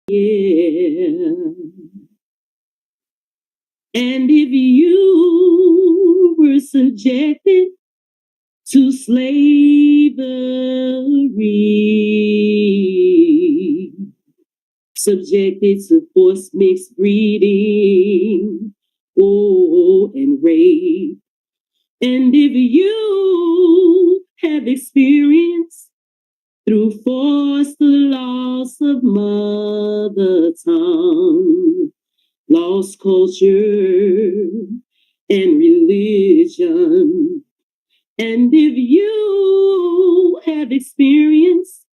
Yeah. And if you were subjected to slavery, subjected to forced mixed breeding, and rape, and if you have experienced through forced loss of mother tongue, lost culture and religion, and if you have experienced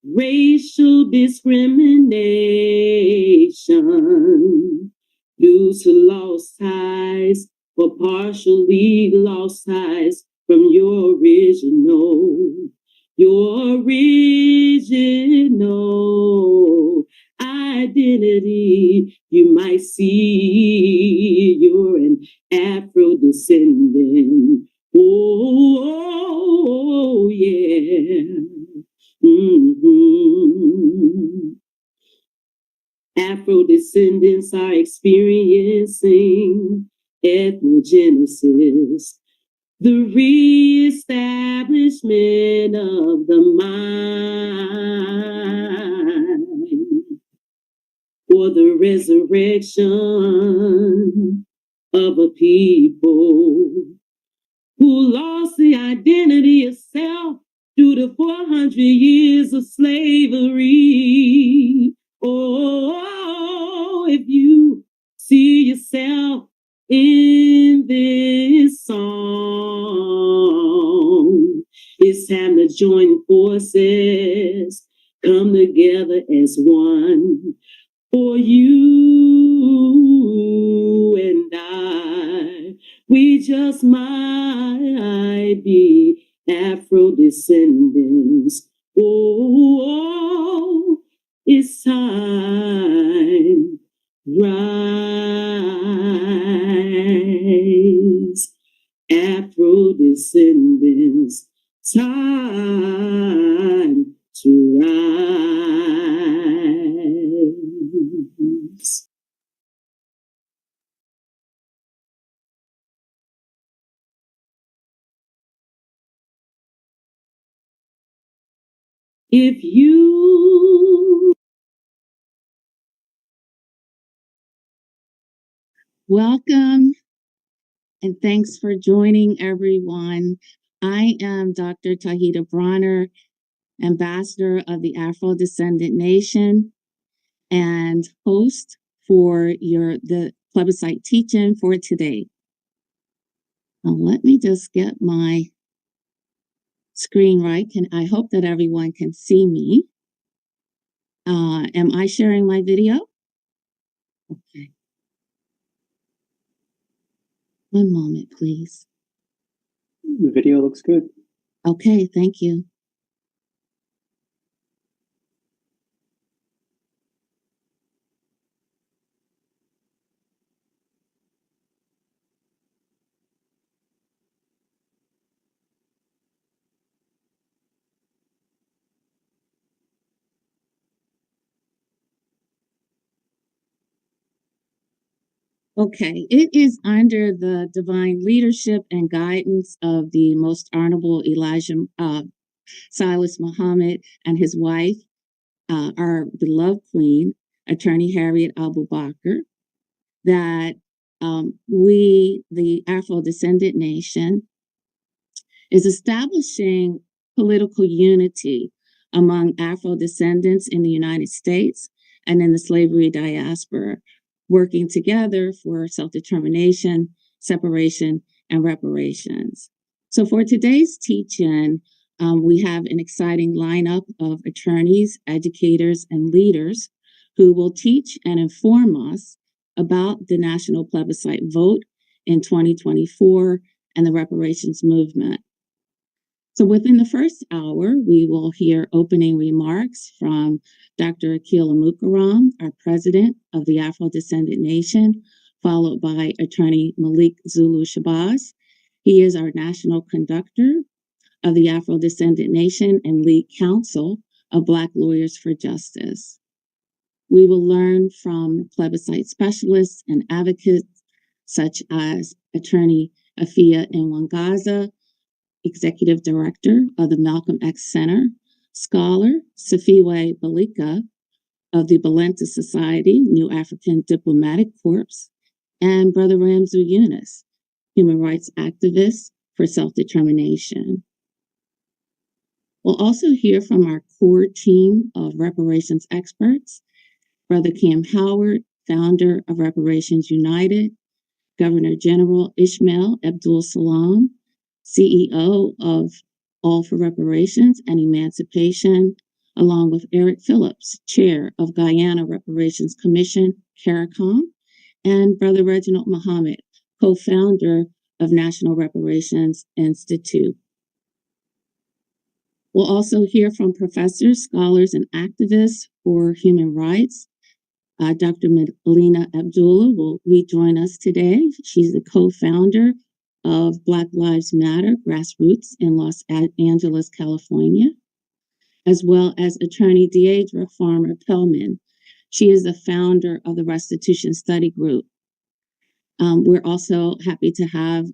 racial discrimination due to lost ties or partially lost ties from your original identity, you might see you're an Afro-descendant. Oh, yeah. Mm-hmm. Afro-descendants are experiencing ethnogenesis, the reestablishment of the mind, or the resurrection of a people who lost the identity of self due to 400 years of slavery. Oh, if you see yourself in this song, it's time to join forces, come together as one. For you and I, we just might be Afro-descendants. Oh, it's time. Rise, Afro-descendants. Time to rise. If you welcome and thanks for joining, everyone. I am Dr. Tahita Bronner, Ambassador of the Afro-Descendant Nation and host for the Plebiscite teaching for today. Now, let me just get my screen right. I hope that everyone can see me. Am I sharing my video? Okay. One moment, please. The video looks good. Okay, thank you. Okay, it is under the divine leadership and guidance of the Most Honorable Elijah Silas Muhammad and his wife, our beloved Queen, Attorney Harriet Abubakar, that we, the Afro-Descendant Nation, is establishing political unity among Afro-descendants in the United States and in the slavery diaspora, working together for self-determination, separation, and reparations. So for today's teaching, we have an exciting lineup of attorneys, educators, and leaders who will teach and inform us about the national plebiscite vote in 2024 and the reparations movement. So within the first hour, we will hear opening remarks from Dr. Akil Amukaram, our president of the Afro-Descendant Nation, followed by Attorney Malik Zulu Shabazz. He is our national conductor of the Afro-Descendant Nation and lead counsel of Black Lawyers for Justice. We will learn from plebiscite specialists and advocates such as Attorney Afia Nwangaza, Executive Director of the Malcolm X Center, scholar Safiwe Balika of the Balenta Society, New African Diplomatic Corps, and Brother Ramzu Yunus, human rights activist for self-determination. We'll also hear from our core team of reparations experts, Brother Cam Howard, founder of Reparations United, Governor General Ishmael Abdul Salam, CEO of All for Reparations and Emancipation, along with Eric Phillips, chair of Guyana Reparations Commission, CARICOM, and Brother Reginald Muhammad, co-founder of National Reparations Institute. We'll also hear from professors, scholars, and activists for human rights. Dr. Melina Abdullah will rejoin us today. She's the co-founder of Black Lives Matter Grassroots in Los Angeles, California, as well as attorney Deidre Farmer Pellman. She is the founder of the Restitution Study Group. We're also happy to have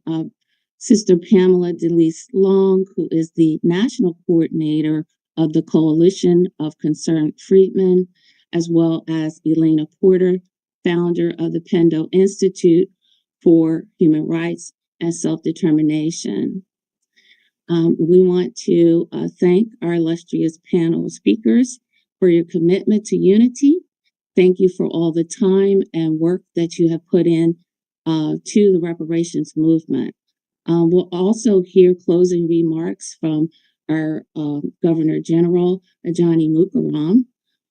Sister Pamela DeLise Long, who is the national coordinator of the Coalition of Concerned Freedmen, as well as Elena Porter, founder of the Pendo Institute for Human Rights and Self-Determination. We want to thank our illustrious panel of speakers for your commitment to unity. Thank you for all the time and work that you have put in to the reparations movement. We'll also hear closing remarks from our Governor General, Ajani Mukaram,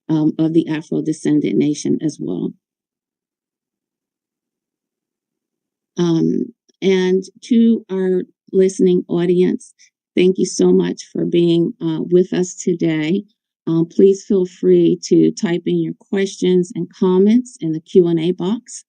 of the Afrodescendant Nation as well. And to our listening audience, thank you so much for being with us today. Please feel free to type in your questions and comments in the Q&A box.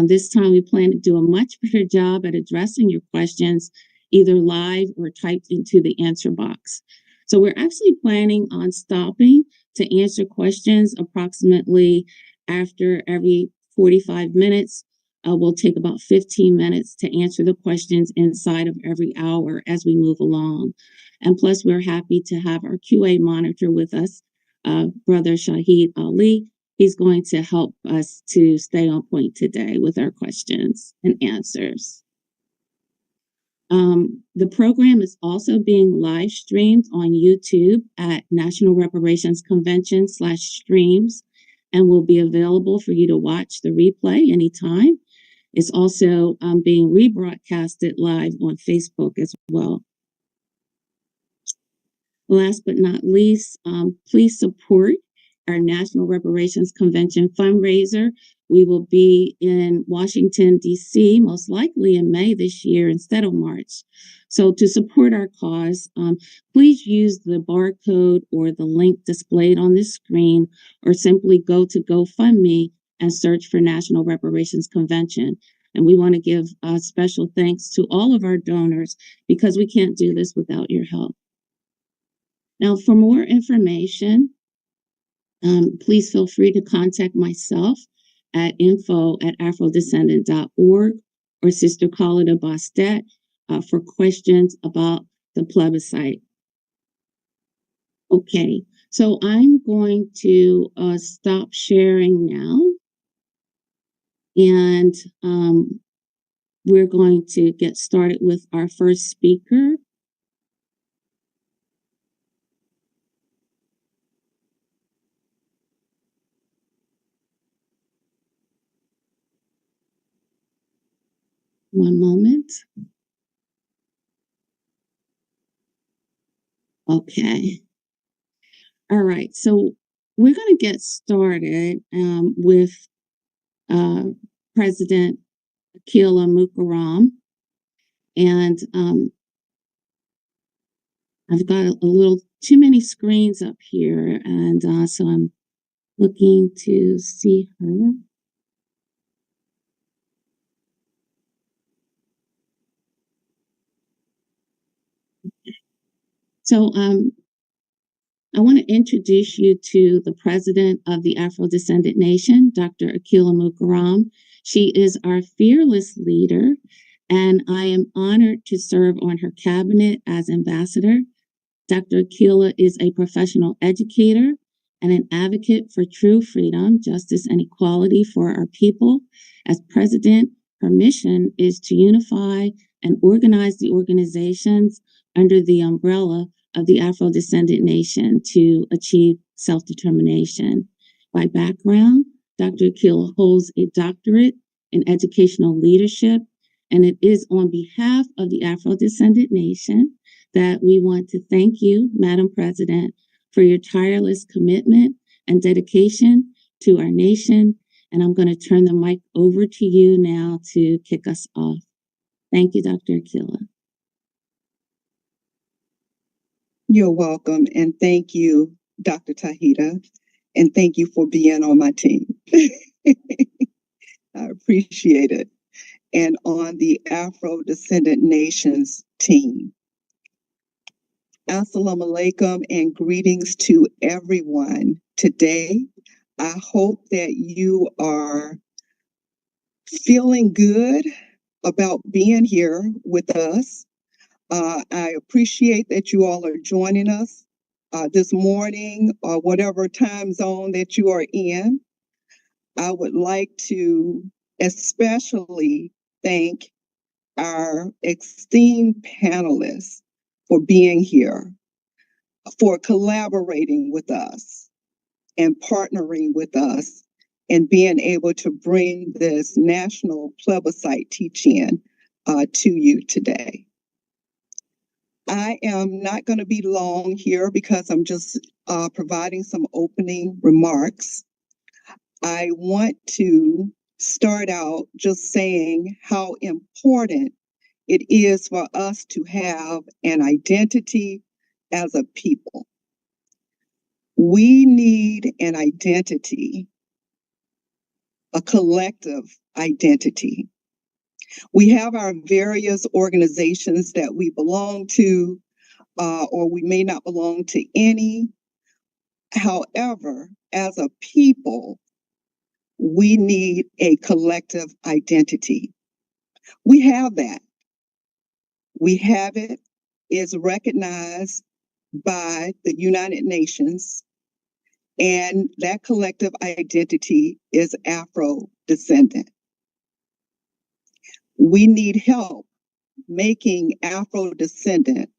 This time we plan to do a much better job at addressing your questions, either live or typed into the answer box. So we're actually planning on stopping to answer questions approximately after every 45 minutes. We'll take about 15 minutes to answer the questions inside of every hour as we move along. And plus, we're happy to have our QA monitor with us, Brother Shahid Ali. He's going to help us to stay on point today with our questions and answers. The program is also being live streamed on YouTube at National Reparations Convention /streams and will be available for you to watch the replay anytime. It's also being rebroadcasted live on Facebook as well. Last but not least, please support our National Reparations Convention fundraiser. We will be in Washington, D.C., most likely in May this year instead of March. So to support our cause, please use the barcode or the link displayed on this screen, or simply go to GoFundMe and search for National Reparations Convention. And we want to give special thanks to all of our donors because we can't do this without your help. Now, for more information, please feel free to contact myself at info@afrodescendant.org or Sister Khalida Bastet for questions about the plebiscite. Okay, so I'm going to stop sharing now. And we're going to get started with our first speaker. One moment. Okay. All right. So we're going to get started with President Akila Mukaram. And I've got a little too many screens up here. And so I'm looking to see her. So I want to introduce you to the president of the Afrodescendant Nation, Dr. Akila Mukaram. She is our fearless leader, and I am honored to serve on her cabinet as ambassador. Dr. Akila is a professional educator and an advocate for true freedom, justice, and equality for our people. As president, her mission is to unify and organize the organizations under the umbrella of the Afro-descendant nation to achieve self-determination. By background, Dr. Akila holds a doctorate in educational leadership, and it is on behalf of the Afro-descendant nation that we want to thank you, Madam President, for your tireless commitment and dedication to our nation. And I'm going to turn the mic over to you now to kick us off. Thank you, Dr. Akila. You're welcome, and thank you, Dr. Tahita, and thank you for being on my team. I appreciate it. And on the Afro-Descendant Nations team. Assalamu alaikum and greetings to everyone. Today, I hope that you are feeling good about being here with us. I appreciate that you all are joining us this morning or whatever time zone that you are in. I would like to especially thank our esteemed panelists for being here, for collaborating with us and partnering with us and being able to bring this national plebiscite teach-in to you today. I am not going to be long here because I'm just providing some opening remarks. I want to start out just saying how important it is for us to have an identity as a people. We need an identity, a collective identity. We have our various organizations that we belong to, or we may not belong to any. However, as a people, we need a collective identity. We have that. We have it. It's recognized by the United Nations, and that collective identity is Afro-descendant. We need help making Afro-descendant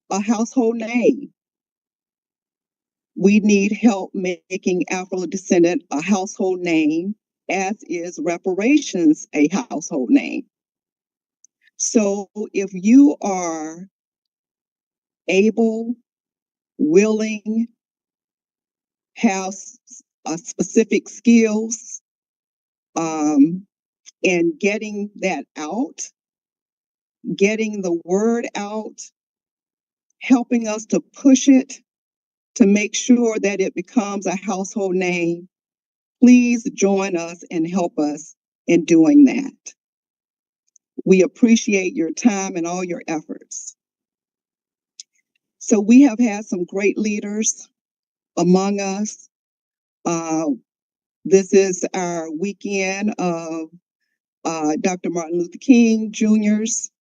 a household name. We need help making Afro-descendant a household name, as is reparations a household name. So if you are able, willing, have specific skills in getting that out, getting the word out, helping us to push it, to make sure that it becomes a household name, please join us and help us in doing that. We appreciate your time and all your efforts. So we have had some great leaders among us. This is our weekend of Dr. Martin Luther King Jr.'s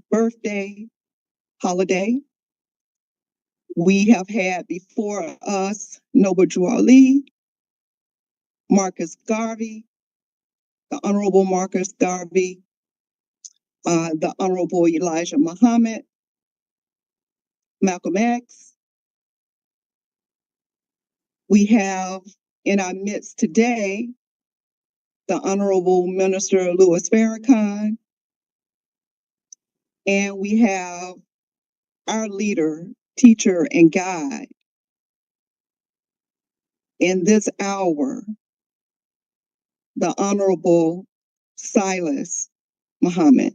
birthday holiday. We have had before us Noble Drew Ali, Marcus Garvey, the Honorable Marcus Garvey, the Honorable Elijah Muhammad, Malcolm X. We have in our midst today the Honorable Minister Louis Farrakhan, and we have our leader, teacher, and guide in this hour, the Honorable Silas Muhammad.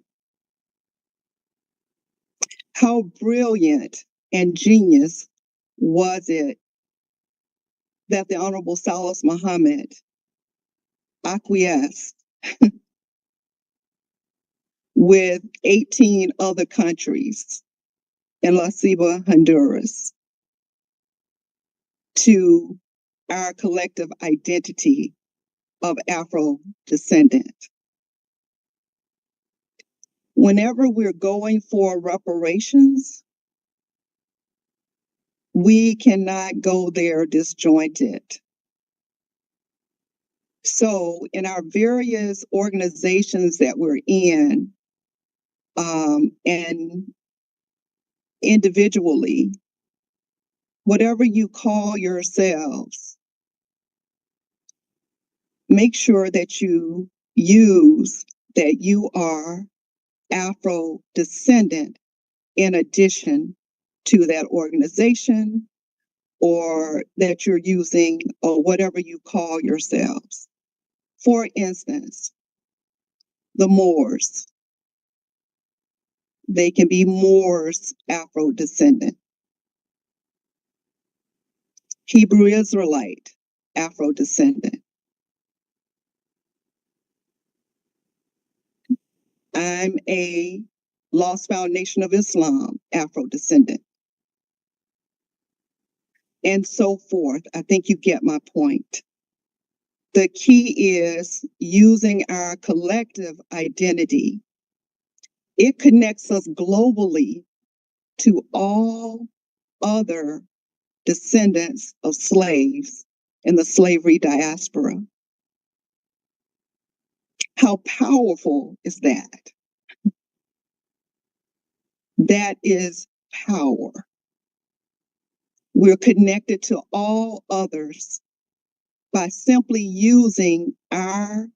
How brilliant and genius was it that the Honorable Silas Muhammad acquiesced with 18 other countries in La Ceiba, Honduras, to our collective identity of Afro-descendant. Whenever we're going for reparations, we cannot go there disjointed. So in our various organizations that we're in, and individually, whatever you call yourselves, make sure that you use that you are Afro-descendant in addition to that organization, or that you're using, or whatever you call yourselves. For instance, the Moors, they can be Moors Afro-descendant. Hebrew Israelite Afro-descendant. I'm a Lost Foundation of Islam Afro-descendant. And so forth. I think you get my point. The key is using our collective identity. It connects us globally to all other descendants of slaves in the slavery diaspora. How powerful is that? That is power. We're connected to all others by simply using our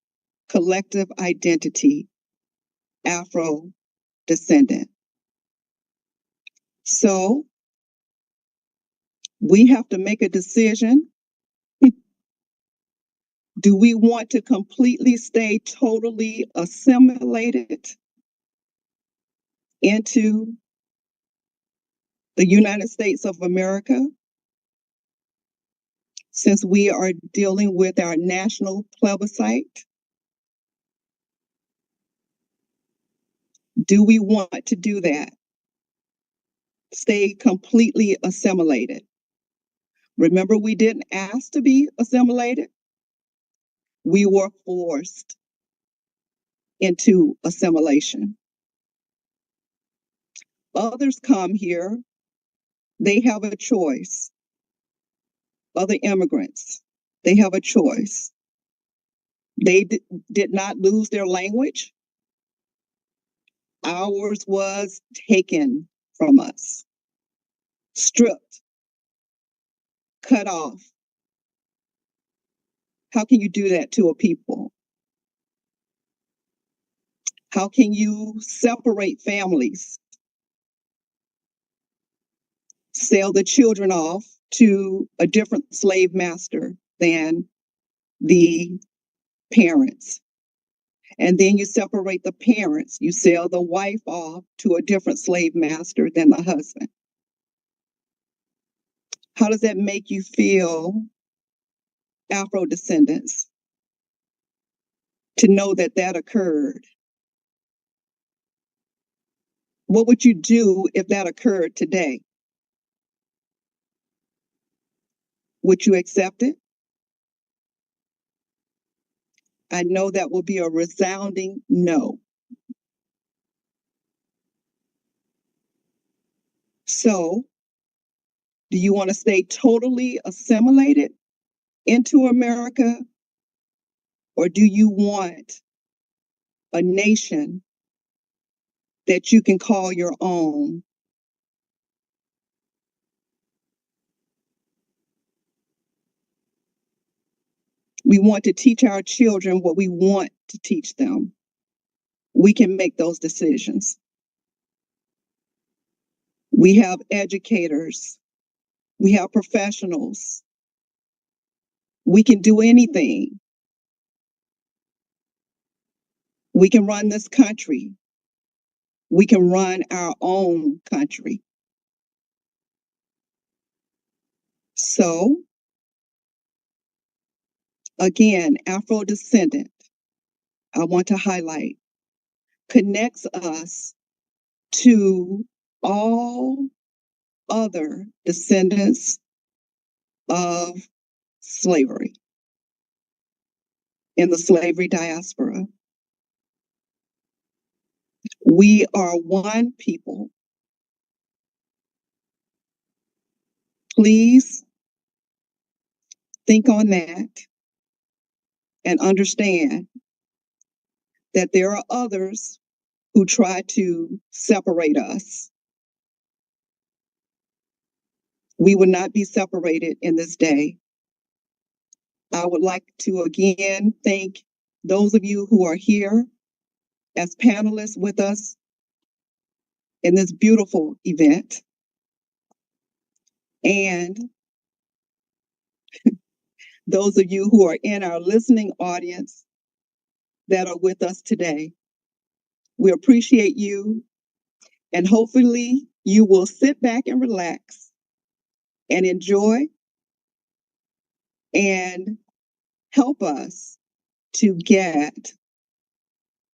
collective identity, Afro-descendant. So we have to make a decision. Do we want to completely stay totally assimilated into the United States of America, since we are dealing with our national plebiscite? Do we want to do that? Stay completely assimilated. Remember, we didn't ask to be assimilated. We were forced into assimilation. Others come here, they have a choice. Other immigrants, they have a choice. They did not lose their language. Ours was taken from us, stripped, cut off. How can you do that to a people? How can you separate families? Sell the children off to a different slave master than the parents. And then you separate the parents. You sell the wife off to a different slave master than the husband. How does that make you feel, Afro-descendants, to know that that occurred? What would you do if that occurred today? Would you accept it? I know that will be a resounding no. So, do you want to stay totally assimilated into America? Or do you want a nation that you can call your own? We want to teach our children what we want to teach them. We can make those decisions. We have educators. We have professionals. We can do anything. We can run this country. We can run our own country. So, again, Afro-descendant, I want to highlight, connects us to all other descendants of slavery in the slavery diaspora. We are one people. Please think on that and understand that there are others who try to separate us. We will not be separated in this day. I would like to again thank those of you who are here as panelists with us in this beautiful event. And those of you who are in our listening audience that are with us today. We appreciate you, and hopefully you will sit back and relax and enjoy and help us to get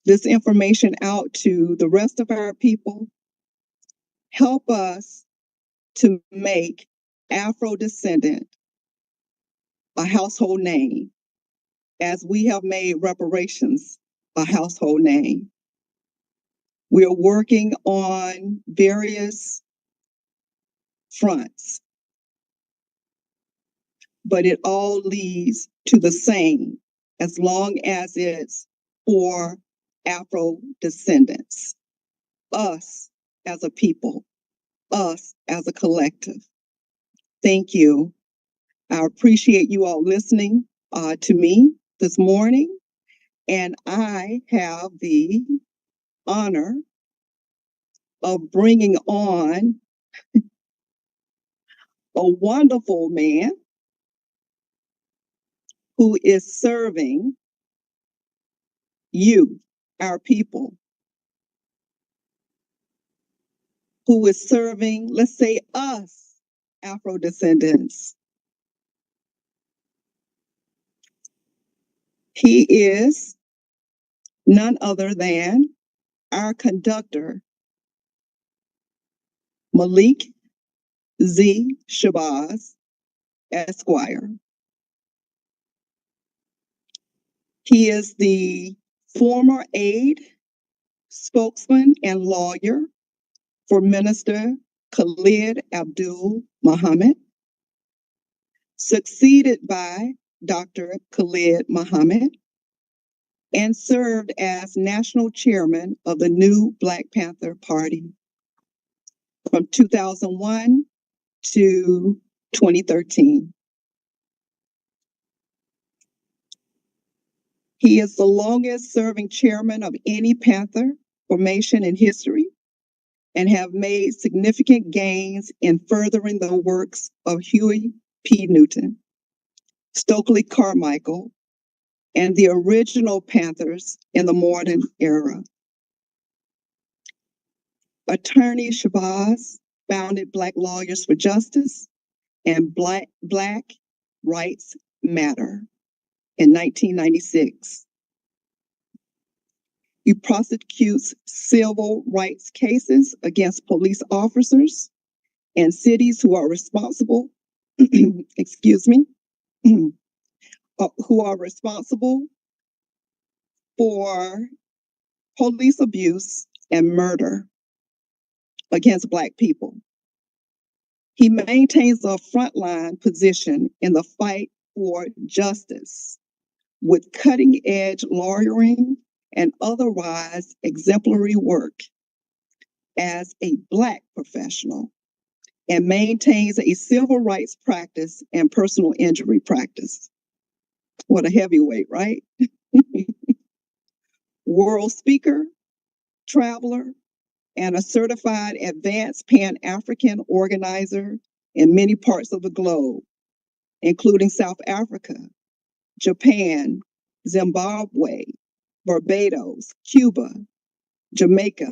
this information out to the rest of our people. Help us to make Afrodescendant a household name, as we have made reparations a household name. We are working on various fronts, but it all leads to the same as long as it's for Afro descendants, us as a people, us as a collective. Thank you. I appreciate you all listening to me this morning, and I have the honor of bringing on a wonderful man who is serving you, our people, who is serving, let's say, us, Afro descendants. He is none other than our conductor, Malik Z. Shabazz, Esquire. He is the former aide, spokesman, and lawyer for Minister Khalid Abdul Muhammad, succeeded by Dr. Khalid Muhammad, and served as national chairman of the new Black Panther Party from 2001 to 2013. He is the longest serving chairman of any Panther formation in history and have made significant gains in furthering the works of Huey P. Newton, Stokely Carmichael, and the original Panthers in the modern era. Attorney Shabazz founded Black Lawyers for Justice and Black Rights Matter in 1996. He prosecutes civil rights cases against police officers and cities who are responsible, excuse me, who are responsible for police abuse and murder against Black people. He maintains a frontline position in the fight for justice with cutting-edge lawyering and otherwise exemplary work as a Black professional, and maintains a civil rights practice and personal injury practice. What a heavyweight, right? World speaker, traveler, and a certified advanced Pan-African organizer in many parts of the globe, including South Africa, Japan, Zimbabwe, Barbados, Cuba, Jamaica,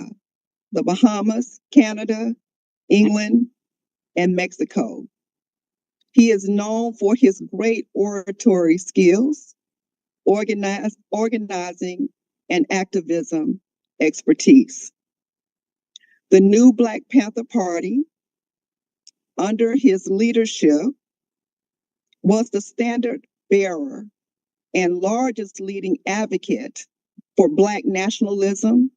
the Bahamas, Canada, England, and Mexico. He is known for his great oratory skills, organizing, and activism expertise. The new Black Panther Party, under his leadership, was the standard bearer and largest leading advocate for Black nationalism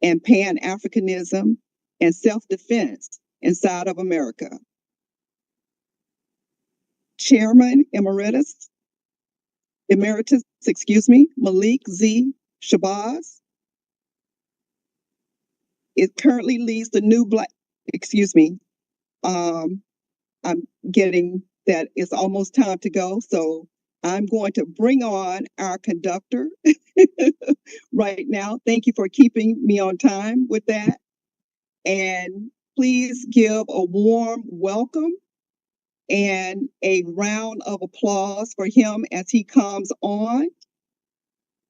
and Pan-Africanism and self-defense inside of America. Chairman Emeritus, Malik Z. Shabazz, it currently leads the new Black, I'm getting that it's almost time to go, so I'm going to bring on our conductor right now. Thank you for keeping me on time with that. And please give a warm welcome and a round of applause for him as he comes on.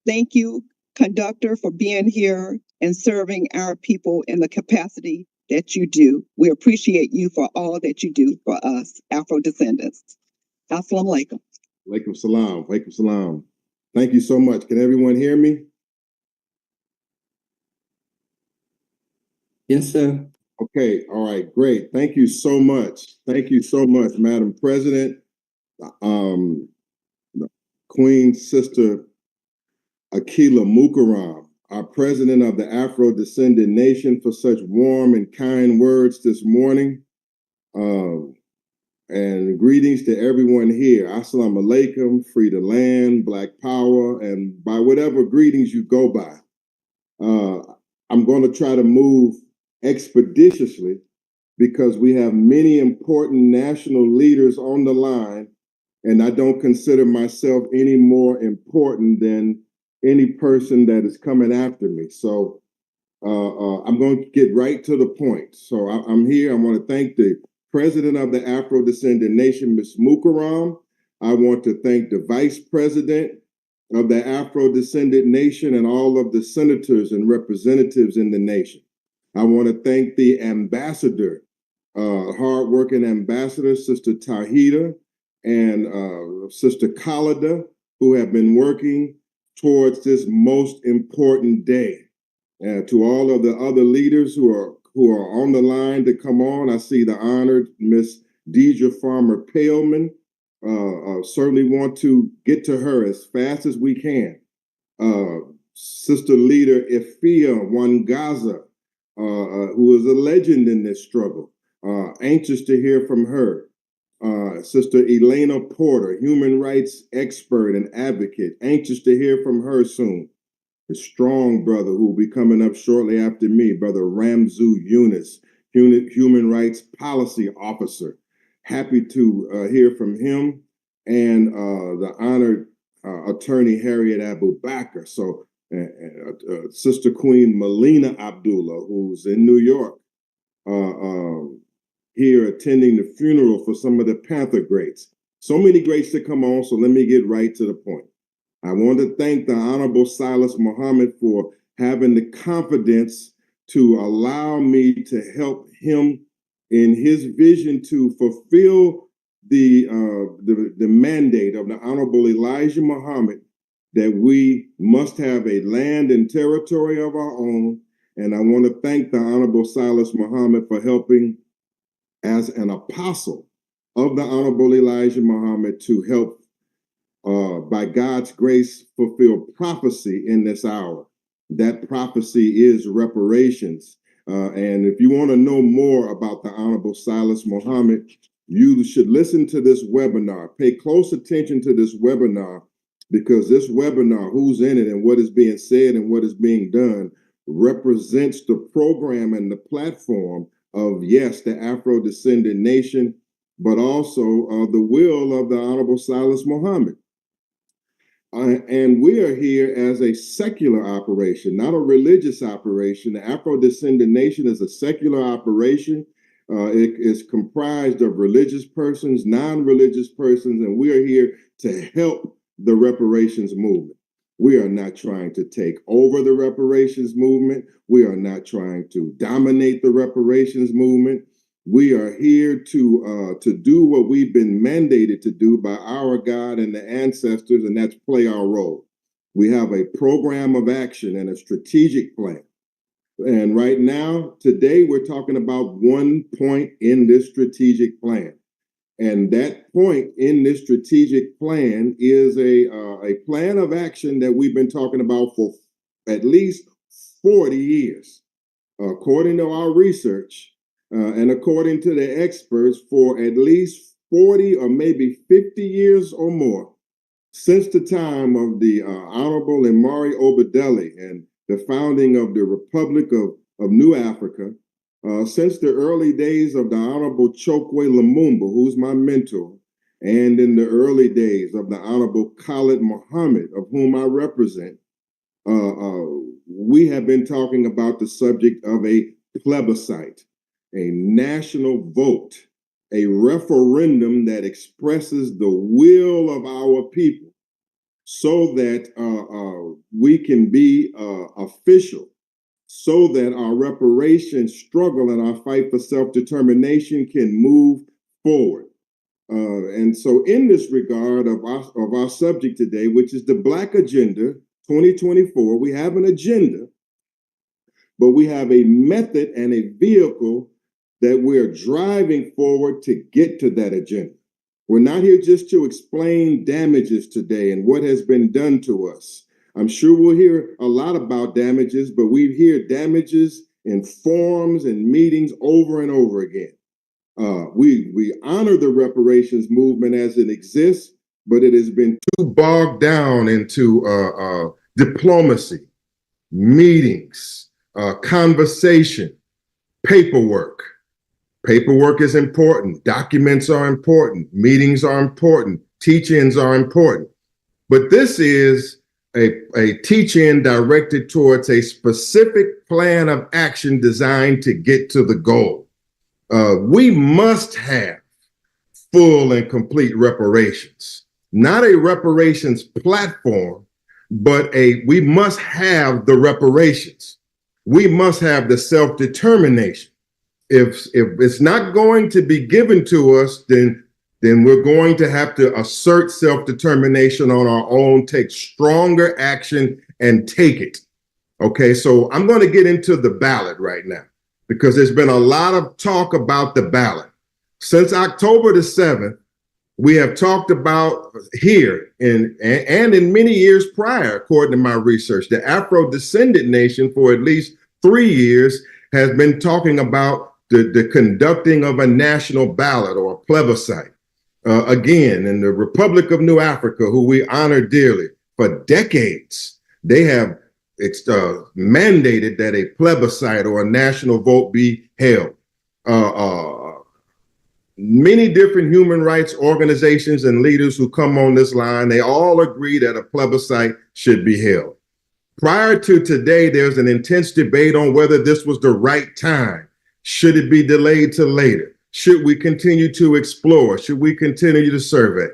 Thank you, conductor, for being here and serving our people in the capacity that you do. We appreciate you for all that you do for us, Afro-descendants. Assalamu alaikum. Alaikum salam. Alaikum salam. Thank you so much. Can everyone hear me? Yes, sir. Okay. All right. Great. Thank you so much. Thank you so much, Madam President, Queen Sister Akila Mukaram, our president of the Afro-Descendant Nation, for such warm and kind words this morning. And greetings to everyone here. Assalamu alaikum, free the land, Black power, and by whatever greetings you go by. I'm going to try to move expeditiously because we have many important national leaders on the line, and I don't consider myself any more important than any person that is coming after me. So I'm going to get right to the point. So I'm here. I want to thank the President of the Afro-Descendant Nation, Ms. Mukaram. I want to thank the Vice President of the Afro-Descendant Nation and all of the senators and representatives in the nation. I want to thank the ambassador, hardworking ambassador, Sister Tahida and Sister Khalida, who have been working towards this most important day. To all of the other leaders who are on the line to come on, I see the honored Miss Deidre Farmer Paleman. Certainly want to get to her as fast as we can. Sister Leader Ifia Wangaza, who is a legend in this struggle. Anxious to hear from her. Sister Elena Porter, human rights expert and advocate. Anxious to hear from her soon. A strong brother who will be coming up shortly after me, Brother Ramzu Yunus, human rights policy officer. Happy to hear from him, and the honored attorney Harriet Abu Bakr. So Sister Queen Melina Abdullah, who's in New York, here attending the funeral for some of the Panther greats. So many greats to come on, so let me get right to the point. I want to thank the Honorable Silas Muhammad for having the confidence to allow me to help him in his vision to fulfill the mandate of the Honorable Elijah Muhammad that we must have a land and territory of our own. And I want to thank the Honorable Silas Muhammad for helping as an apostle of the Honorable Elijah Muhammad to help by God's grace, fulfill prophecy in this hour. That prophecy is reparations. And if you want to know more about the Honorable Silas Muhammad, you should listen to this webinar. Pay close attention to this webinar, because this webinar, who's in it and what is being said and what is being done, represents the program and the platform of, yes, the Afro-Descendant Nation, but also the will of the Honorable Silas Muhammad. And we are here as a secular operation, not a religious operation. The Afro-Descendant Nation is a secular operation. It is comprised of religious persons, non-religious persons, and we are here to help the reparations movement. We are not trying to take over the reparations movement. We are not trying to dominate the reparations movement. We are here to do what we've been mandated to do by our God and the ancestors, and that's play our role. We have a program of action and a strategic plan. And right now, today, we're talking about one point in this strategic plan. And that point in this strategic plan is a plan of action that we've been talking about for at least 40 years. According to our research and according to the experts, for at least 40 or maybe 50 years or more, since the time of the Honorable Imari Obadele and the founding of the Republic of New Africa, since the early days of the Honorable Chokwe Lumumba, who's my mentor, and in the early days of the Honorable Khalid Muhammad, of whom I represent, we have been talking about the subject of a plebiscite, a national vote, a referendum that expresses the will of our people so that we can be official, so that our reparations struggle and our fight for self-determination can move forward. And so in this regard of our subject today, which is the Black Agenda 2024, we have an agenda, but we have a method and a vehicle that we're driving forward to get to that agenda. We're not here just to explain damages today and what has been done to us. I'm sure we'll hear a lot about damages, but we hear damages in forums and meetings over and over again. We honor the reparations movement as it exists, but it has been too bogged down into diplomacy, meetings, conversation, paperwork. Paperwork is important. Documents are important. Meetings are important. Teach-ins are important. But this is a teach-in directed towards a specific plan of action designed to get to the goal. We must have full and complete reparations, not a reparations platform, but we must have the reparations. We must have the self-determination. If it's not going to be given to us, then we're going to have to assert self-determination on our own, take stronger action, and take it. Okay, so I'm going to get into the ballot right now, because there's been a lot of talk about the ballot. Since October the 7th, we have talked about here and in many years prior, according to my research, the Afrodescendant nation for at least 3 years has been talking about the conducting of a national ballot or a plebiscite. Again, in the Republic of New Africa, who we honor dearly, for decades, they have mandated that a plebiscite or a national vote be held. Many different human rights organizations and leaders who come on this line, they all agree that a plebiscite should be held. Prior to today, there's an intense debate on whether this was the right time. Should it be delayed to later? Should we continue to explore? Should we continue to survey?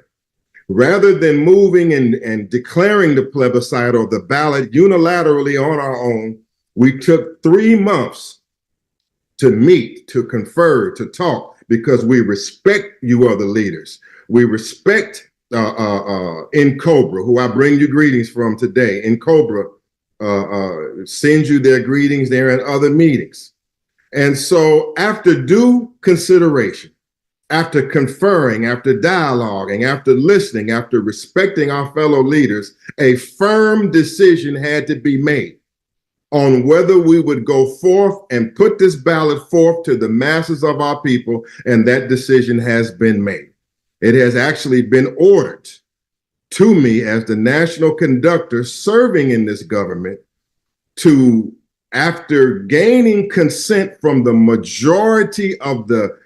Rather than moving and declaring the plebiscite or the ballot unilaterally on our own, we took 3 months to meet, to confer, to talk, because we respect you other leaders. We respect In Cobra, who I bring you greetings from today. In Cobra sends you their greetings there at other meetings. And so after due consideration, after conferring, after dialoguing, after listening, after respecting our fellow leaders, a firm decision had to be made on whether we would go forth and put this ballot forth to the masses of our people, and that decision has been made. It has actually been ordered to me as the national conductor serving in this government to, after gaining consent from the majority of the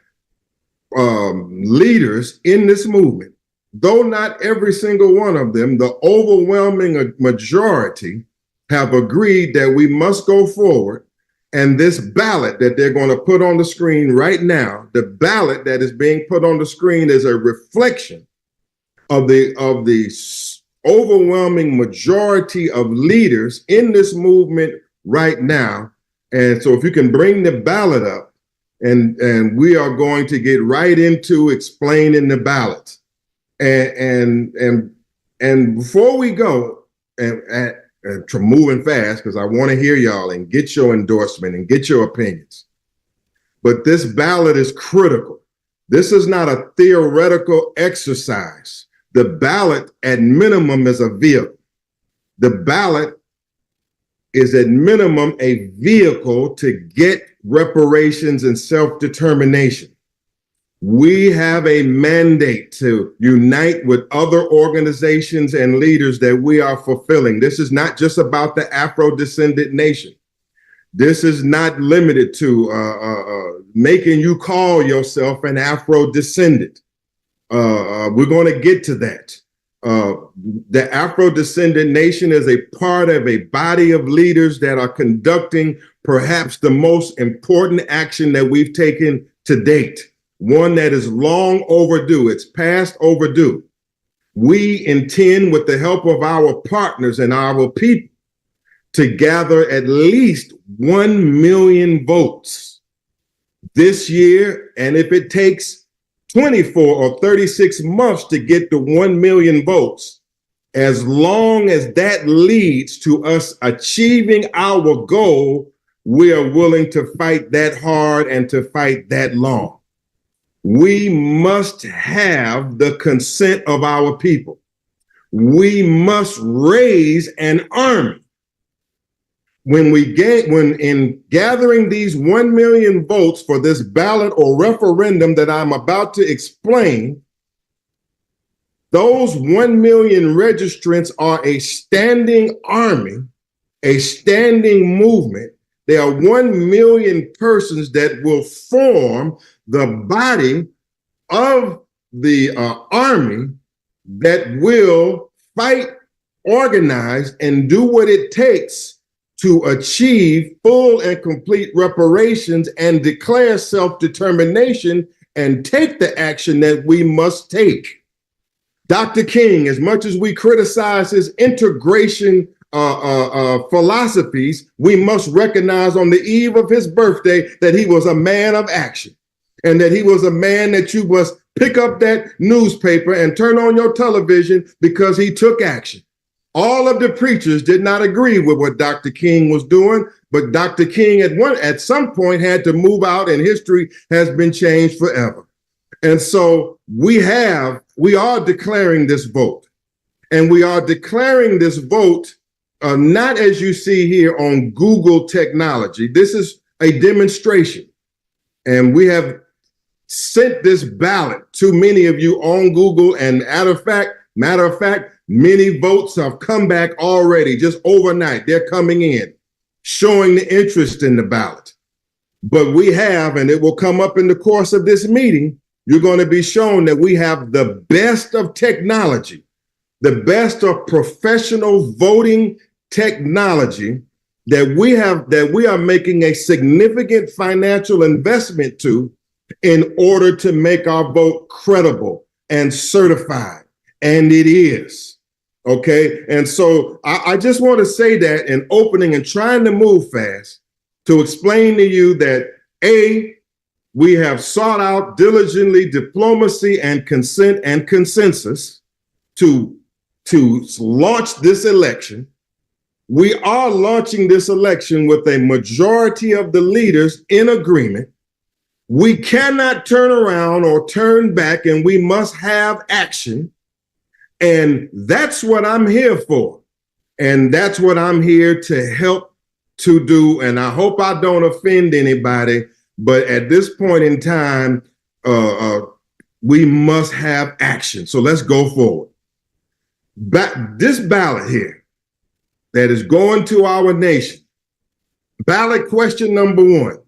leaders in this movement, though not every single one of them, the overwhelming majority have agreed that we must go forward. And this ballot that they're going to put on the screen right now, the ballot that is being put on the screen is a reflection of the overwhelming majority of leaders in this movement right now. And so if you can bring the ballot up, and we are going to get right into explaining the ballot. And before we go, and moving fast, because I want to hear y'all and get your endorsement and get your opinions. But this ballot is critical. This is not a theoretical exercise. The ballot, at minimum, is a vehicle. The ballot is, at minimum, a vehicle to get reparations and self-determination. We have a mandate to unite with other organizations and leaders that we are fulfilling. This is not just about the Afro-descendant nation. This is not limited to making you call yourself an Afro-descendant. We're going to get to that. The Afro-descendant nation is a part of a body of leaders that are conducting perhaps the most important action that we've taken to date, one that is long overdue. It's past overdue. We intend, with the help of our partners and our people, to gather at least 1 million votes this year. And if it takes 24 or 36 months to get to 1 million votes, as long as that leads to us achieving our goal, we are willing to fight that hard and to fight that long. We must have the consent of our people. We must raise an army. When in gathering these 1 million votes for this ballot or referendum that I'm about to explain, those 1 million registrants are a standing army, a standing movement. There are 1 million persons that will form the body of the army that will fight, organize, and do what it takes to achieve full and complete reparations and declare self-determination and take the action that we must take. Dr. King, as much as we criticize his integration philosophies, we must recognize on the eve of his birthday that he was a man of action, and that he was a man that you must pick up that newspaper and turn on your television because he took action. All of the preachers did not agree with what Dr. King was doing, but Dr. King at some point had to move out, and history has been changed forever. And so we are declaring this vote, and we are declaring this vote not as you see here on Google technology. This is a demonstration, and we have sent this ballot to many of you on Google, and matter of fact, many votes have come back already, just overnight. They're coming in, showing the interest in the ballot. But we have, and it will come up in the course of this meeting, you're going to be shown that we have the best of technology, the best of professional voting technology that we are making a significant financial investment to in order to make our vote credible and certified. And it is. Okay. And so I just want to say that in opening and trying to move fast to explain to you that we have sought out diligently diplomacy and consent and consensus to launch this election. We are launching this election with a majority of the leaders in agreement. We cannot turn around or turn back, and we must have action. And that's what I'm here for. And that's what I'm here to help to do. And I hope I don't offend anybody, but at this point in time, we must have action. So let's go forward. This ballot here that is going to our nation, ballot question number 1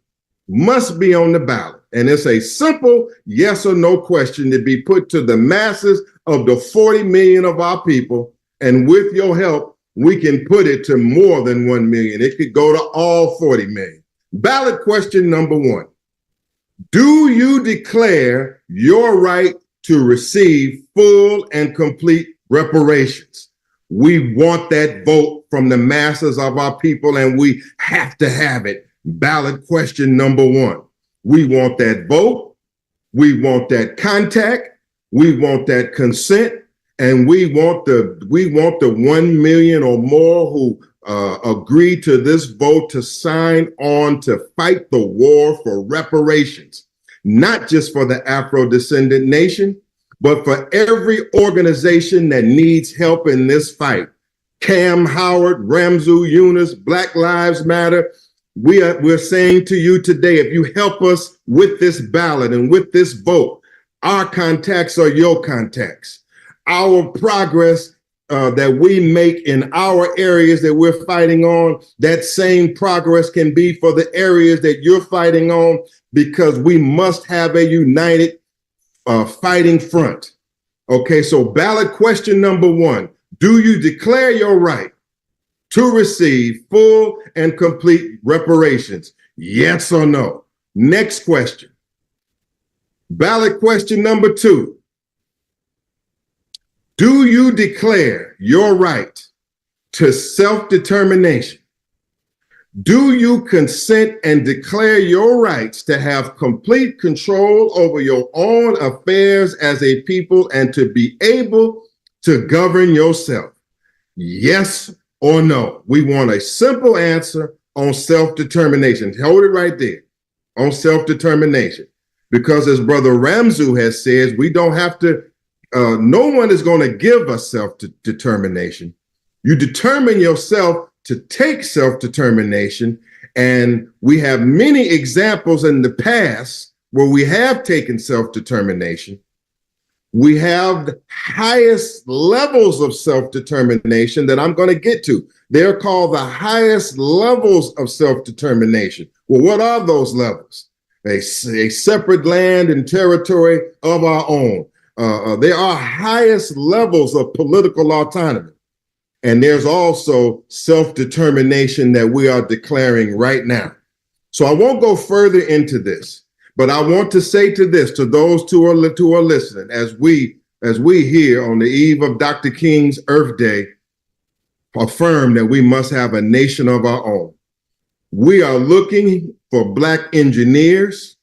must be on the ballot. And it's a simple yes or no question to be put to the masses of the 40 million of our people. And with your help, we can put it to more than 1 million. It could go to all 40 million. Ballot question number 1. Do you declare your right to receive full and complete reparations? We want that vote from the masses of our people, and we have to have it. Ballot question number 1. We want that vote. We want that contact. We want that consent. And we want the 1 million or more who agree to this vote to sign on to fight the war for reparations. not just for the Afro-descendant nation, but for every organization that needs help in this fight. Cam Howard, Ramzu Yunus, Black Lives Matter. We're saying to you today, if you help us with this ballot and with this vote, our contacts are your contacts. Our progress that we make in our areas that we're fighting on, that same progress can be for the areas that you're fighting on, because we must have a united fighting front. Okay, so ballot question number 1, do you declare your right to receive full and complete reparations? Yes or no? Next question. Ballot question number 2. Do you declare your right to self-determination? Do you consent and declare your rights to have complete control over your own affairs as a people and to be able to govern yourself? Yes or no? We want a simple answer on self-determination. Hold it right there on self-determination. Because as Brother Ramzu has said, we don't have to, no one is going to give us self-determination. You determine yourself to take self-determination. And we have many examples in the past where we have taken self-determination. We have the highest levels of self-determination that I'm going to get to. They're called the highest levels of self-determination. Well, what are those levels? A separate land and territory of our own. There are highest levels of political autonomy. And there's also self-determination that we are declaring right now. So I won't go further into this, but I want to say to those who are listening, as we here on the eve of Dr. King's Earth Day, affirm that we must have a nation of our own. We are looking for Black engineers.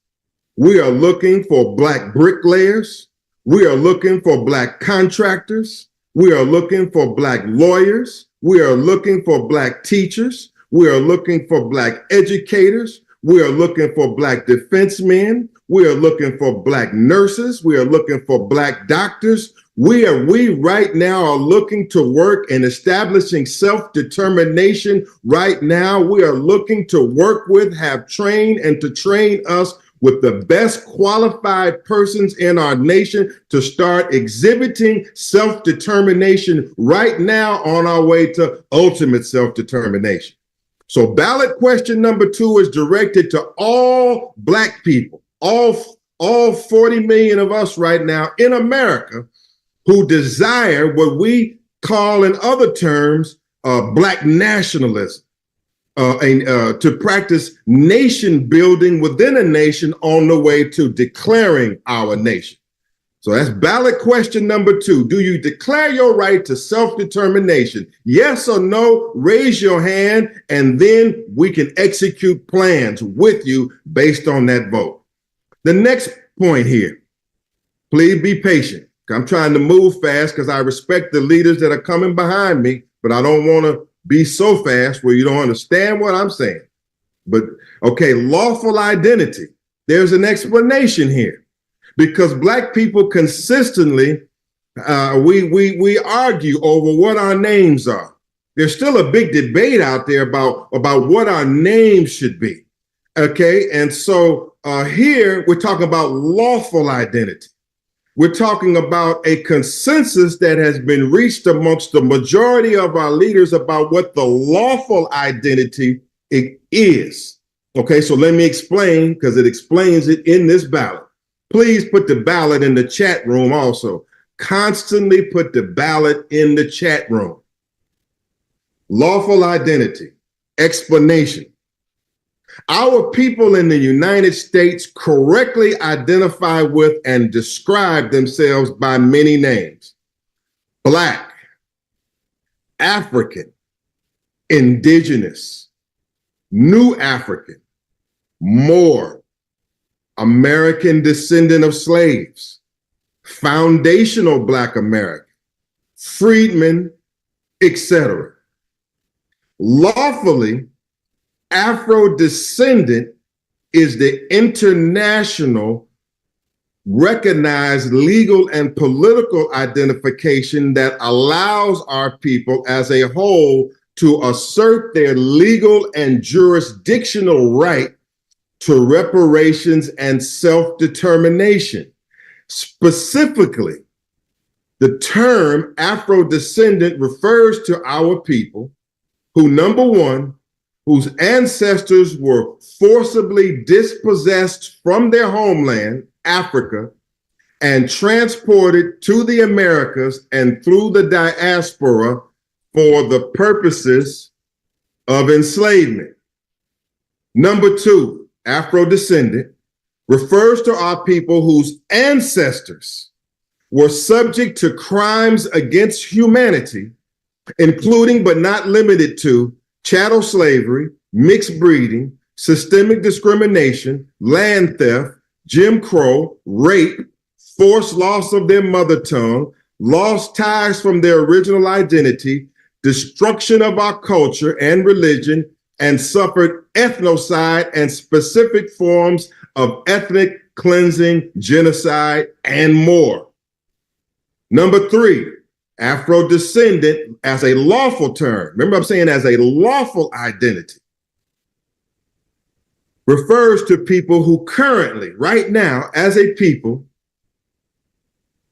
We are looking for Black bricklayers. We are looking for Black contractors. We are looking for Black lawyers. We are looking for Black teachers. We are looking for Black educators. We are looking for Black defensemen. We are looking for Black nurses. We are looking for Black doctors. We right now are looking to work in establishing self-determination. Right now, we are looking to work with, have trained, and to train us with the best qualified persons in our nation to start exhibiting self-determination right now on our way to ultimate self-determination. So ballot question number 2 is directed to all Black people, all 40 million of us right now in America who desire what we call in other terms, Black nationalism. To practice nation building within a nation on the way to declaring our nation. So that's ballot question number 2. Do you declare your right to self-determination? Yes or no? Raise your hand, and then we can execute plans with you based on that vote. The next point here, please be patient. I'm trying to move fast because I respect the leaders that are coming behind me, but I don't want to be so fast where you don't understand what I'm saying. But okay, lawful identity. There's an explanation here because Black people consistently, we argue over what our names are. There's still a big debate out there about what our names should be. Okay, and so here we're talking about lawful identity. We're talking about a consensus that has been reached amongst the majority of our leaders about what the lawful identity is. Okay, so let me explain, because it explains it in this ballot. Please put the ballot in the chat room also. Constantly put the ballot in the chat room. Lawful identity, explanation. Our people in the United States correctly identify with and describe themselves by many names: Black, African, Indigenous, New African, Moor, American descendant of slaves, foundational Black American, freedman, etc. Lawfully, Afro-descendant is the international recognized legal and political identification that allows our people as a whole to assert their legal and jurisdictional right to reparations and self-determination. Specifically, the term Afrodescendant refers to our people who, number one, whose ancestors were forcibly dispossessed from their homeland, Africa, and transported to the Americas and through the diaspora for the purposes of enslavement. Number two, Afrodescendant refers to our people whose ancestors were subject to crimes against humanity, including but not limited to chattel slavery, mixed breeding, systemic discrimination, land theft, Jim Crow, rape, forced loss of their mother tongue, lost ties from their original identity, destruction of our culture and religion, and suffered ethnocide and specific forms of ethnic cleansing, genocide, and more. Number three, Afrodescendant as a lawful term. Remember, I'm saying as a lawful identity. Refers to people who currently, right now, as a people,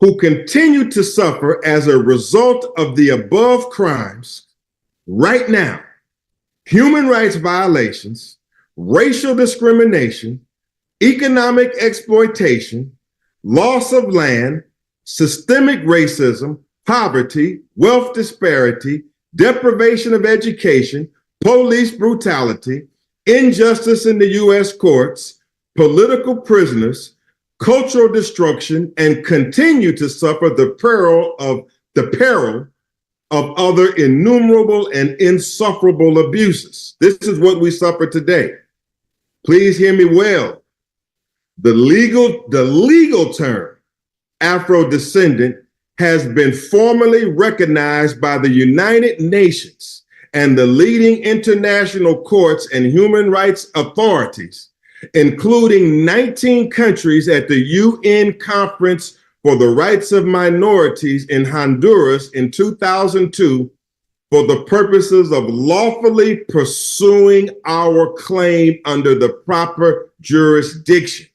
who continue to suffer as a result of the above crimes right now: human rights violations, racial discrimination, economic exploitation, loss of land, systemic racism, poverty, wealth disparity, deprivation of education, police brutality, injustice in the U.S. courts, political prisoners, cultural destruction, and continue to suffer the peril of other innumerable and insufferable abuses. This is what we suffer today. Please hear me well. The legal term Afrodescendant has been formally recognized by the United Nations and the leading international courts and human rights authorities, including 19 countries at the UN Conference for the Rights of Minorities in Honduras in 2002, for the purposes of lawfully pursuing our claim under the proper jurisdiction.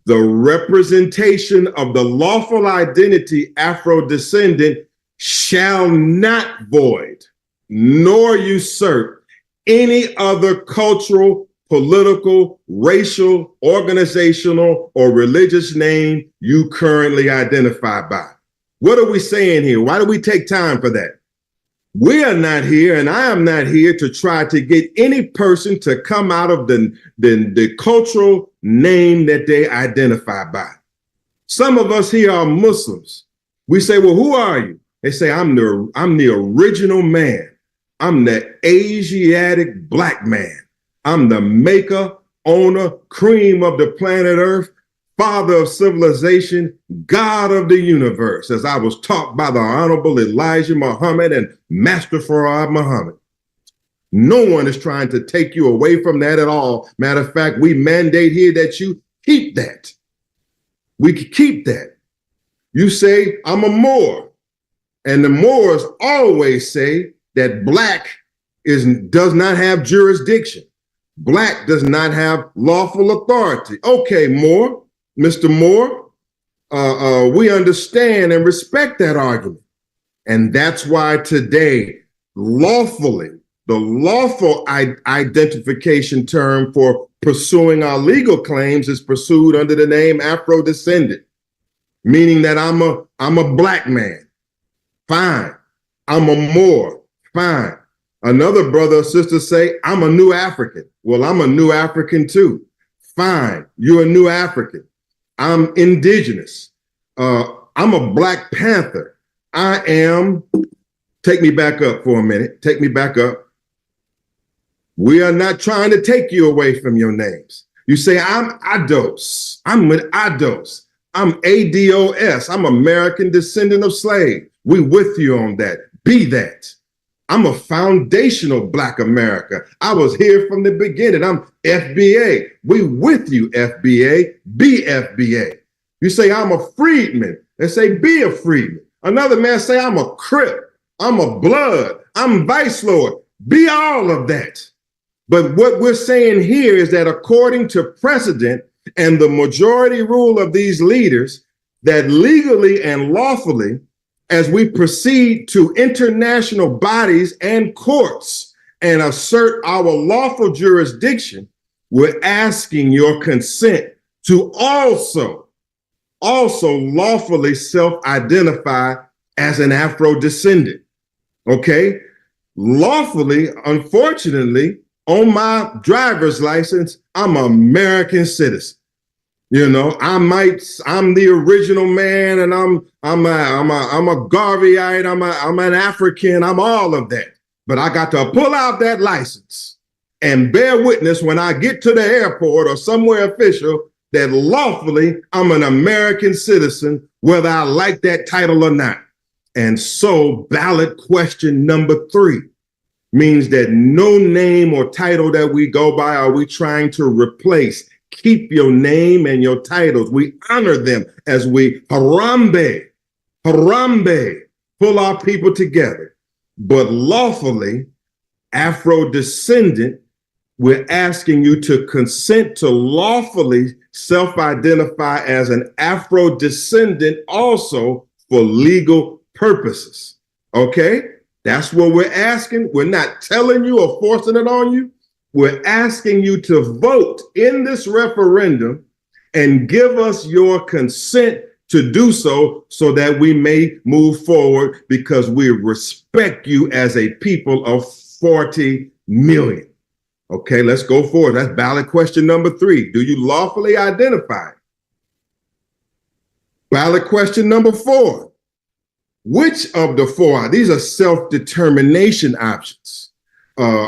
The representation of the lawful identity Afrodescendant shall not void nor usurp any other cultural, political, racial, organizational, or religious name you currently identify by. What are we saying here? Why do we take time for that? We are not here, and I am not here to try to get any person to come out of the cultural name that they identify by. Some of us here are Muslims. We say, well, who are you? They say, I'm the original man. I'm the Asiatic black man. I'm the maker, owner, cream of the planet Earth, father of civilization, God of the universe, as I was taught by the Honorable Elijah Muhammad and Master Farad Muhammad. No one is trying to take you away from that at all. Matter of fact, we mandate here that you keep that. We can keep that. You say, I'm a Moor. And the Moors always say that black does not have jurisdiction. Black does not have lawful authority. Okay, Moore. Mr. Moore, we understand and respect that argument. And that's why today, lawfully, the lawful identification term for pursuing our legal claims is pursued under the name Afrodescendant, meaning that I'm a black man. Fine. I'm a Moor. Fine. Another brother or sister say, I'm a new African. Well, I'm a new African too. Fine. You're a new African. I'm indigenous. I'm a Black Panther. Take me back up for a minute. Take me back up. We are not trying to take you away from your names. You say, I'm Ados. I'm with Ados. I'm ADOS. I'm American descendant of slave. We with you on that. Be that. I'm a foundational Black America. I was here from the beginning. I'm FBA. We with you, FBA. Be FBA. You say, I'm a freedman. They say, be a freedman. Another man say, I'm a Crip. I'm a Blood. I'm Vice Lord. Be all of that. But what we're saying here is that according to precedent and the majority rule of these leaders, that legally and lawfully, as we proceed to international bodies and courts and assert our lawful jurisdiction, we're asking your consent to also lawfully self-identify as an Afro-descendant. Okay? Lawfully, unfortunately, on my driver's license, I'm an American citizen. You know, I'm the original man, and I'm a Garveyite, I'm an African, I'm all of that. But I got to pull out that license and bear witness when I get to the airport or somewhere official that lawfully I'm an American citizen, whether I like that title or not. And so ballot question number 3 means that no name or title that we go by are we trying to replace. Keep your name and your titles. We honor them as we harambe, pull our people together. But lawfully, Afro-descendant, we're asking you to consent to lawfully self-identify as an Afro-descendant also for legal purposes. Okay? That's what we're asking. We're not telling you or forcing it on you. We're asking you to vote in this referendum and give us your consent to do so that we may move forward, because we respect you as a people of 40 million. Okay, let's go forward. That's ballot question number 3. Do you lawfully identify? Ballot question number 4. Which of the 4, these are self-determination options.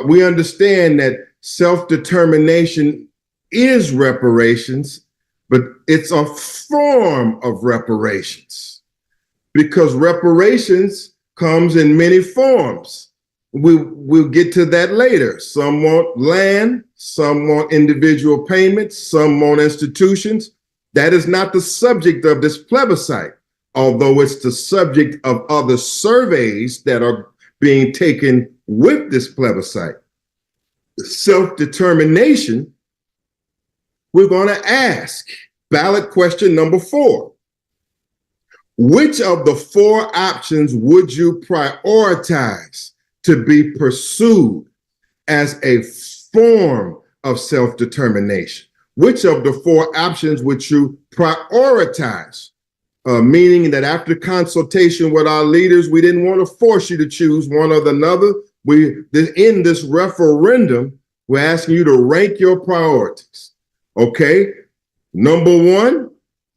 We understand that self-determination is reparations, but it's a form of reparations, because reparations comes in many forms. We'll get to that later. Some want land, some want individual payments, some want institutions. That is not the subject of this plebiscite, although it's the subject of other surveys that are being taken with this plebiscite. Self-determination, we're going to ask ballot question number 4. Which of the 4 options would you prioritize to be pursued as a form of self-determination? Which of the 4 options would you prioritize? Meaning that after consultation with our leaders, we didn't want to force you to choose one or another. In this referendum, we're asking you to rank your priorities. Okay, number 1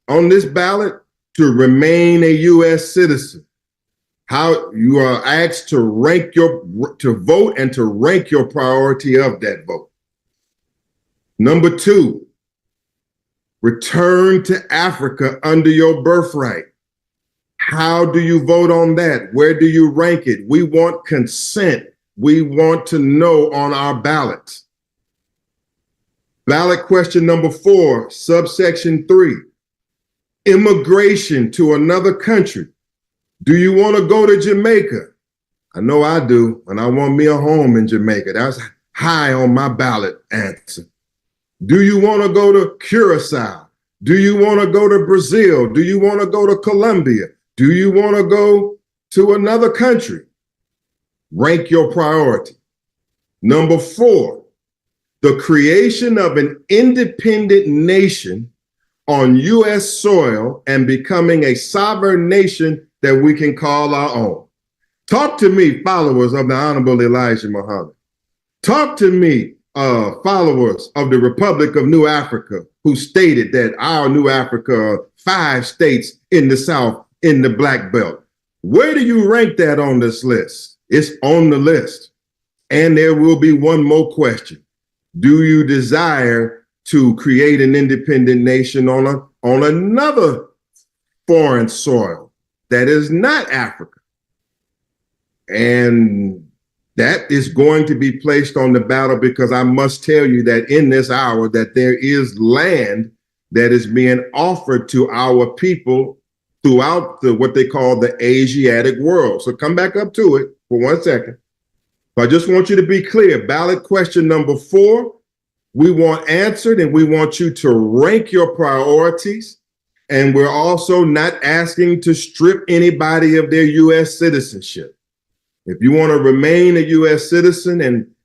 on this ballot, to remain a U.S. citizen. How you are asked to vote and to rank your priority of that vote. Number 2, return to Africa under your birthright. How do you vote on that? Where do you rank it? We want consent. We want to know on our ballot. Ballot question number 4, subsection 3, immigration to another country. Do you want to go to Jamaica? I know I do, and I want me a home in Jamaica. That's high on my ballot answer. Do you want to go to Curacao? Do you want to go to Brazil? Do you want to go to Colombia? Do you want to go to another country? Rank your priority. Number 4, the creation of an independent nation on U.S. soil and becoming a sovereign nation that we can call our own. Talk to me, followers of the Honorable Elijah Muhammad. Talk to me, followers of the Republic of New Africa, who stated that our New Africa are 5 states in the South in the Black Belt. Where do you rank that on this list? It's on the list. And there will be one more question. Do you desire to create an independent nation on another foreign soil that is not Africa? And that is going to be placed on the ballot, because I must tell you that in this hour that there is land that is being offered to our people throughout what they call the Asiatic world. So come back up to it for 1 second. So I just want you to be clear. Ballot question number 4, we want answered, and we want you to rank your priorities. And we're also not asking to strip anybody of their U.S. citizenship. If you want to remain a U.S. citizen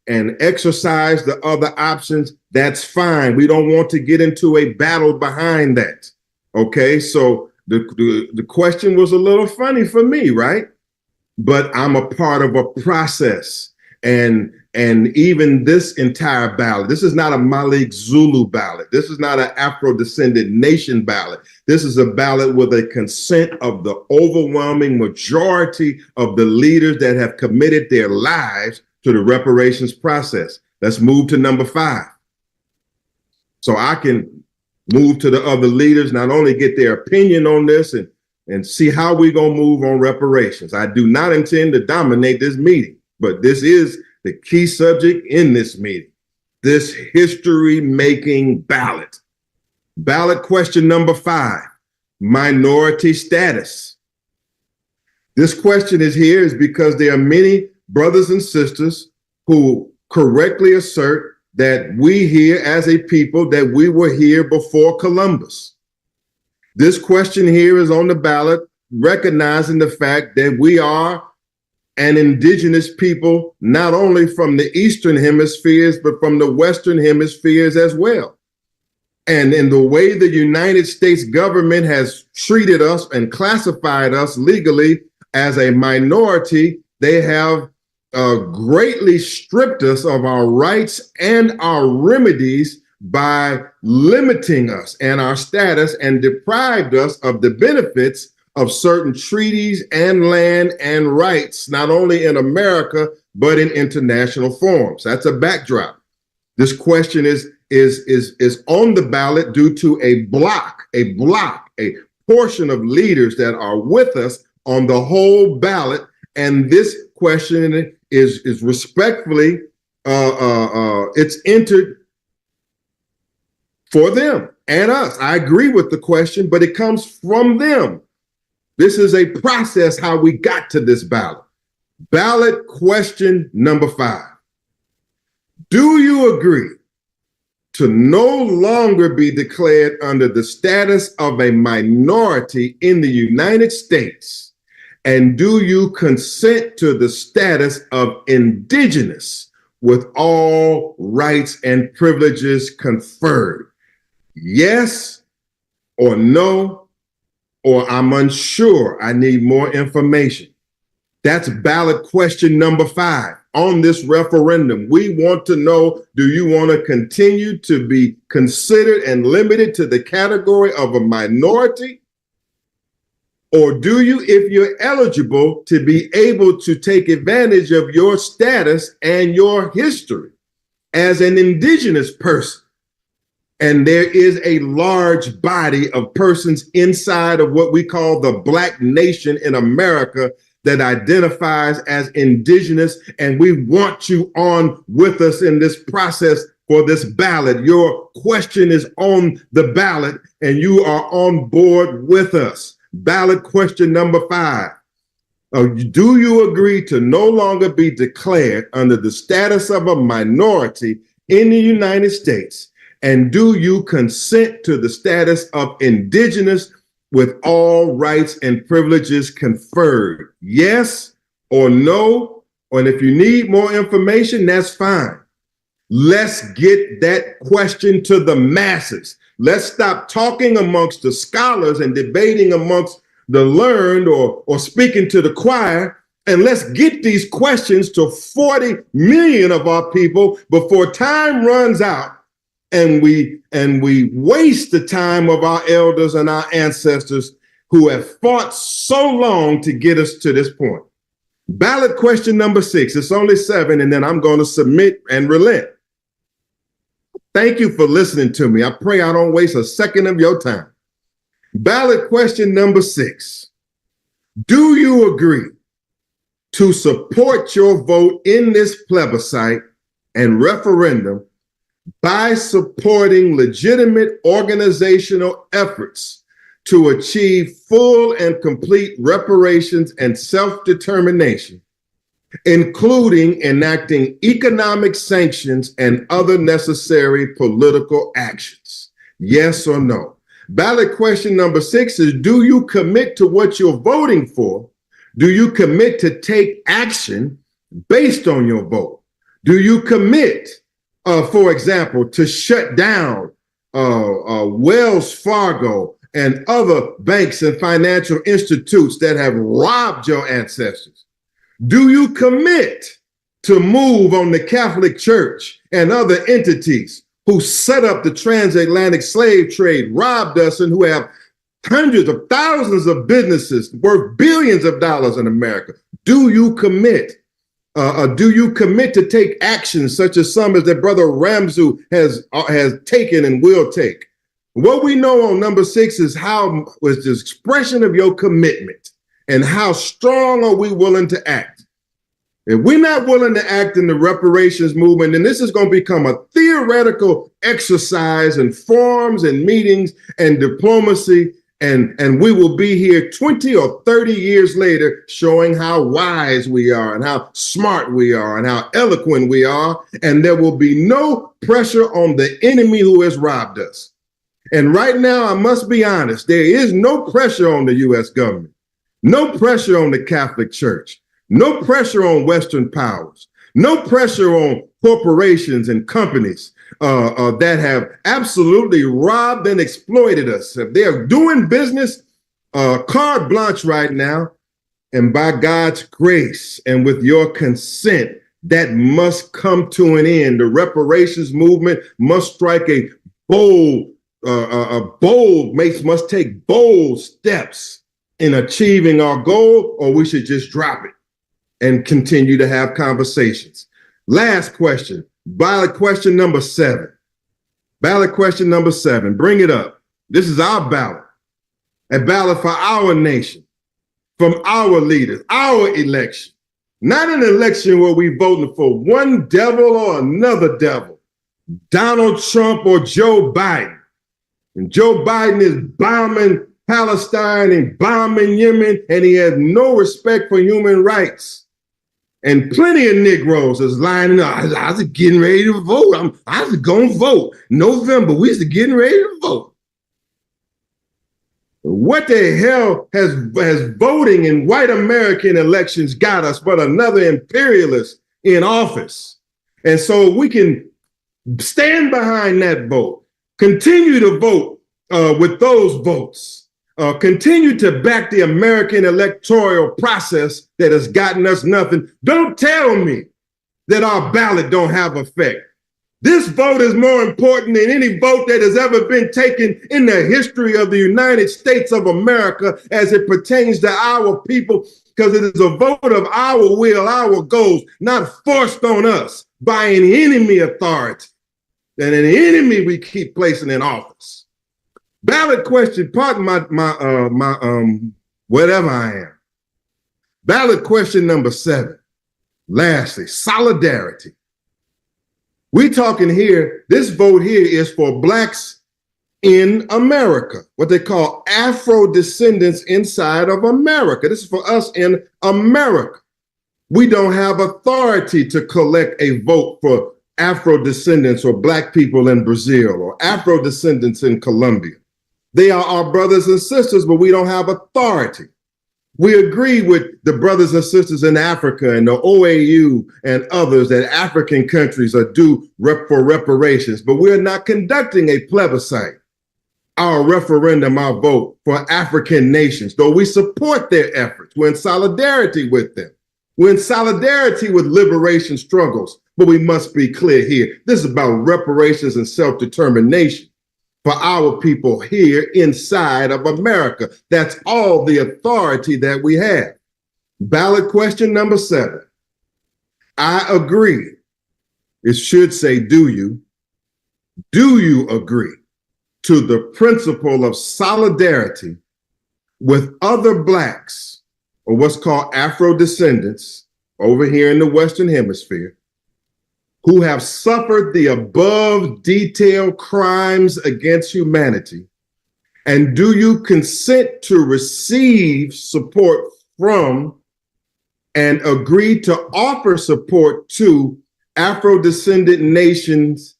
and exercise the other options, that's fine. We don't want to get into a battle behind that. Okay, so the question was a little funny for me, right? But I'm a part of a process. And even this entire ballot, this is not a Malik Zulu ballot. This is not an Afrodescendant nation ballot. This is a ballot with a consent of the overwhelming majority of the leaders that have committed their lives to the reparations process. Let's move to number 5. So I can move to the other leaders, not only get their opinion on this and see how we're going to move on reparations. I do not intend to dominate this meeting, but this is the key subject in this meeting, this history-making ballot. Ballot question number 5, minority status. This question is here is because there are many brothers and sisters who correctly assert that we here as a people, that we were here before Columbus. This question here is on the ballot, recognizing the fact that we are an indigenous people, not only from the Eastern hemispheres, but from the Western hemispheres as well. And in the way the United States government has treated us and classified us legally as a minority, they have greatly stripped us of our rights and our remedies by limiting us and our status, and deprived us of the benefits of certain treaties and land and rights, not only in America, but in international forums. That's a backdrop. This question is on the ballot due to a portion of leaders that are with us on the whole ballot. And this question is respectfully, it's entered for them and us. I agree with the question, but it comes from them. This is a process how we got to this ballot. Ballot question number 5. Do you agree to no longer be declared under the status of a minority in the United States? And do you consent to the status of indigenous with all rights and privileges conferred? Yes or no, or I'm unsure, I need more information. That's ballot question number 5 on this referendum. We want to know, do you want to continue to be considered and limited to the category of a minority? Or do you, if you're eligible, to be able to take advantage of your status and your history as an indigenous person? And there is a large body of persons inside of what we call the Black nation in America that identifies as indigenous, and we want you on with us in this process for this ballot. Your question is on the ballot, and you are on board with us. Ballot question number 5. Do you agree to no longer be declared under the status of a minority in the United States? And do you consent to the status of indigenous with all rights and privileges conferred? Yes or no? And if you need more information, that's fine. Let's get that question to the masses. Let's stop talking amongst the scholars and debating amongst the learned or speaking to the choir, and let's get these questions to 40 million of our people before time runs out and we waste the time of our elders and our ancestors who have fought so long to get us to this point. Ballot question number 6. It's only 7, and then I'm going to submit and relent. Thank you for listening to me. I pray I don't waste a second of your time. Ballot question number 6. Do you agree to support your vote in this plebiscite and referendum by supporting legitimate organizational efforts to achieve full and complete reparations and self-determination, including enacting economic sanctions and other necessary political actions? Yes or no? Ballot question number 6 is, do you commit to what you're voting for? Do you commit to take action based on your vote? Do you commit, for example, to shut down Wells Fargo and other banks and financial institutes that have robbed your ancestors? Do you commit to move on the Catholic Church and other entities who set up the transatlantic slave trade, robbed us, and who have hundreds of thousands of businesses worth billions of dollars in America? Do you commit? Do you commit to take actions such as some as that Brother Ramzu has taken and will take? What we know on number 6 is how was the expression of your commitment and how strong are we willing to act. If we're not willing to act in the reparations movement, then this is going to become a theoretical exercise in forums and meetings and diplomacy, and we will be here 20 or 30 years later showing how wise we are and how smart we are and how eloquent we are, and there will be no pressure on the enemy who has robbed us. And right now, I must be honest, there is no pressure on the U.S. government, no pressure on the Catholic Church, no pressure on Western powers, no pressure on corporations and companies that have absolutely robbed and exploited us. If they're doing business carte blanche right now, and by God's grace and with your consent, that must come to an end. The reparations movement must strike a bold, must take bold steps in achieving our goal, or we should just drop it and continue to have conversations. Last question, ballot question number 7. Ballot question number 7, bring it up. This is our ballot, a ballot for our nation, from our leaders, our election. Not an election where we voting for one devil or another devil, Donald Trump or Joe Biden. And Joe Biden is bombing Palestine and bombing Yemen, and he has no respect for human rights. And plenty of Negroes is lining up. I was getting ready to vote. I was going to vote. November, we was getting ready to vote. What the hell has voting in white American elections got us but another imperialist in office? And so we can stand behind that vote, continue to vote with those votes. Continue to back the American electoral process that has gotten us nothing. Don't tell me that our ballot don't have effect. This vote is more important than any vote that has ever been taken in the history of the United States of America as it pertains to our people, because it is a vote of our will, our goals, not forced on us by an enemy authority and an enemy we keep placing in office. Ballot question, pardon my whatever I am. Ballot question number 7. Lastly, solidarity. We talking here, this vote here is for Blacks in America, what they call Afro-descendants inside of America. This is for us in America. We don't have authority to collect a vote for Afro-descendants or Black people in Brazil or Afro-descendants in Colombia. They are our brothers and sisters, but we don't have authority. We agree with the brothers and sisters in Africa and the OAU and others that African countries are due for reparations, but we're not conducting a plebiscite, our referendum, our vote for African nations, though we support their efforts. We're in solidarity with them. We're in solidarity with liberation struggles, but we must be clear here. This is about reparations and self-determination for our people here inside of America. That's all the authority that we have. Ballot question number 7. I agree. It should say, do you? Do you agree to the principle of solidarity with other Blacks, or what's called Afro-descendants over here in the Western Hemisphere, who have suffered the above detailed crimes against humanity? And do you consent to receive support from and agree to offer support to Afro-descendant nations,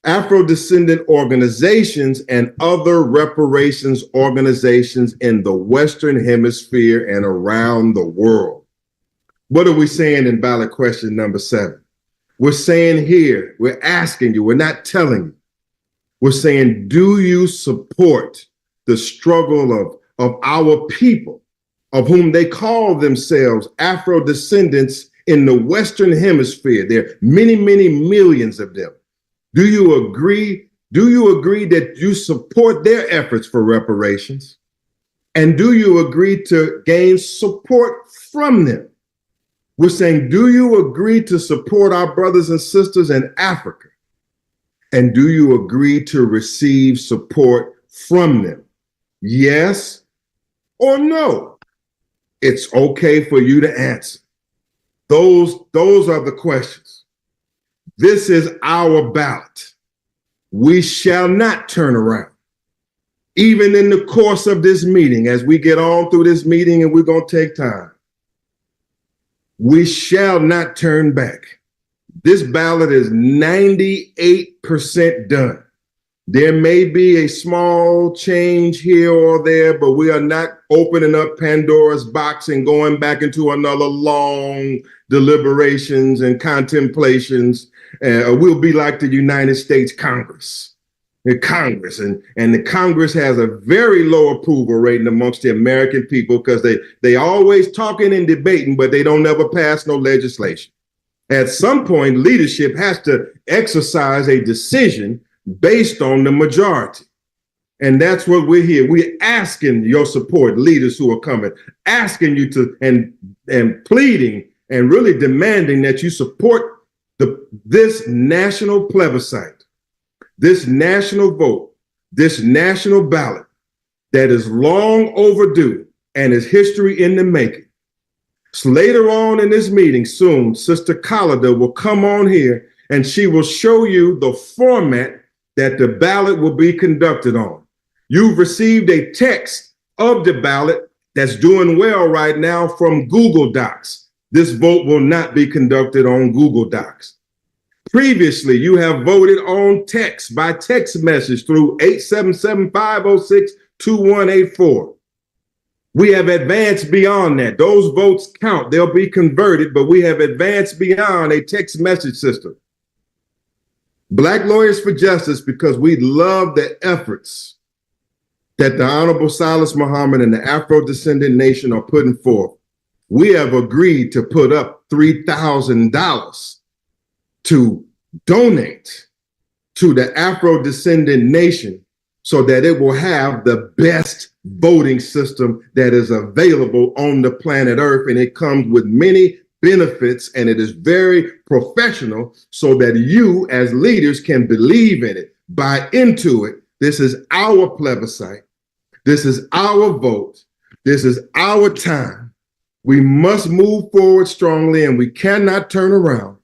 Afro-descendant organizations, and other reparations organizations in the Western Hemisphere and around the world? What are we saying in ballot question number 7? We're saying here, we're asking you, we're not telling you. We're saying, do you support the struggle of our people, of whom they call themselves Afro-descendants in the Western Hemisphere? There are many, many millions of them. Do you agree? Do you agree that you support their efforts for reparations? And do you agree to gain support from them? We're saying, do you agree to support our brothers and sisters in Africa? And do you agree to receive support from them? Yes or no? It's okay for you to answer. Those are the questions. This is our ballot. We shall not turn around. Even in the course of this meeting, as we get on through this meeting, and we're going to take time, we shall not turn back. This ballot is 98% done. There may be a small change here or there, but we are not opening up Pandora's box and going back into another long deliberations and contemplations. We'll be like the United States Congress. The Congress, and the Congress has a very low approval rating amongst the American people because they always talking and debating, but they don't ever pass no legislation. At some point, leadership has to exercise a decision based on the majority. And that's what we're here. We're asking your support, leaders who are coming, asking you to and pleading and really demanding that you support this national plebiscite, this national vote, this national ballot that is long overdue and is history in the making. So later on in this meeting soon, Sister Collida will come on here and she will show you the format that the ballot will be conducted on. You've received a text of the ballot that's doing well right now from Google Docs. This vote will not be conducted on Google Docs. Previously, you have voted on text by text message through 877-506-2184. We have advanced beyond that. Those votes count. They'll be converted, but we have advanced beyond a text message system. Black Lawyers for Justice, because we love the efforts that the Honorable Silas Muhammad and the Afro-Descendant Nation are putting forth. We have agreed to put up $3,000 to donate to the Afro-Descendant Nation so that it will have the best voting system that is available on the planet Earth. And it comes with many benefits, and it is very professional so that you as leaders can believe in it, buy into it. This is our plebiscite. This is our vote. This is our time. We must move forward strongly, and we cannot turn around.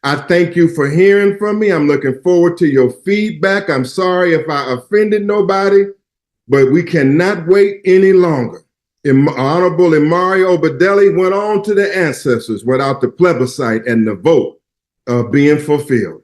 I thank you for hearing from me. I'm looking forward to your feedback. I'm sorry if I offended nobody, but we cannot wait any longer. Honorable Imari Obadeli went on to the ancestors without the plebiscite and the vote being fulfilled.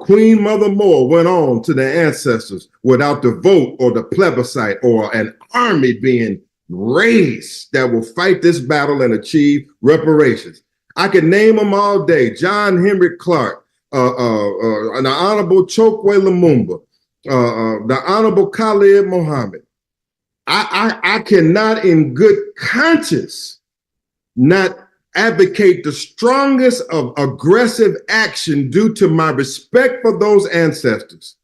Queen Mother Moore went on to the ancestors without the vote or the plebiscite or an army being raised that will fight this battle and achieve reparations. I can name them all day. John Henry Clark, the Honorable Chokwe Lumumba, the Honorable Khalid Muhammad. I cannot in good conscience not advocate the strongest of aggressive action due to my respect for those ancestors.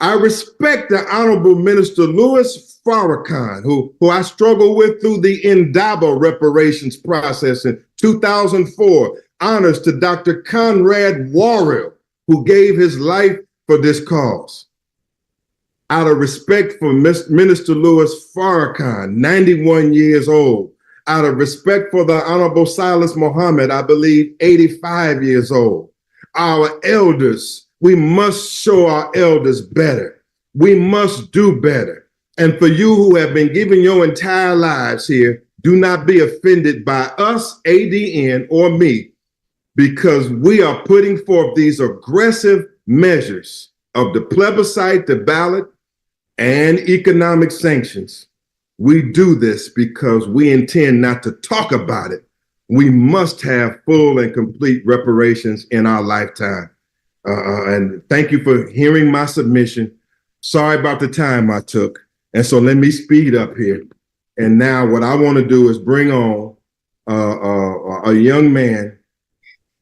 I respect the Honorable Minister Louis Farrakhan, who I struggled with through the Indaba reparations process in 2004. Honors to Dr. Conrad Warrell, who gave his life for this cause. Out of respect for Minister Louis Farrakhan, 91 years old. Out of respect for the Honorable Silas Muhammad, I believe 85 years old. our elders. We must show our elders better. We must do better. And for you who have been giving your entire lives here, do not be offended by us, ADN, or me, because we are putting forth these aggressive measures of the plebiscite, the ballot, and economic sanctions. We do this because we intend not to talk about it. We must have full and complete reparations in our lifetime. And thank you for hearing my submission. Sorry about the time I took. And so let me speed up here. And now what I want to do is bring on a young man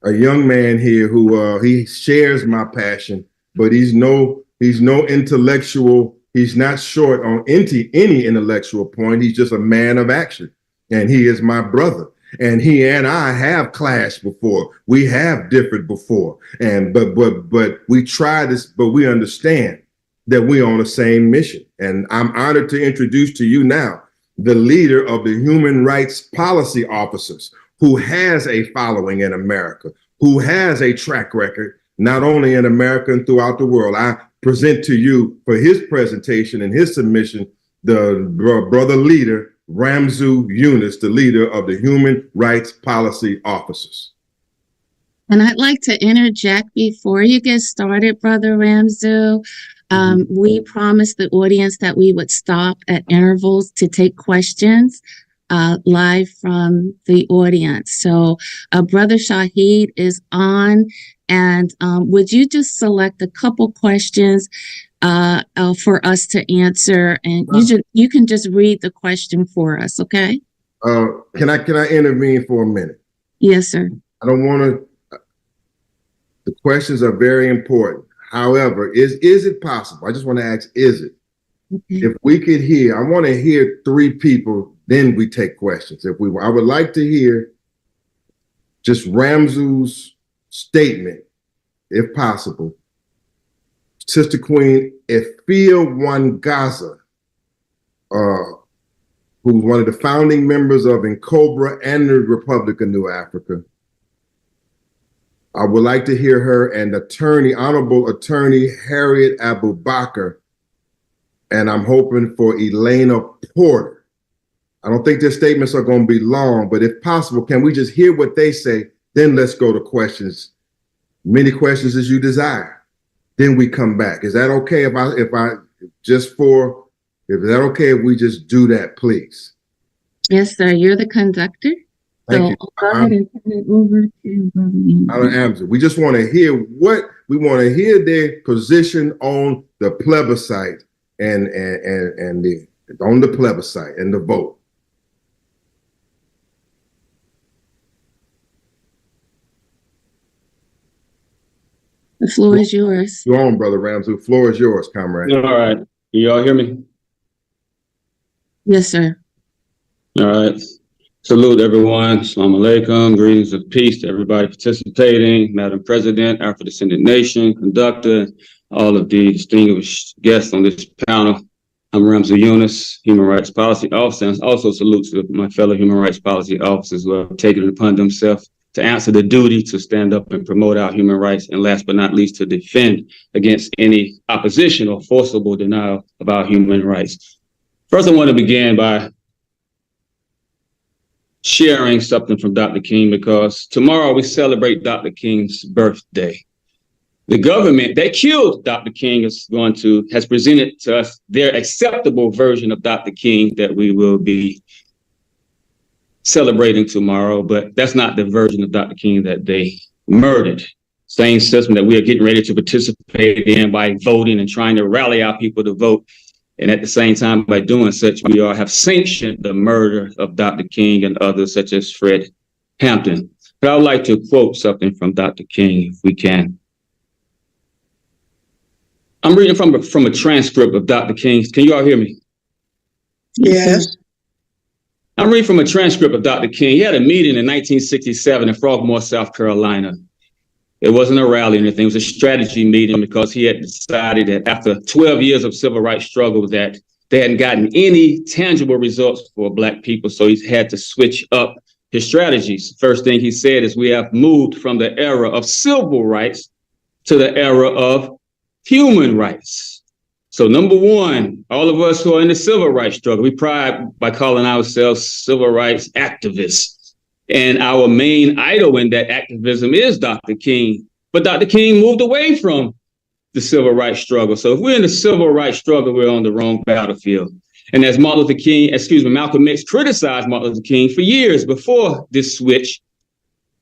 here who he shares my passion, but he's no intellectual. He's not short on any intellectual point. He's just a man of action, and he is my brother. And he and I have clashed before. We have differed before, and but we try this. But we understand that we're on the same mission. And I'm honored to introduce to you now the leader of the Human Rights Policy Officers, who has a following in America, who has a track record, not only in America and throughout the world. I present to you for his presentation and his submission, the brother leader, Ramzu Yunus, the leader of the Human Rights Policy Officers. And I'd like to interject before you get started, Brother Ramzu. We promised the audience that we would stop at intervals to take questions live from the audience. So Brother Shahid is on, and would you just select a couple questions for us to answer, and you can just read the question for us, okay? Can I intervene for a minute? Yes, sir. I don't want to. The questions are very important. However, is it possible? I just want to ask, is it? Okay. If we could hear, I want to hear 3 people, then we take questions. I would like to hear just Ramzu's statement, if possible. Sister Queen Efia Wangaza, who's one of the founding members of N'Cobra and the Republic of New Africa. I would like to hear her and Honorable Attorney Harriet Abubakar, and I'm hoping for Elena Porter. I don't think their statements are going to be long, but if possible, can we just hear what they say? Then let's go to questions, many questions as you desire. Then we come back. Is that okay if we just do that, please? Yes, sir. You're the conductor. Thank you. Go ahead and turn it over to Brother Amza. We just want to hear their position on the plebiscite and the plebiscite and the vote. The floor is yours. You're on, Brother Ramzu. The floor is yours, comrade. All right. Can you all hear me? Yes, sir. All right. Salute everyone. Assalamu alaikum. Greetings of peace to everybody participating. Madam President, Afrodescendant Nation, conductor, all of the distinguished guests on this panel. I'm Ramzu Yunus, Human Rights Policy Officer. And also salute to my fellow Human Rights Policy Officers who have taken it upon themselves to answer the duty to stand up and promote our human rights, and last but not least, to defend against any opposition or forcible denial of our human rights. First, I want to begin by sharing something from Dr. King, because tomorrow we celebrate Dr. King's birthday. The government that killed Dr. King has presented to us their acceptable version of Dr. King that we will be celebrating tomorrow, but that's not the version of Dr. King that they murdered. Same system that we are getting ready to participate in by voting and trying to rally our people to vote. And at the same time, by doing such, we have sanctioned the murder of Dr. King and others such as Fred Hampton. But I would like to quote something from Dr. King, if we can. I'm reading from a transcript of Dr. King's. Can you all hear me? Yes. I'm reading from a transcript of Dr. King. He had a meeting in 1967 in Frogmore, South Carolina. It wasn't a rally or anything. It was a strategy meeting because he had decided that after 12 years of civil rights struggle that they hadn't gotten any tangible results for Black people. So he's had to switch up his strategies. First thing he said is we have moved from the era of civil rights to the era of human rights. So number one, all of us who are in the civil rights struggle, we pride by calling ourselves civil rights activists. And our main idol in that activism is Dr. King. But Dr. King moved away from the civil rights struggle. So if we're in the civil rights struggle, we're on the wrong battlefield. And as Malcolm X criticized Martin Luther King for years before this switch,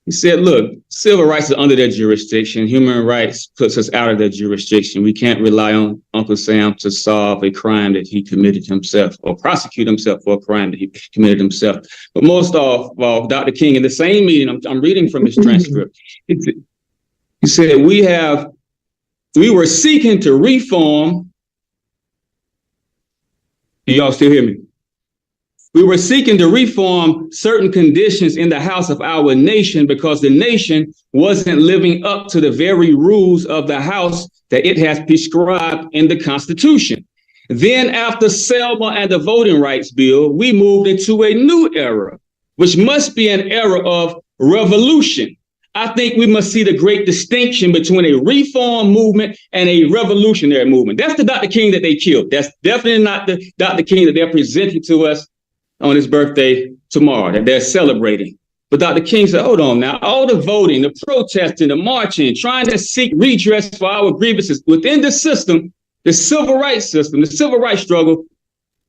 he said, look, civil rights is under their jurisdiction. Human rights puts us out of their jurisdiction. We can't rely on Uncle Sam to solve a crime that he committed himself or prosecute himself for a crime that he committed himself. But most of all, Dr. King, in the same meeting, I'm reading from his transcript, he said, we were seeking to reform. Y'all still hear me? We were seeking to reform certain conditions in the house of our nation because the nation wasn't living up to the very rules of the house that it has prescribed in the Constitution. Then after Selma and the Voting Rights Bill, we moved into a new era, which must be an era of revolution. I think we must see the great distinction between a reform movement and a revolutionary movement. That's the Dr. King that they killed. That's definitely not the Dr. King that they're presenting to us on his birthday tomorrow, that they're celebrating. But Dr. King said, hold on now, all the voting, the protesting, the marching, trying to seek redress for our grievances within the system, the civil rights system, the civil rights struggle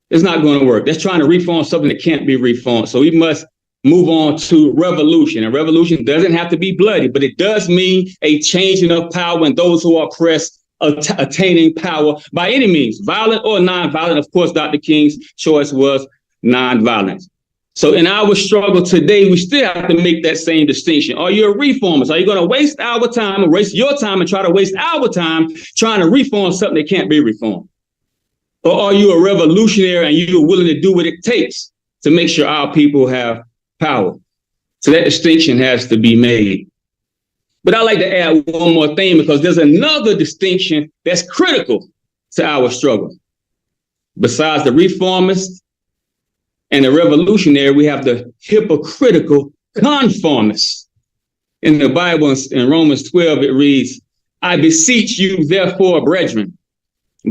is not going to work. That's trying to reform something that can't be reformed. So we must move on to revolution. And revolution doesn't have to be bloody, but it does mean a changing of power and those who are oppressed attaining power by any means, violent or non-violent. Of course, Dr. King's choice was non-violence. So in our struggle today, we still have to make that same distinction. Are you a reformist? Are you going to waste our time or waste your time and try to waste our time trying to reform something that can't be reformed? Or are you a revolutionary and you're willing to do what it takes to make sure our people have power? So that distinction has to be made. But I like to add one more thing because there's another distinction that's critical to our struggle. Besides the reformists and the revolutionary, we have the hypocritical conformists. In the Bible, in Romans 12, it reads, I beseech you, therefore, brethren,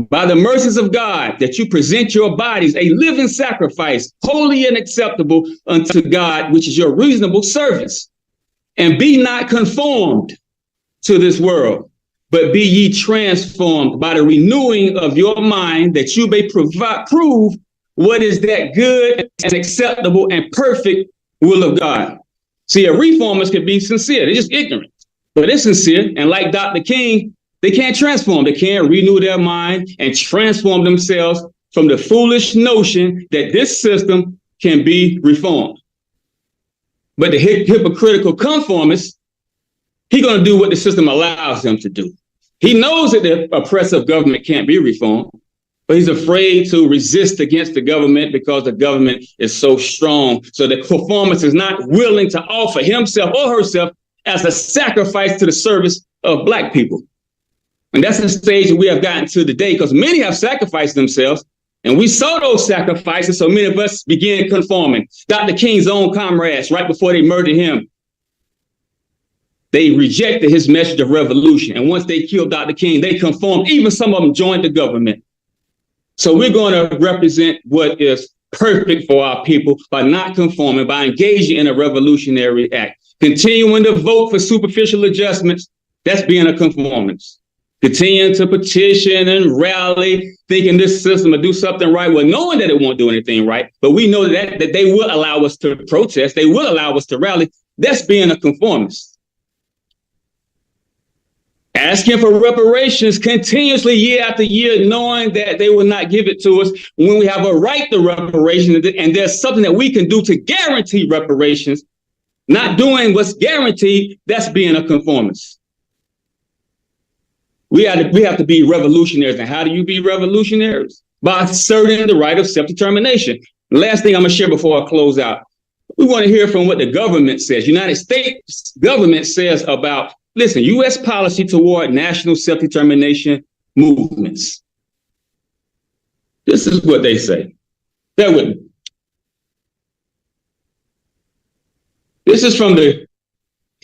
by the mercies of God, that you present your bodies a living sacrifice, holy and acceptable unto God, which is your reasonable service. And be not conformed to this world, but be ye transformed by the renewing of your mind, that you may prove what is that good and acceptable and perfect will of God. See, a reformist can be sincere. They're just ignorant, but they're sincere. And like Dr. King, they can't transform. They can't renew their mind and transform themselves from the foolish notion that this system can be reformed. But the hypocritical conformist, he's going to do what the system allows him to do. He knows that the oppressive government can't be reformed, but he's afraid to resist against the government because the government is so strong. So the conformist is not willing to offer himself or herself as a sacrifice to the service of Black people. And that's the stage that we have gotten to today, because many have sacrificed themselves, and we saw those sacrifices, so many of us began conforming. Dr. King's own comrades, right before they murdered him, they rejected his message of revolution. And once they killed Dr. King, they conformed. Even some of them joined the government. So we're going to represent what is perfect for our people by not conforming, by engaging in a revolutionary act. Continuing to vote for superficial adjustments, that's being a conformist. Continuing to petition and rally, thinking this system will do something right, well, knowing that it won't do anything right, but we know that they will allow us to protest, they will allow us to rally. That's being a conformist. Asking for reparations continuously year after year, knowing that they will not give it to us when we have a right to reparations, and there's something that we can do to guarantee reparations. Not doing what's guaranteed, that's being a conformist. We have to be revolutionaries. And how do you be revolutionaries? By asserting the right of self-determination. The last thing I'm going to share before I close out, we want to hear from what the government says. United States government says about, listen, U.S. policy toward national self-determination movements. This is what they say. Bear with me. This is from the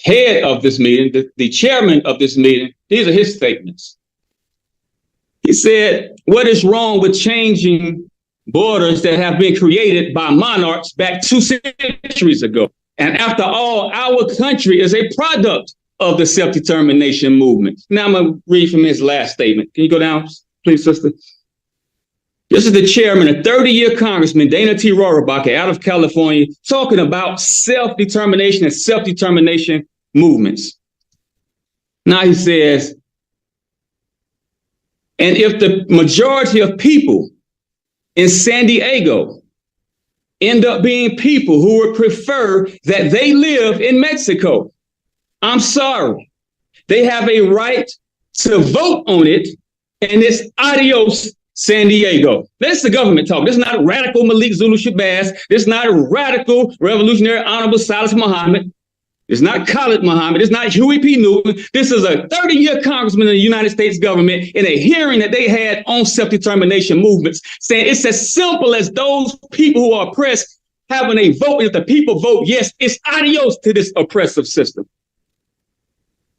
head of this meeting, the chairman of this meeting. These are his statements. He said, what is wrong with changing borders that have been created by monarchs back 2 centuries ago? And after all, our country is a product of the self-determination movement. Now I'm going to read from his last statement. Can you go down, please, sister? This is the chairman, a 30-year congressman, Dana T. Rohrabacher, out of California, talking about self-determination and self-determination movements. Now he says, and if the majority of people in San Diego end up being people who would prefer that they live in Mexico, I'm sorry. They have a right to vote on it, and it's adios, San Diego. That's the government talk. This is not radical Malik Zulu Shabazz. This is not a radical revolutionary Honorable Silas Muhammad. It's not Khalid Muhammad. It's not Huey P. Newton. This is a 30-year congressman of the United States government in a hearing that they had on self-determination movements, saying it's as simple as those people who are oppressed having a vote. If the people vote yes, it's adios to this oppressive system.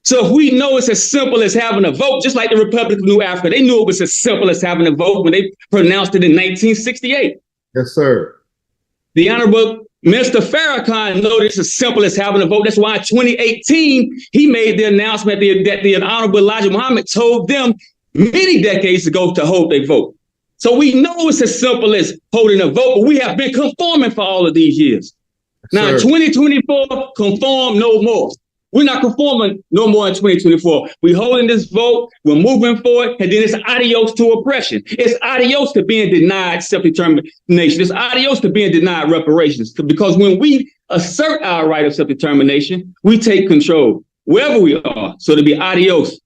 So if we know it's as simple as having a vote, just like the Republic of New Africa, they knew it was as simple as having a vote when they pronounced it in 1968. Yes, sir. The Honorable Minister Farrakhan noted it's as simple as having a vote. That's why in 2018, he made the announcement that the Honorable Elijah Muhammad told them many decades ago to hold their vote. So we know it's as simple as holding a vote, but we have been conforming for all of these years. Now, in 2024, conform no more. We're not conforming no more in 2024. We're holding this vote, we're moving forward, and then it's adios to oppression. It's adios to being denied self-determination. It's adios to being denied reparations. Because when we assert our right of self-determination, we take control wherever we are. So to be adios,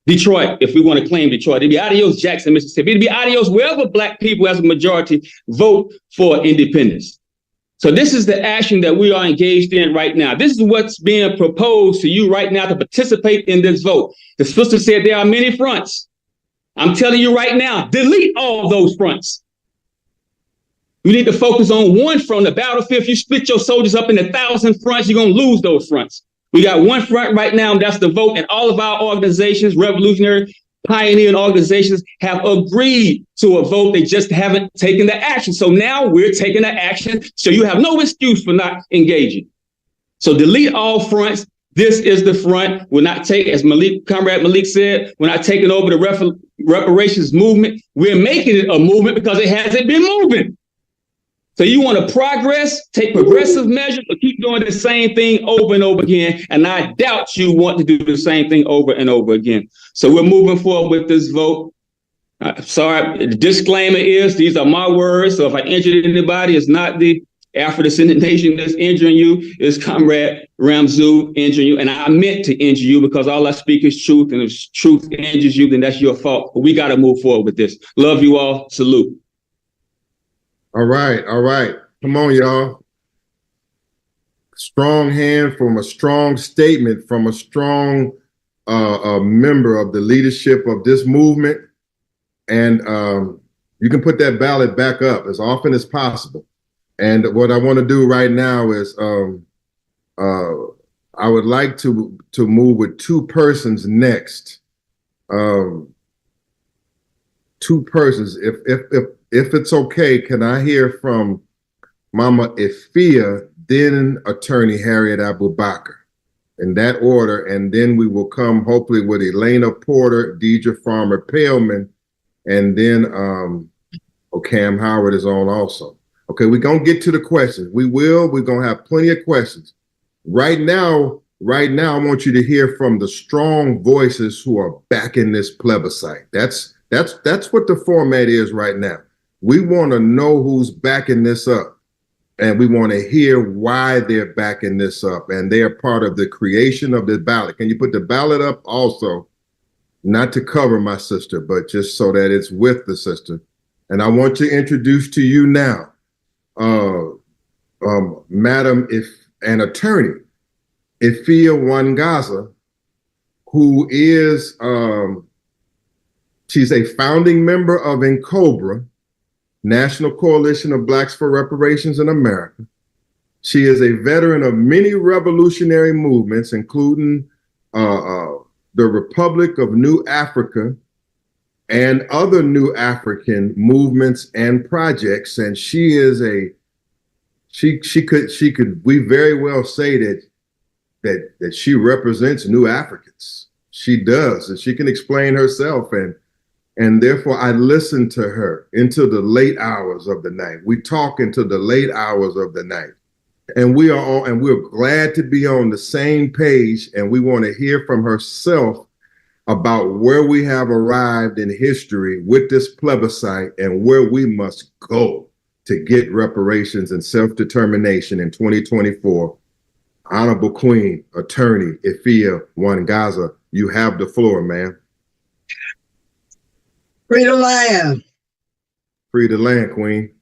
Detroit, if we want to claim Detroit, it'd be adios, Jackson, Mississippi. It'd be adios wherever Black people as a majority vote for independence. So this is the action that we are engaged in right now. This is what's being proposed to you right now to participate in this vote. The sister said there are many fronts. I'm telling you right now, delete all those fronts. You need to focus on one front, the battlefield. If you split your soldiers up into 1,000 fronts, you're going to lose those fronts. We got one front right now, and that's the vote. And all of our organizations, revolutionary, pioneering organizations, have agreed to a vote. They just haven't taken the action. So now we're taking the action. So you have no excuse for not engaging. So delete all fronts. This is the front. We're not taking, as Comrade Malik said, we're not taking over the reparations movement. We're making it a movement because it hasn't been moving. So you want to progress, take progressive measures, or keep doing the same thing over and over again. And I doubt you want to do the same thing over and over again. So we're moving forward with this vote. Sorry, the disclaimer is these are my words. So if I injured anybody, it's not the Afrodescendant nation that's injuring you. It's Comrade Ramzu injuring you. And I meant to injure you because all I speak is truth. And if truth injures you, then that's your fault. But we got to move forward with this. Love you all. Salute. All right, all right. Come on, y'all. Strong hand from a strong statement from a strong member of the leadership of this movement. And you can put that ballot back up as often as possible. And what I want to do right now is I would like to move with two persons next. Two persons. If it's okay, can I hear from Mama Ifia, then Attorney Harriet Abubakar, in that order, and then we will come hopefully with Elena Porter, Deidre Farmer-Paleman, and then Cam Howard is on also. Okay, we're gonna get to the questions. We're gonna have plenty of questions. Right now, I want you to hear from the strong voices who are backing this plebiscite. That's what the format is right now. We want to know who's backing this up, and we want to hear why they're backing this up, and they are part of the creation of the ballot. Can you put the ballot up also? Not to cover my sister, but just so that it's with the sister. And I want to introduce to you now, Madam an attorney, Ifia Wangaza, who is, she's a founding member of NCOBRA, National Coalition of Blacks for Reparations in America. She is a veteran of many revolutionary movements, including the Republic of New Africa and other New African movements and projects. And she is we very well say that she represents New Africans. She does, and she can explain herself. And therefore I listen to her into the late hours of the night. We talk into the late hours of the night. And we're glad to be on the same page, and we want to hear from herself about where we have arrived in history with this plebiscite and where we must go to get reparations and self-determination in 2024. Honorable Queen, Attorney Ifeah Wangaza, you have the floor, ma'am. Free the land. Free the land, Queen.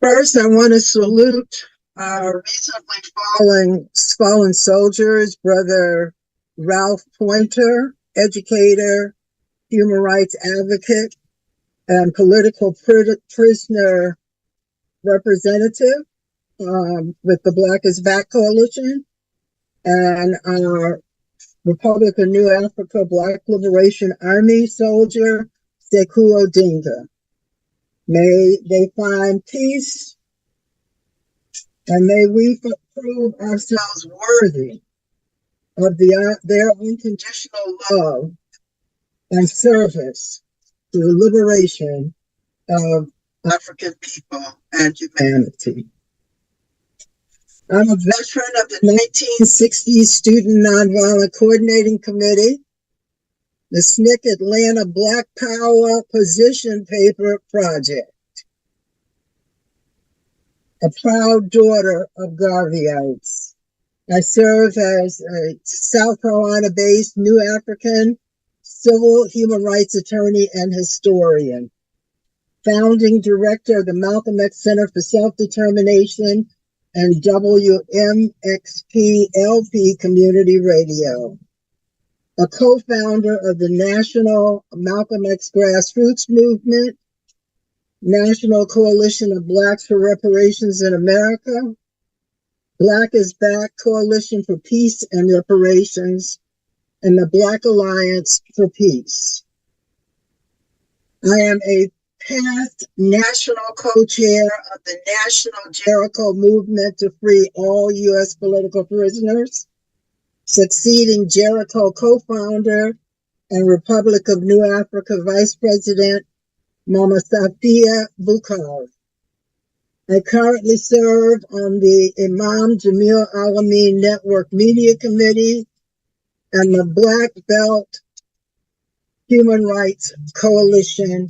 First, I want to salute our recently fallen soldiers, Brother Ralph Pointer, educator, human rights advocate, and political prisoner representative with the Black is Back Coalition, and our Republic of New Africa Black Liberation Army soldier, Sekou Odinga. May they find peace, and may we prove ourselves worthy of their unconditional love and service to the liberation of African people and humanity. I'm a veteran of the 1960s Student Nonviolent Coordinating Committee, the SNCC Atlanta Black Power Position Paper Project, a proud daughter of Garveyites. I serve as a South Carolina-based New African civil human rights attorney and historian, founding director of the Malcolm X Center for Self-Determination and WMXP-LP Community Radio, a co-founder of the National Malcolm X Grassroots Movement, National Coalition of Blacks for Reparations in America, Black is Back Coalition for Peace and Reparations, and the Black Alliance for Peace. I am a past national co-chair of the National Jericho Movement to free all U.S. political prisoners, succeeding Jericho co-founder and Republic of New Africa Vice President Mama Safia Bukhari. I currently serve on the Imam Jamil Alameen Network Media Committee and the Black Belt Human Rights Coalition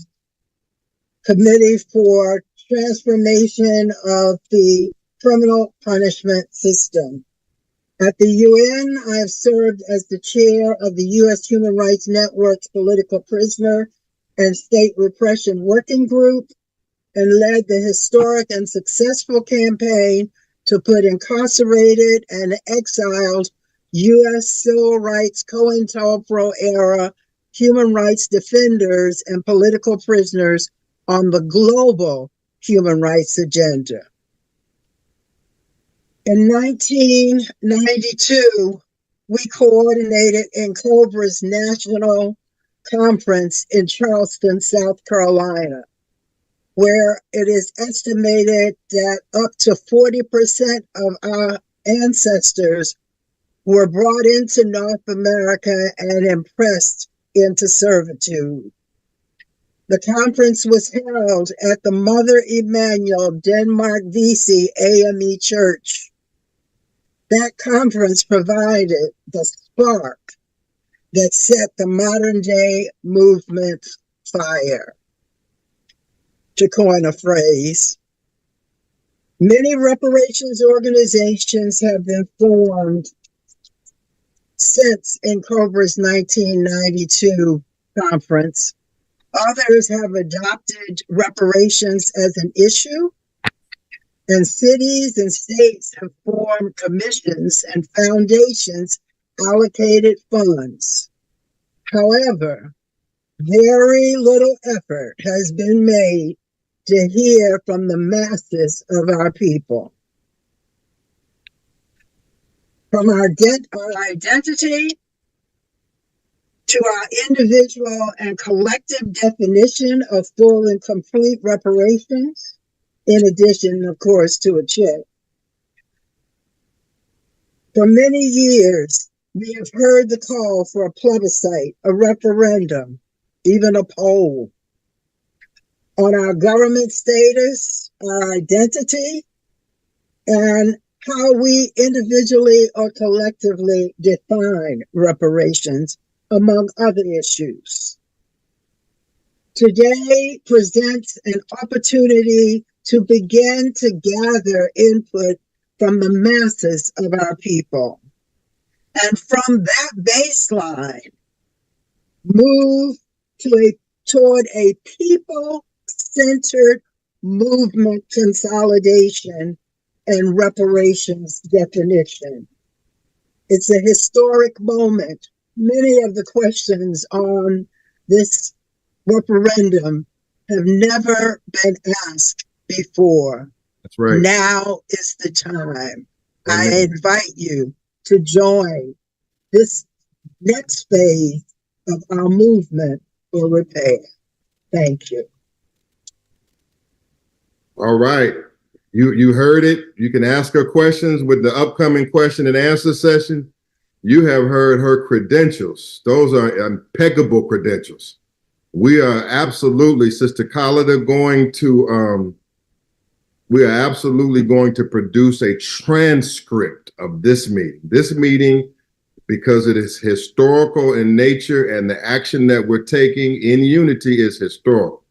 Committee for Transformation of the Criminal Punishment System. At the UN, I have served as the chair of the U.S. Human Rights Network's Political Prisoner and State Repression Working Group, and led the historic and successful campaign to put incarcerated and exiled U.S. civil rights COINTELPRO era human rights defenders and political prisoners on the global human rights agenda. In 1992, we coordinated in COBRA's national conference in Charleston, South Carolina, where it is estimated that up to 40% of our ancestors were brought into North America and impressed into servitude. The conference was held at the Mother Emanuel Denmark VC AME Church. That conference provided the spark that set the modern day movement fire. To coin a phrase, many reparations organizations have been formed since NCOBRA's 1992 conference. Others have adopted reparations as an issue, and cities and states have formed commissions and foundations allocated funds. However, very little effort has been made to hear from the masses of our people. from our identity to our individual and collective definition of full and complete reparations, in addition, of course, to a check. For many years, we have heard the call for a plebiscite, a referendum, even a poll on our government status, our identity, and how we individually or collectively define reparations, among other issues. Today presents an opportunity to begin to gather input from the masses of our people. And from that baseline, move toward a people-centered movement consolidation and reparations definition. It's a historic moment. Many of the questions on this referendum have never been asked before. That's right. Now is the time. Amen. I invite you to join this next phase of our movement for repair. Thank you. All right. You heard it. You can ask her questions with the upcoming question and answer session. You have heard her credentials. Those are impeccable credentials. We are absolutely, Sister Collida, going to produce a transcript of this meeting. This meeting, because it is historical in nature and the action that we're taking in unity is historical.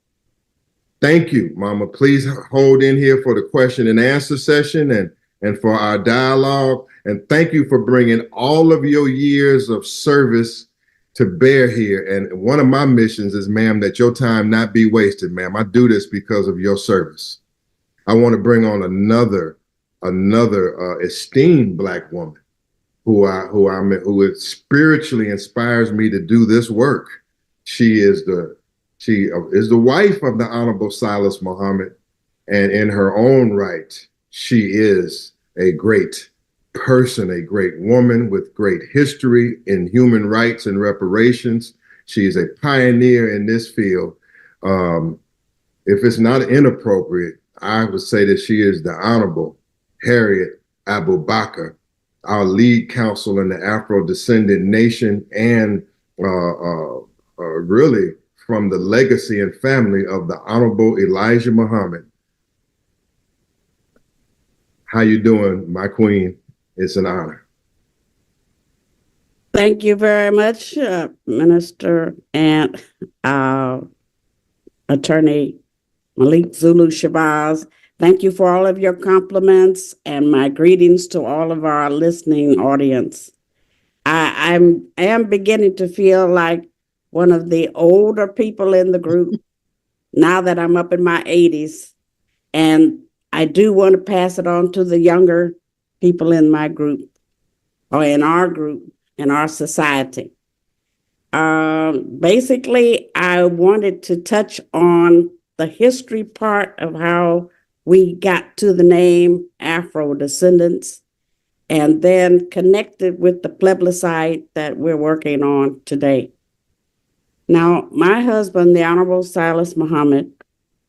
Thank you, Mama. Please hold in here for the question and answer session and for our dialogue. And thank you for bringing all of your years of service to bear here. And one of my missions is, ma'am, that your time not be wasted, ma'am. I do this because of your service. I want to bring on another esteemed Black woman who spiritually inspires me to do this work. She is the wife of the Honorable Silas Muhammad, and in her own right, she is a great person, a great woman with great history in human rights and reparations. She is a pioneer in this field. If it's not inappropriate, I would say that she is the Honorable Harriet Abubakar, our lead counsel in the Afrodescendant nation, and really from the legacy and family of the Honorable Elijah Muhammad. How you doing, my queen? It's an honor. Thank you very much, Minister and Attorney Malik Zulu Shabazz. Thank you for all of your compliments and my greetings to all of our listening audience. I am beginning to feel like one of the older people in the group now that I'm up in my 80s. And I do want to pass it on to the younger people in my group, or in our group, in our society. Basically, I wanted to touch on the history part of how we got to the name Afrodescendants, and then connected with the plebiscite that we're working on today. Now, my husband, the Honorable Silas Muhammad,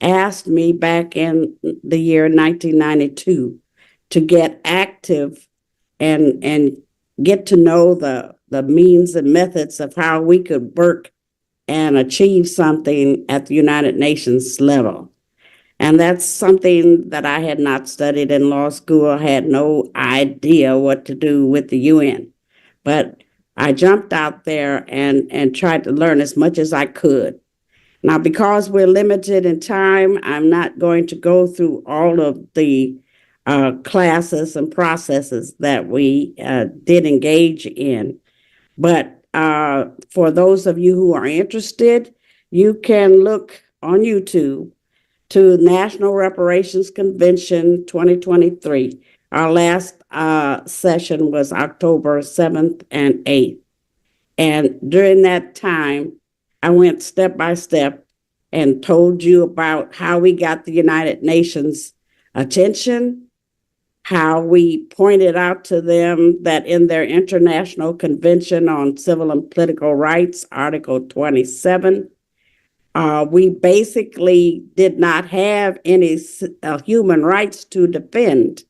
asked me back in the year 1992 to get active and get to know the means and methods of how we could work and achieve something at the United Nations level. And that's something that I had not studied in law school. I had no idea what to do with the UN. But I jumped out there and tried to learn as much as I could. Now, because we're limited in time, I'm not going to go through all of the classes and processes that we did engage in. But for those of you who are interested, you can look on YouTube to National Reparations Convention 2023. Our last session was October 7th and 8th. And during that time, I went step by step and told you about how we got the United Nations attention, how we pointed out to them that in their International Convention on Civil and Political Rights, Article 27, we basically did not have any human rights to defend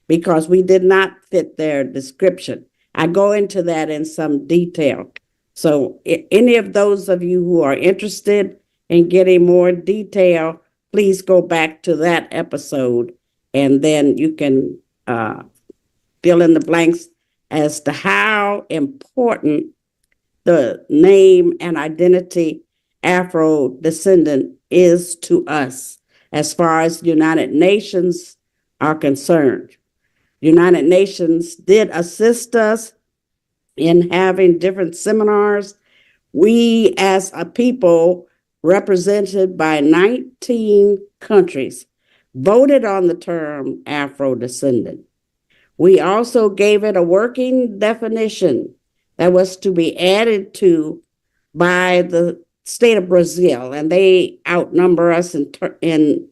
because we did not fit their description. I go into that in some detail. So any of those of you who are interested in getting more detail, please go back to that episode, and then you can fill in the blanks as to how important the name and identity Afro-descendant is to us as far as the United Nations are concerned. United Nations did assist us in having different seminars. We, as a people represented by 19 countries, voted on the term Afro-descendant. We also gave it a working definition that was to be added to by the state of Brazil, and they outnumber us in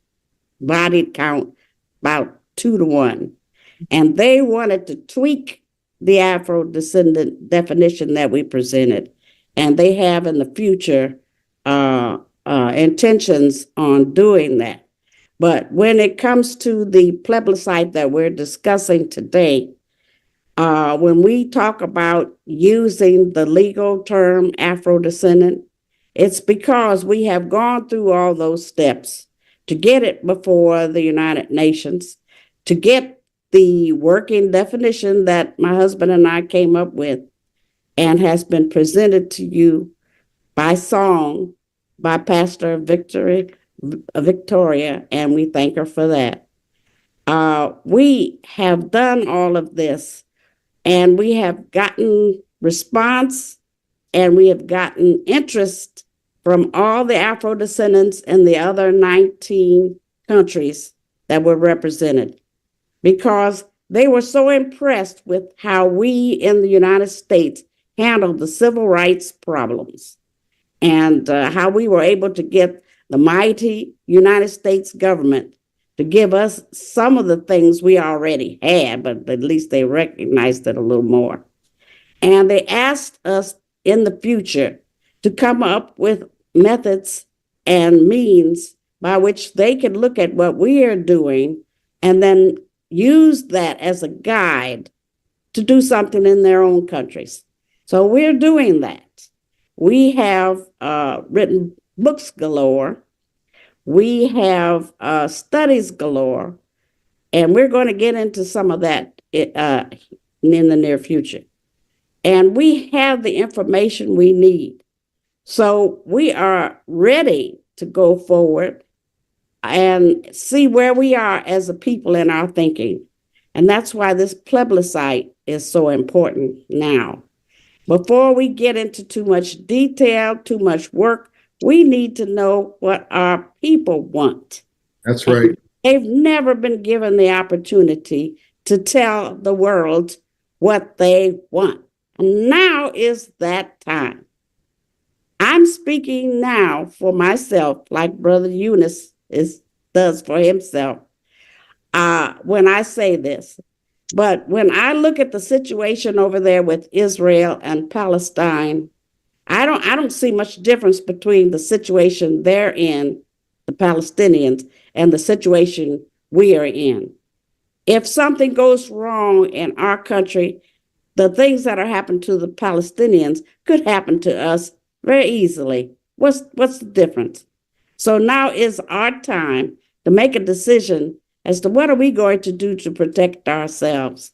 body count about 2-1. And they wanted to tweak the Afro-descendant definition that we presented. And they have in the future intentions on doing that. But when it comes to the plebiscite that we're discussing today, when we talk about using the legal term Afro-descendant, it's because we have gone through all those steps to get it before the United Nations, to get the working definition that my husband and I came up with and has been presented to you by song by Pastor Victoria, and we thank her for that. We have done all of this, and we have gotten response, and we have gotten interest from all the Afro-descendants in the other 19 countries that were represented, because they were so impressed with how we in the United States handled the civil rights problems and how we were able to get the mighty United States government to give us some of the things we already had, but at least they recognized it a little more. And they asked us in the future to come up with methods and means by which they could look at what we are doing and then use that as a guide to do something in their own countries. So we're doing that. We have written books galore. We have studies galore, and we're going to get into some of that in the near future. And we have the information we need. So we are ready to go forward and see where we are as a people in our thinking. And that's why this plebiscite is so important now. Before we get into too much detail, too much work, we need to know what our people want. That's right. And they've never been given the opportunity to tell the world what they want. And now is that time. I'm speaking now for myself, like Brother Eunice does for himself, when I say this. But when I look at the situation over there with Israel and Palestine, I don't see much difference between the situation they're in, the Palestinians, and the situation we are in. If something goes wrong in our country, the things that are happening to the Palestinians could happen to us very easily. What's the difference? So now is our time to make a decision as to what are we going to do to protect ourselves.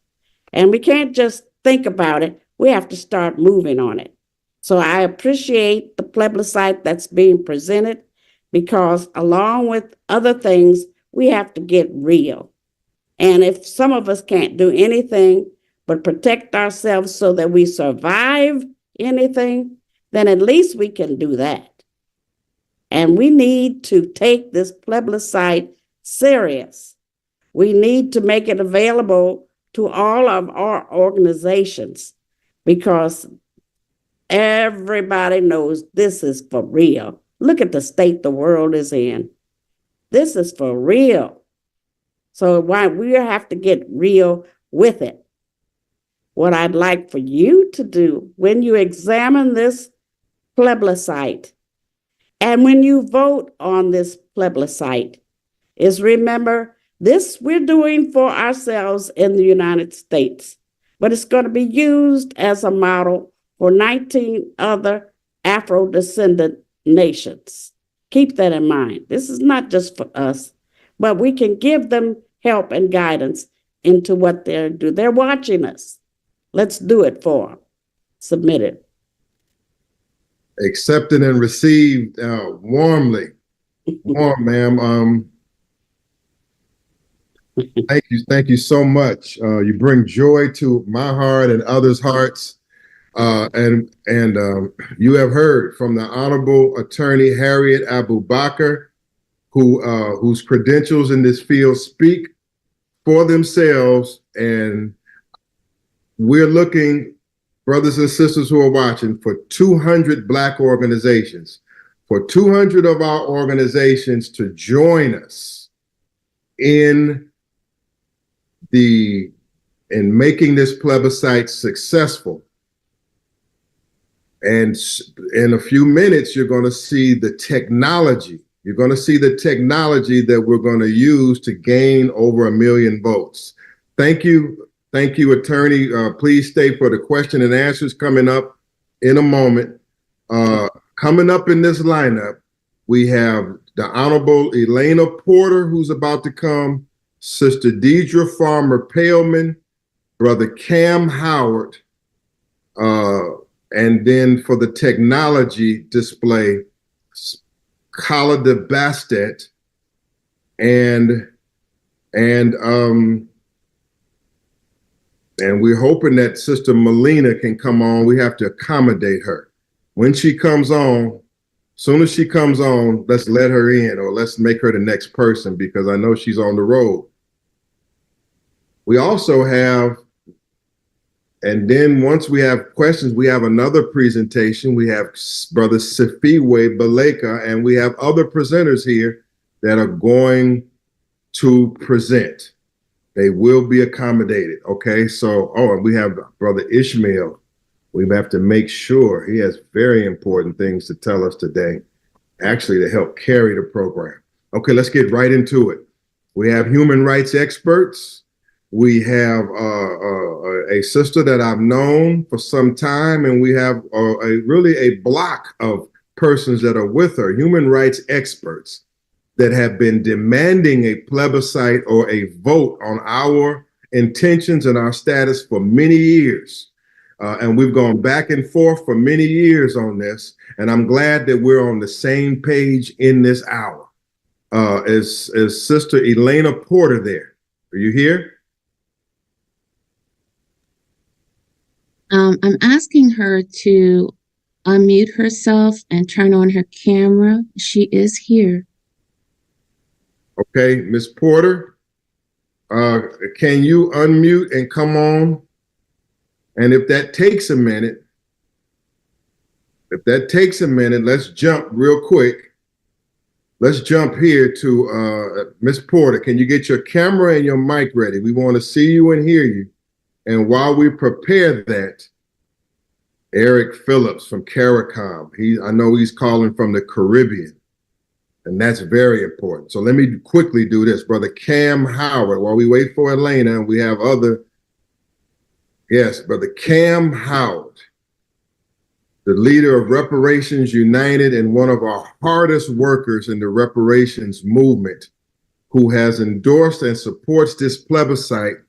And we can't just think about it. We have to start moving on it. So I appreciate the plebiscite that's being presented, because along with other things, we have to get real. And if some of us can't do anything but protect ourselves so that we survive anything, then at least we can do that. And we need to take this plebiscite serious. We need to make it available to all of our organizations, because everybody knows this is for real. Look at the state the world is in. This is for real. So why we have to get real with it. What I'd like for you to do when you examine this plebiscite and when you vote on this plebiscite is remember this we're doing for ourselves in the United States, but it's going to be used as a model for 19 other Afro-descendant nations. Keep that in mind. This is not just for us, but we can give them help and guidance into what they're doing. They're watching us. Let's do it for them. Submit it. Accepted and received warmly. Warm, ma'am. Thank you so much. You bring joy to my heart and others' hearts. And you have heard from the Honorable Attorney Harriet Abubakar, whose credentials in this field speak for themselves. And we're looking, brothers and sisters who are watching, for 200 Black organizations, for 200 of our organizations to join us in making this plebiscite successful. And in a few minutes, you're going to see the technology. You're going to see the technology that we're going to use to gain over 1 million votes. Thank you. Thank you, Attorney. Please stay for the question and answers coming up in a moment. Coming up in this lineup, we have the Honorable Elena Porter, who's about to come, Sister Deidre Farmer-Paleman, Brother Cam Howard, and then for the technology display, Khalida Bastet, and we're hoping that Sister Melina can come on. We have to accommodate her. When she comes on, soon as she comes on, let's let her in, or let's make her the next person, because I know she's on the road. We also have, and then once we have questions, we have another presentation. We have Brother Sifiwe Baleka, and we have other presenters here that are going to present. They will be accommodated, okay? So, and we have Brother Ishmael. We have to make sure he has very important things to tell us today, actually to help carry the program. Okay, let's get right into it. We have human rights experts. We have a sister that I've known for some time, and we have really a block of persons that are with her, human rights experts that have been demanding a plebiscite or a vote on our intentions and our status for many years. And we've gone back and forth for many years on this, and I'm glad that we're on the same page in this hour. Is Sister Elena Porter there? Are you here? I'm asking her to unmute herself and turn on her camera. She is here. Okay, Miss Porter, can you unmute and come on? And if that takes a minute, let's jump real quick. Let's jump here to Miss Porter. Can you get your camera and your mic ready? We want to see you and hear you. And while we prepare that, Eric Phillips from CARICOM, I know he's calling from the Caribbean, and that's very important. So let me quickly do this. Brother Cam Howard, while we wait for Elena, we have Brother Cam Howard, the leader of Reparations United and one of our hardest workers in the reparations movement, who has endorsed and supports this plebiscite.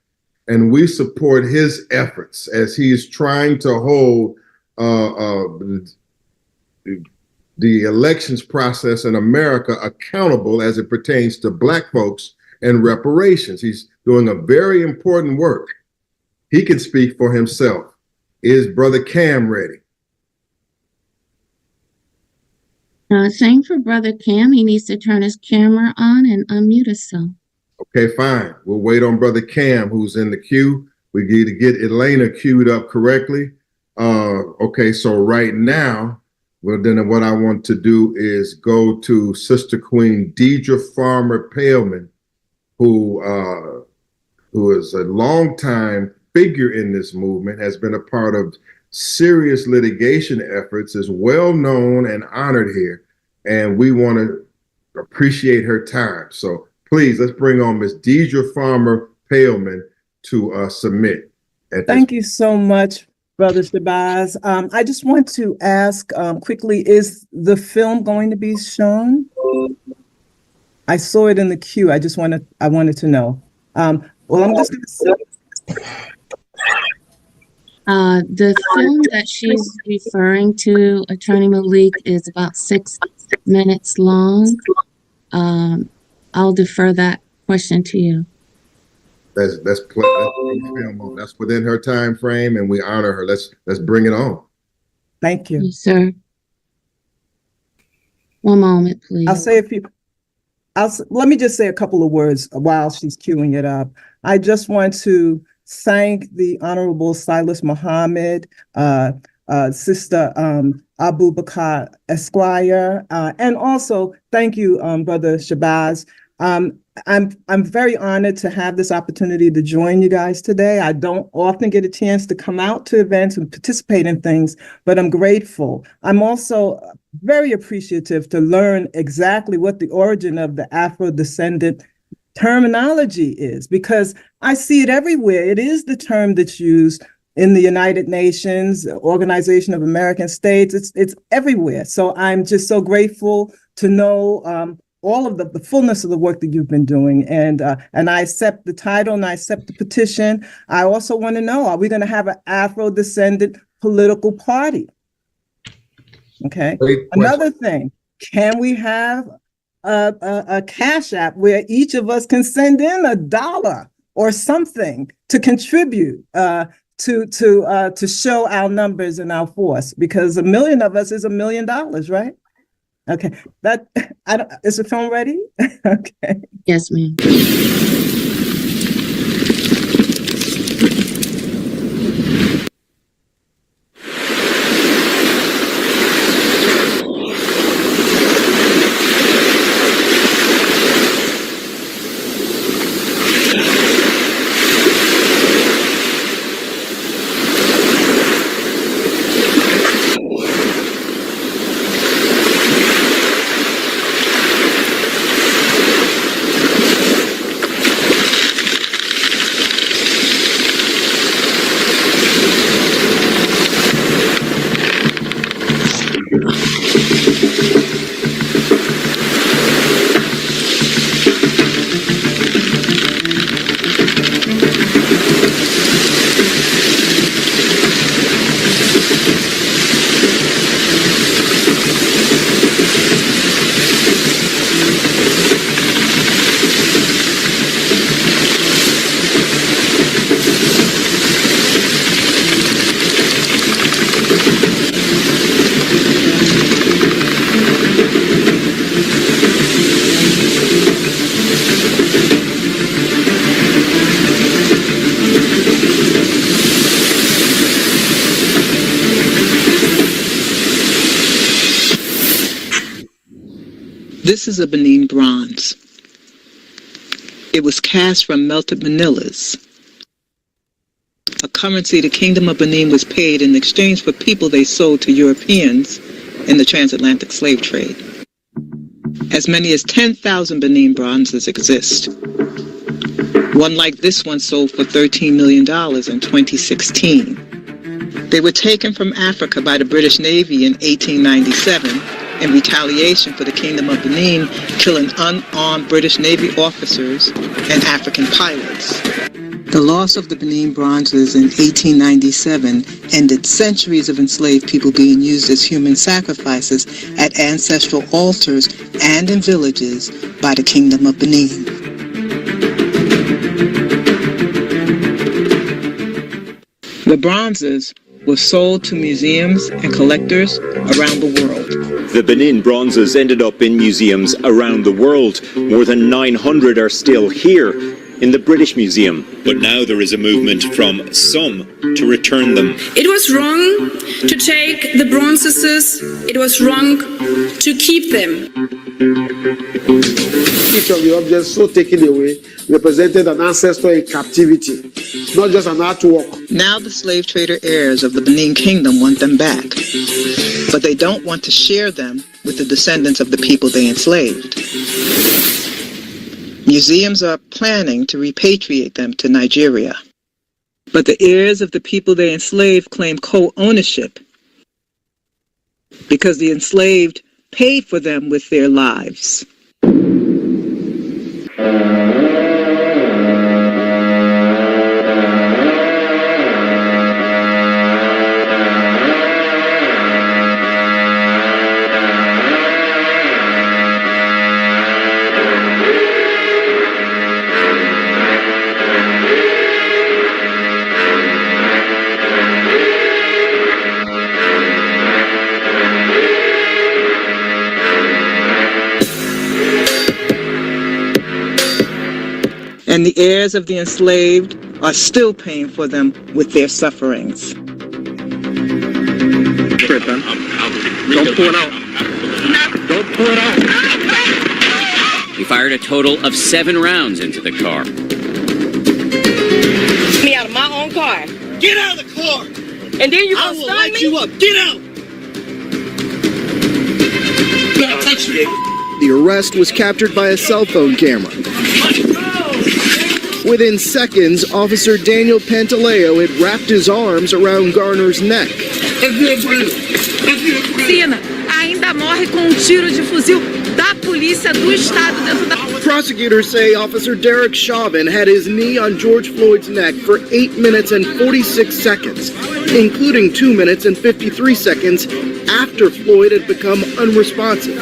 And we support his efforts as he is trying to hold the elections process in America accountable as it pertains to Black folks and reparations. He's doing a very important work. He can speak for himself. Is Brother Cam ready? Same for Brother Cam. He needs to turn his camera on and unmute himself. Okay, fine. We'll wait on Brother Cam, who's in the queue. We need to get Elena queued up correctly. Okay, so right now, well, then what I want to do is go to Sister Queen Deidre Farmer-Paleman, who is a longtime figure in this movement, has been a part of serious litigation efforts, is well known and honored here. And we want to appreciate her time. So please, let's bring on Ms. Deidre Farmer Paleman to submit. Thank you so much, Brother Shabazz. I just want to ask quickly, is the film going to be shown? I saw it in the queue. I wanted to know. Well, I'm just going to say. The film that she's referring to, Attorney Malik, is about 6 minutes long. I'll defer that question to you. That's within her time frame, and we honor her. Let's bring it on. Thank you. Yes, sir. One moment, please. Let me just say a couple of words while she's queuing it up. I just want to thank the Honorable Silas Muhammad, Sister Abu Bakr Esquire, and also thank you, Brother Shabazz. I'm very honored to have this opportunity to join you guys today. I don't often get a chance to come out to events and participate in things, but I'm grateful. I'm also very appreciative to learn exactly what the origin of the Afro-descendant terminology is, because I see it everywhere. It is the term that's used in the United Nations, Organization of American States. It's everywhere. So I'm just so grateful to know all of the fullness of the work that you've been doing. And I accept the title and I accept the petition. I also want to know, are we going to have an Afro-descendant political party? Okay. Another thing, can we have a Cash App where each of us can send in $1 or something to contribute to show our numbers and our force? Because 1 million of us is $1 million, right? Okay, is the film ready? Okay. Yes, ma'am. This is a Benin bronze. It was cast from melted manillas, a currency the Kingdom of Benin was paid in exchange for people they sold to Europeans in the transatlantic slave trade. As many as 10,000 Benin bronzes exist. One like this one sold for $13 million in 2016. They were taken from Africa by the British Navy in 1897 in retaliation for the Kingdom of Benin killing unarmed British Navy officers and African pilots. The loss of the Benin bronzes in 1897 ended centuries of enslaved people being used as human sacrifices at ancestral altars and in villages by the Kingdom of Benin. The bronzes were sold to museums and collectors around the world. The Benin bronzes ended up in museums around the world. More than 900 are still here in the British Museum. But now there is a movement from some to return them. It was wrong to take the bronzes. It was wrong to keep them. each of the objects so taken away represented an ancestor in captivity, not just an artwork. Now the slave trader heirs of the Benin Kingdom want them back, but they don't want to share them with the descendants of the people they enslaved. Museums are planning to repatriate them to Nigeria, but the heirs of the people they enslaved claim co-ownership because the enslaved paid for them with their lives. And the heirs of the enslaved are still paying for them with their sufferings. Don't pull it out. Don't pull it out. He fired a total of 7 rounds into the car. Me out of my own car. Get out of the car. And then you I gonna will stun light me? you up. Get out. Don't touch me. The arrest was captured by a cell phone camera. Within seconds, Officer Daniel Pantaleo had wrapped his arms around Garner's neck. Cena ainda morre com tiro de fuzil da polícia do estado dentro da... Prosecutors say Officer Derek Chauvin had his knee on George Floyd's neck for 8 minutes and 46 seconds, including 2 minutes and 53 seconds after Floyd had become unresponsive.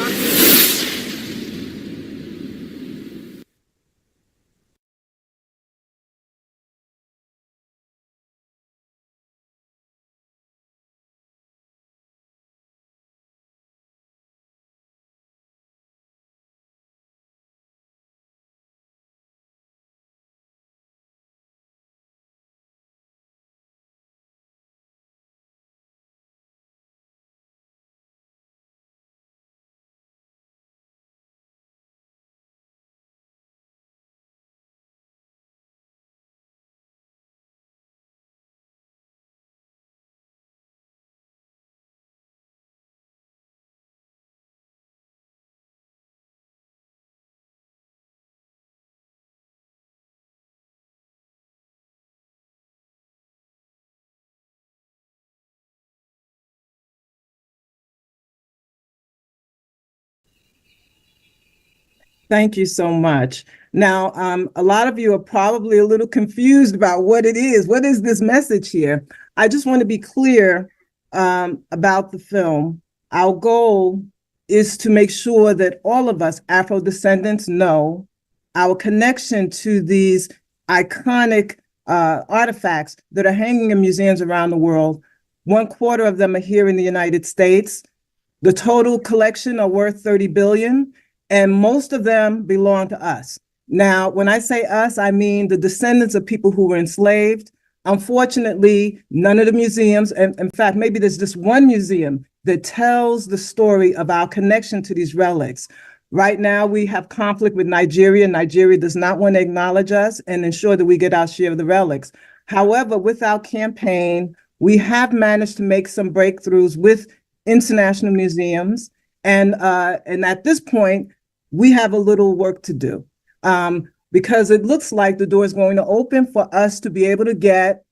Thank you so much. Now, a lot of you are probably a little confused about what it is. What is this message here? I just want to be clear about the film. Our goal is to make sure that all of us Afro-descendants know our connection to these iconic artifacts that are hanging in museums around the world. 1/4 of them are here in the United States. The total collection are worth 30 billion. And most of them belong to us. Now, when I say us, I mean the descendants of people who were enslaved. Unfortunately, none of the museums, and in fact, maybe there's just one museum that tells the story of our connection to these relics. Right now, we have conflict with Nigeria. Nigeria does not want to acknowledge us and ensure that we get our share of the relics. However, with our campaign, we have managed to make some breakthroughs with international museums. And at this point, we have a little work to do because it looks like the door is going to open for us to be able to get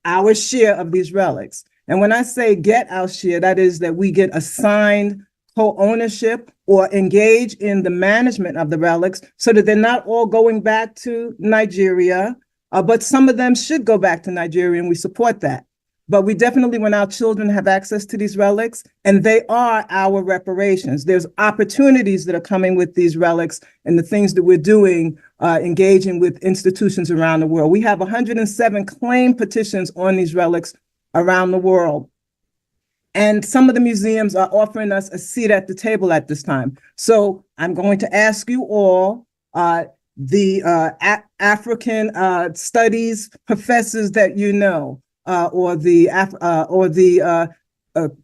our share of these relics. And when I say get our share, that is that we get assigned co-ownership or engage in the management of the relics so that they're not all going back to Nigeria, but some of them should go back to Nigeria, and we support that. But we definitely want our children to have access to these relics, and they are our reparations. There's opportunities that are coming with these relics and the things that we're doing, engaging with institutions around the world. We have 107 claim petitions on these relics around the world. And some of the museums are offering us a seat at the table at this time. So I'm going to ask you all, the African studies professors that you know, or the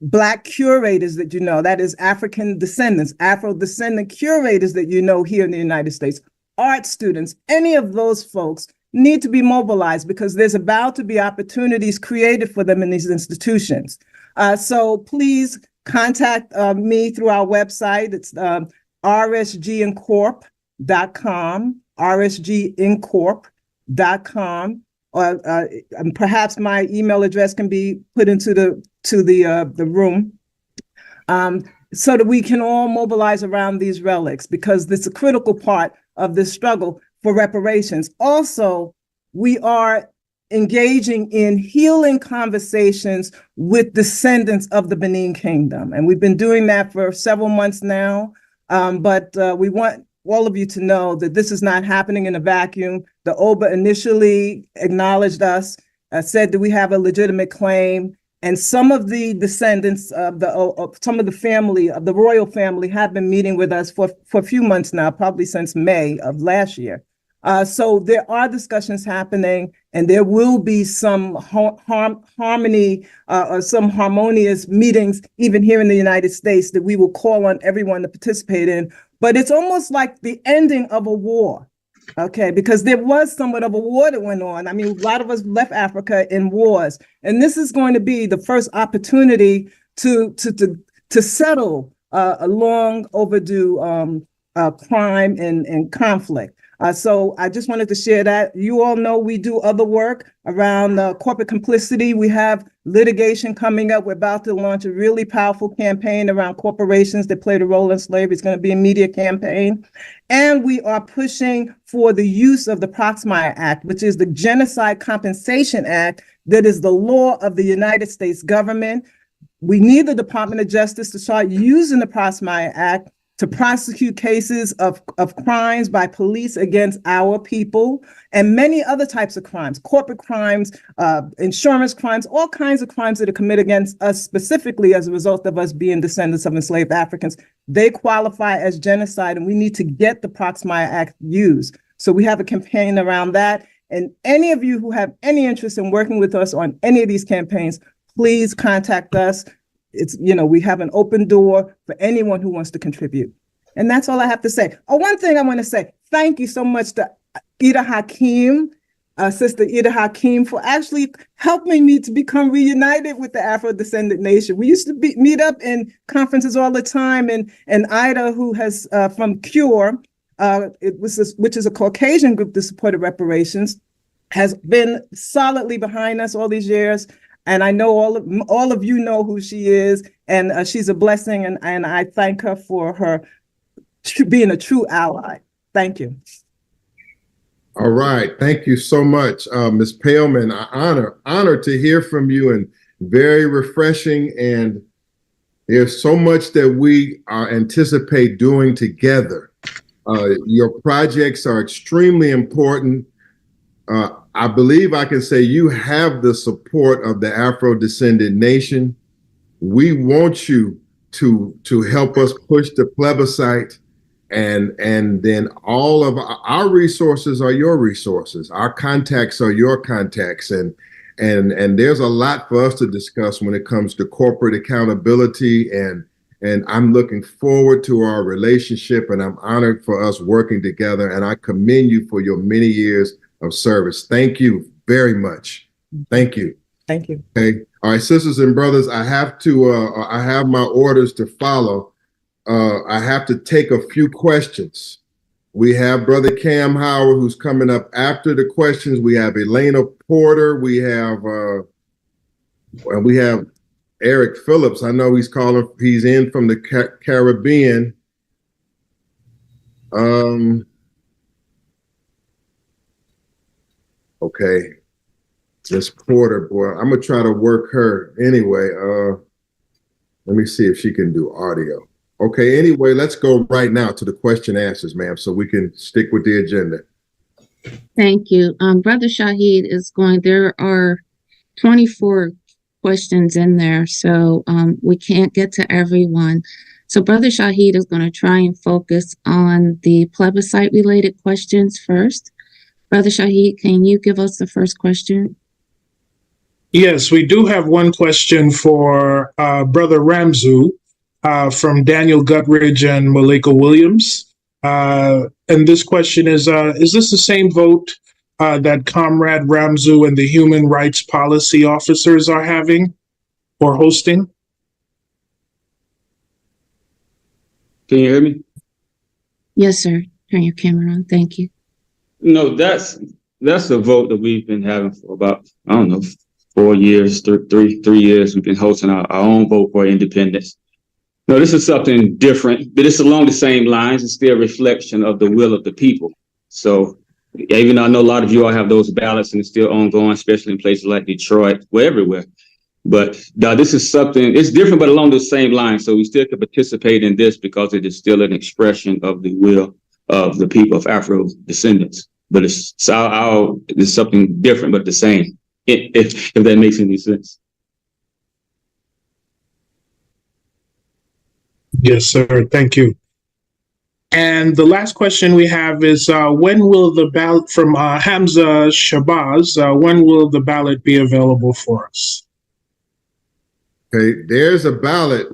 Black curators that you know, that is African descendants, Afro-descendant curators that you know here in the United States, art students, any of those folks need to be mobilized because there's about to be opportunities created for them in these institutions. So please contact me through our website. It's rsgincorp.com, rsgincorp.com. And perhaps my email address can be put into the room so that we can all mobilize around these relics because it's a critical part of this struggle for reparations. Also, we are engaging in healing conversations with descendants of the Benin Kingdom. And we've been doing that for several months now. But we want all of you to know that this is not happening in a vacuum. The OBA initially acknowledged us, said that we have a legitimate claim. And some of the descendants of some of the family, of the royal family, have been meeting with us for a few months now, probably since May of last year. So there are discussions happening, and there will be some harmony or some harmonious meetings, even here in the United States, that we will call on everyone to participate in. But it's almost like the ending of a war. Okay, because there was somewhat of a war that went on. I mean, a lot of us left Africa in wars, and this is going to be the first opportunity to settle a long overdue crime and conflict. So I just wanted to share that. You all know we do other work around corporate complicity. We have litigation coming up. We're about to launch a really powerful campaign around corporations that played a role in slavery. It's going to be a media campaign. And we are pushing for the use of the Proxmire Act, which is the Genocide Compensation Act that is the law of the United States government. We need the Department of Justice to start using the Proxmire Act to prosecute cases of crimes by police against our people and many other types of crimes, corporate crimes, insurance crimes, all kinds of crimes that are committed against us specifically as a result of us being descendants of enslaved Africans. They qualify as genocide, and we need to get the Proxmire Act used. So we have a campaign around that. And any of you who have any interest in working with us on any of these campaigns, please contact us. It's, we have an open door for anyone who wants to contribute. And that's all I have to say. Oh, one thing I want to say, thank you so much to Ida Hakeem, Sister Ida Hakeem, for actually helping me to become reunited with the Afro-Descendant Nation. We used to meet up in conferences all the time, and Ida, who has from CURE, which is a Caucasian group that supported reparations, has been solidly behind us all these years. And I know all of you know who she is, and she's a blessing, and I thank her for her being a true ally. Thank you. All right, thank you so much, Ms. Paleman. Honored to hear from you, and very refreshing. And there's so much that we anticipate doing together. Your projects are extremely important. I believe I can say you have the support of the Afro-Descendant Nation. We want you to help us push the plebiscite, and then all of our resources are your resources. Our contacts are your contacts, and there's a lot for us to discuss when it comes to corporate accountability, and I'm looking forward to our relationship, and I'm honored for us working together, and I commend you for your many years of service. Thank you very much. Thank you. Thank you. Okay. All right, sisters and brothers, I have my orders to follow. I have to take a few questions. We have Brother Cam Howard, who's coming up after the questions. We have Elena Porter. We have Eric Phillips. I know he's in from the Caribbean. Okay, Miss Porter, boy, I'm gonna try to work her anyway. Let me see if she can do audio. Okay, anyway, let's go right now to the question answers, ma'am, so we can stick with the agenda. Thank you. Brother Shahid is going, there are 24 questions in there, so we can't get to everyone. So Brother Shahid is going to try and focus on the plebiscite related questions first. Brother Shahid, can you give us the first question? Yes, we do have one question for Brother Ramzu from Daniel Guttridge and Malika Williams. And this question is this the same vote that Comrade Ramzu and the human rights policy officers are having or hosting? Can you hear me? Yes, sir. Turn your camera on. Thank you. No, that's a vote that we've been having for about, I don't know, 4 years, three years. We've been hosting our own vote for independence. No, this is something different, but it's along the same lines. It's still a reflection of the will of the people. So even though I know a lot of you all have those ballots and it's still ongoing, especially in places like Detroit, we're everywhere. But this is something, it's different, but along the same lines. So we still can participate in this because it is still an expression of the will of the people of Afro-descendants. But it's something different, but the same, if that makes any sense. Yes, sir. Thank you. And the last question we have is, when will the ballot from Hamza Shabazz, when will the ballot be available for us? Okay, there's a ballot.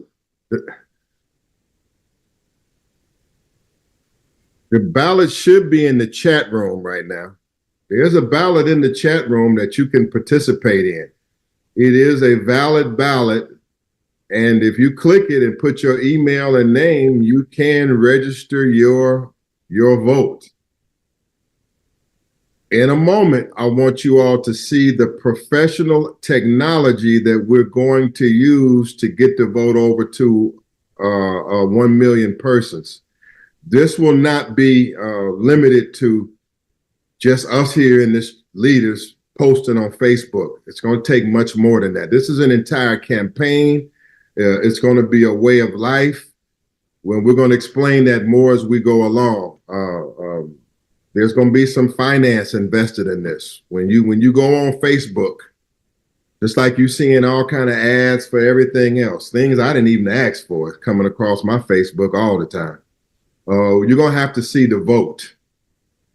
The ballot should be in the chat room right now. There's a ballot in the chat room that you can participate in. It is a valid ballot. And if you click it and put your email and name, you can register your vote. In a moment, I want you all to see the professional technology that we're going to use to get the vote over to 1 million persons. This will not be limited to just us here and this leaders posting on Facebook. It's going to take much more than that. This is an entire campaign. It's going to be a way of life. When we're going to explain that more as we go along. There's going to be some finance invested in this. When you go on Facebook, just like you're seeing all kind of ads for everything else, things I didn't even ask for coming across my Facebook all the time. You're going to have to see the vote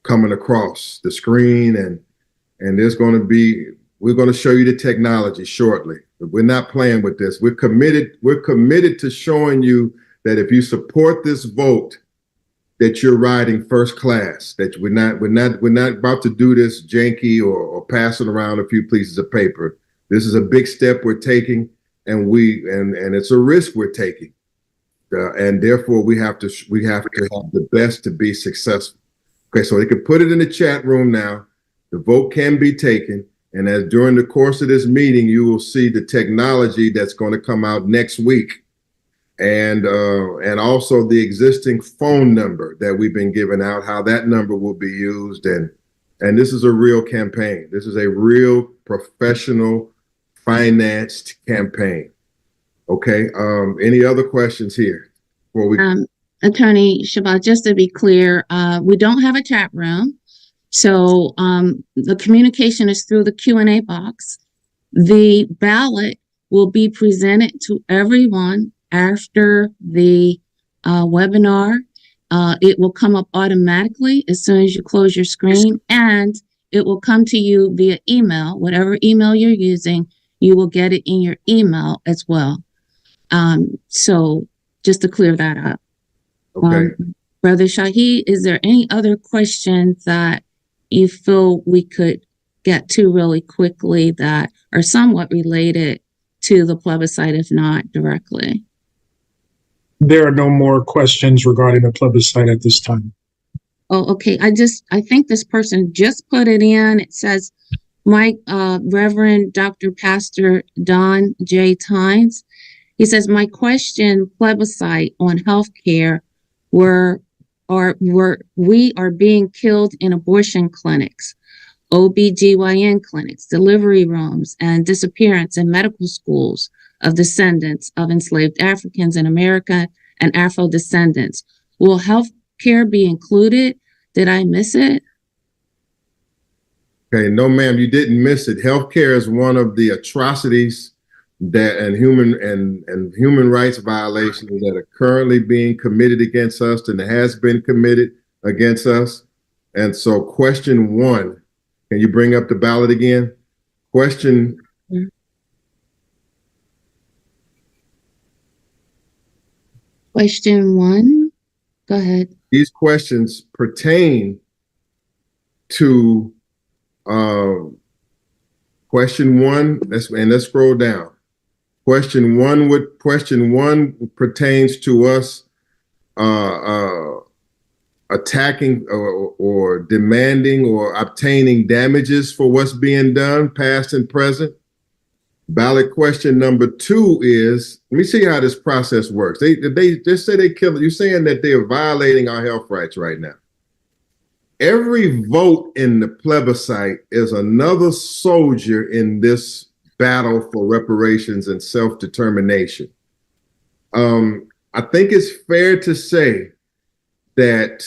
coming across the screen, and there's going to be, we're going to show you the technology shortly. We're not playing with this. We're committed to showing you that if you support this vote, that you're riding first class, that we're not about to do this janky or passing around a few pieces of paper. This is a big step we're taking, and it's a risk we're taking. And therefore we have to have the best to be successful. Okay, so they can put it in the chat room now. The vote can be taken. And as during the course of this meeting, you will see the technology that's going to come out next week. And also the existing phone number that we've been giving out, how that number will be used. And this is a real campaign. This is a real professional financed campaign. Okay. Any other questions here? Before we Attorney Shabazz, just to be clear, we don't have a chat room. So the communication is through the Q&A box. The ballot will be presented to everyone after the webinar. It will come up automatically as soon as you close your screen, and it will come to you via email. Whatever email you're using, you will get it in your email as well. So just to clear that up. Okay. Brother Shahi, is there any other questions that you feel we could get to really quickly that are somewhat related to the plebiscite, if not directly? There are no more questions regarding the plebiscite at this time. Oh, okay. I think this person just put it in. It says, Reverend Dr. Pastor Don J. Tynes. He says, my question, plebiscite on healthcare, we are being killed in abortion clinics, OBGYN clinics, delivery rooms, and disappearance in medical schools of descendants of enslaved Africans in America and Afro-descendants. Will health care be included? Did I miss it? Okay, no, ma'am, you didn't miss it. Healthcare is one of the atrocities and human rights violations that are currently being committed against us and has been committed against us. And so question 1, can you bring up the ballot again? Question Question 1. Go ahead. These questions pertain to question 1. Let's scroll down. Question one pertains to us attacking or demanding or obtaining damages for what's being done, past and present. Ballot question number 2 is, let me see how this process works. They just say they kill it. You're saying that they are violating our health rights right now. Every vote in the plebiscite is another soldier in this battle for reparations and self-determination. I think it's fair to say that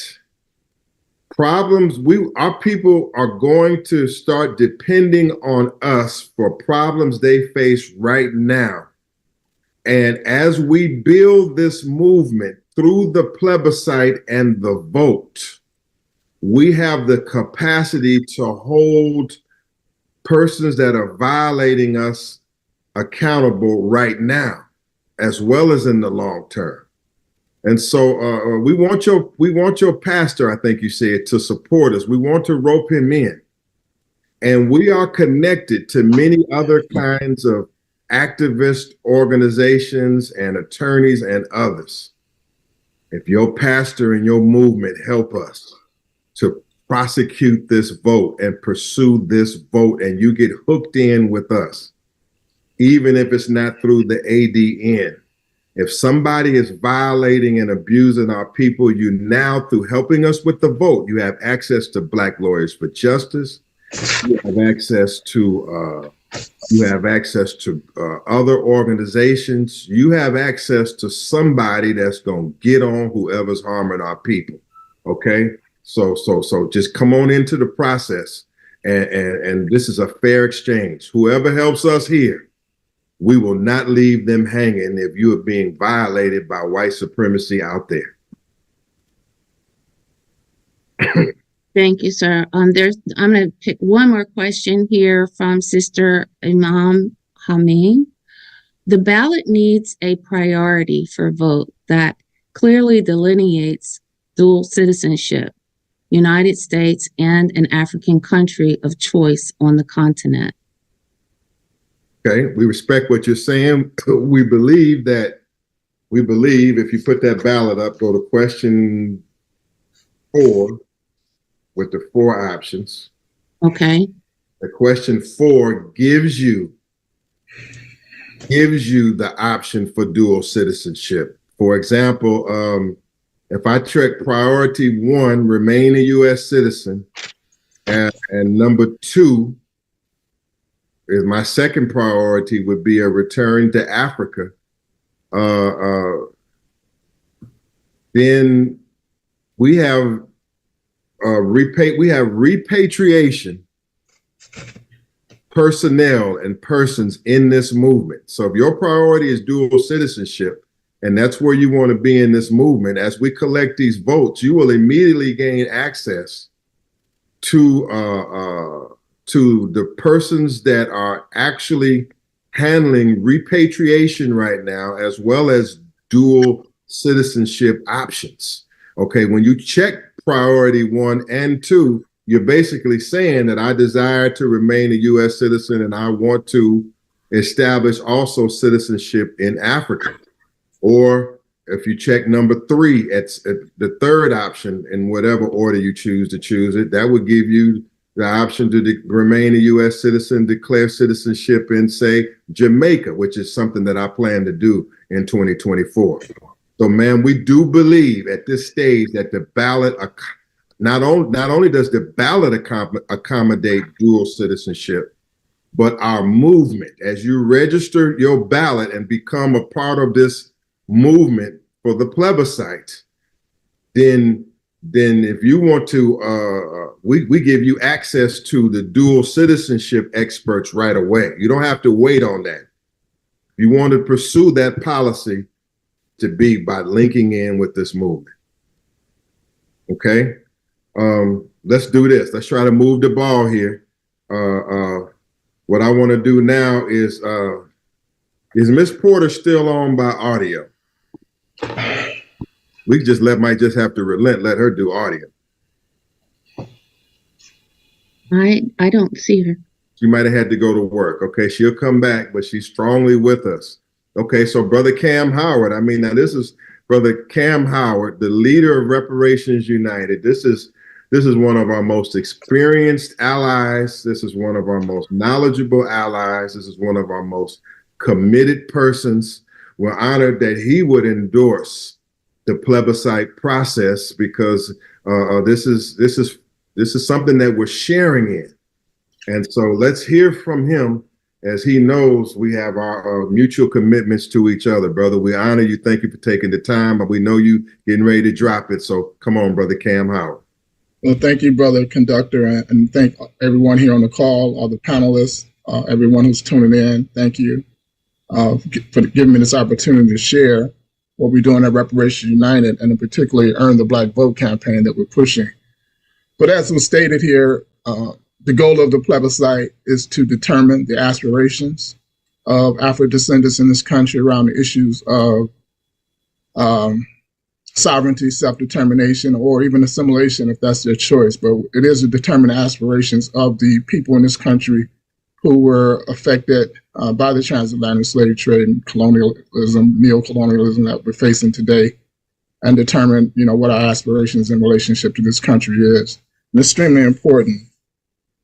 our people are going to start depending on us for problems they face right now. And as we build this movement through the plebiscite and the vote, we have the capacity to hold persons that are violating us accountable right now, as well as in the long term. And so we want your pastor, I think you said, to support us. We want to rope him in. And we are connected to many other kinds of activist organizations and attorneys and others. If your pastor and your movement help us to prosecute this vote and pursue this vote, and you get hooked in with us, even if it's not through the ADN. If somebody is violating and abusing our people, you now, through helping us with the vote, you have access to Black Lawyers for Justice. You have access to other organizations. You have access to somebody that's going to get on whoever's harming our people. Okay, so just come on into the process, and this is a fair exchange. Whoever helps us here, we will not leave them hanging if you are being violated by white supremacy out there. Thank you, sir. I'm going to pick one more question here from Sister Imam Hameen. The ballot needs a priority for vote that clearly delineates dual citizenship, United States and an African country of choice on the continent. Okay, we respect what you're saying. We believe if you put that ballot up, go to question 4 with the 4 options. Okay. The question 4 gives you the option for dual citizenship. For example, if I check priority 1, remain a U.S. citizen, and number 2, is my second priority would be a return to Africa. Then we have repatriation personnel and persons in this movement. So if your priority is dual citizenship, and that's where you want to be in this movement, as we collect these votes, you will immediately gain access to the persons that are actually handling repatriation right now, as well as dual citizenship options. Okay, when you check priority 1 and 2, you're basically saying that I desire to remain a U.S. citizen and I want to establish also citizenship in Africa. Or if you check number 3, it's the third option in whatever order you choose to choose it, that would give you the option to remain a U.S. citizen, declare citizenship in, say, Jamaica, which is something that I plan to do in 2024. So, man, we do believe at this stage that the ballot, not only does the ballot accommodate dual citizenship, but our movement, as you register your ballot and become a part of this movement for the plebiscite, then if you want to, we give you access to the dual citizenship experts right away. You don't have to wait on that. If you want to pursue that policy, to be by linking in with this movement. Okay, let's do this. Let's try to move the ball here. What I want to do now is Miss Porter still on by audio? We might just have to let her do audio. I don't see her. She might have had to go to work. Okay, she'll come back, but she's strongly with us. Okay, so Brother Cam Howard. I mean, now this is Brother Cam Howard, the leader of Reparations United. This is one of our most experienced allies. This is one of our most knowledgeable allies. This is one of our most committed persons. We're honored that he would endorse the plebiscite process because this is something that we're sharing in. And so let's hear from him, as he knows we have our mutual commitments to each other. Brother, we honor you. Thank you for taking the time, but we know you getting ready to drop it. So come on, Brother Cam Howard. Well, thank you, Brother Conductor, and thank everyone here on the call, all the panelists, everyone who's tuning in. Thank you for giving me this opportunity to share what we're doing at Reparations United, and in particularly Earn the Black Vote campaign that we're pushing. But as was stated here, the goal of the plebiscite is to determine the aspirations of Afro-descendants in this country around the issues of sovereignty, self-determination, or even assimilation if that's their choice. But it is to determine the aspirations of the people in this country who were affected by the transatlantic slave trade and colonialism, neo-colonialism that we're facing today, and determine, what our aspirations in relationship to this country is. And it's extremely important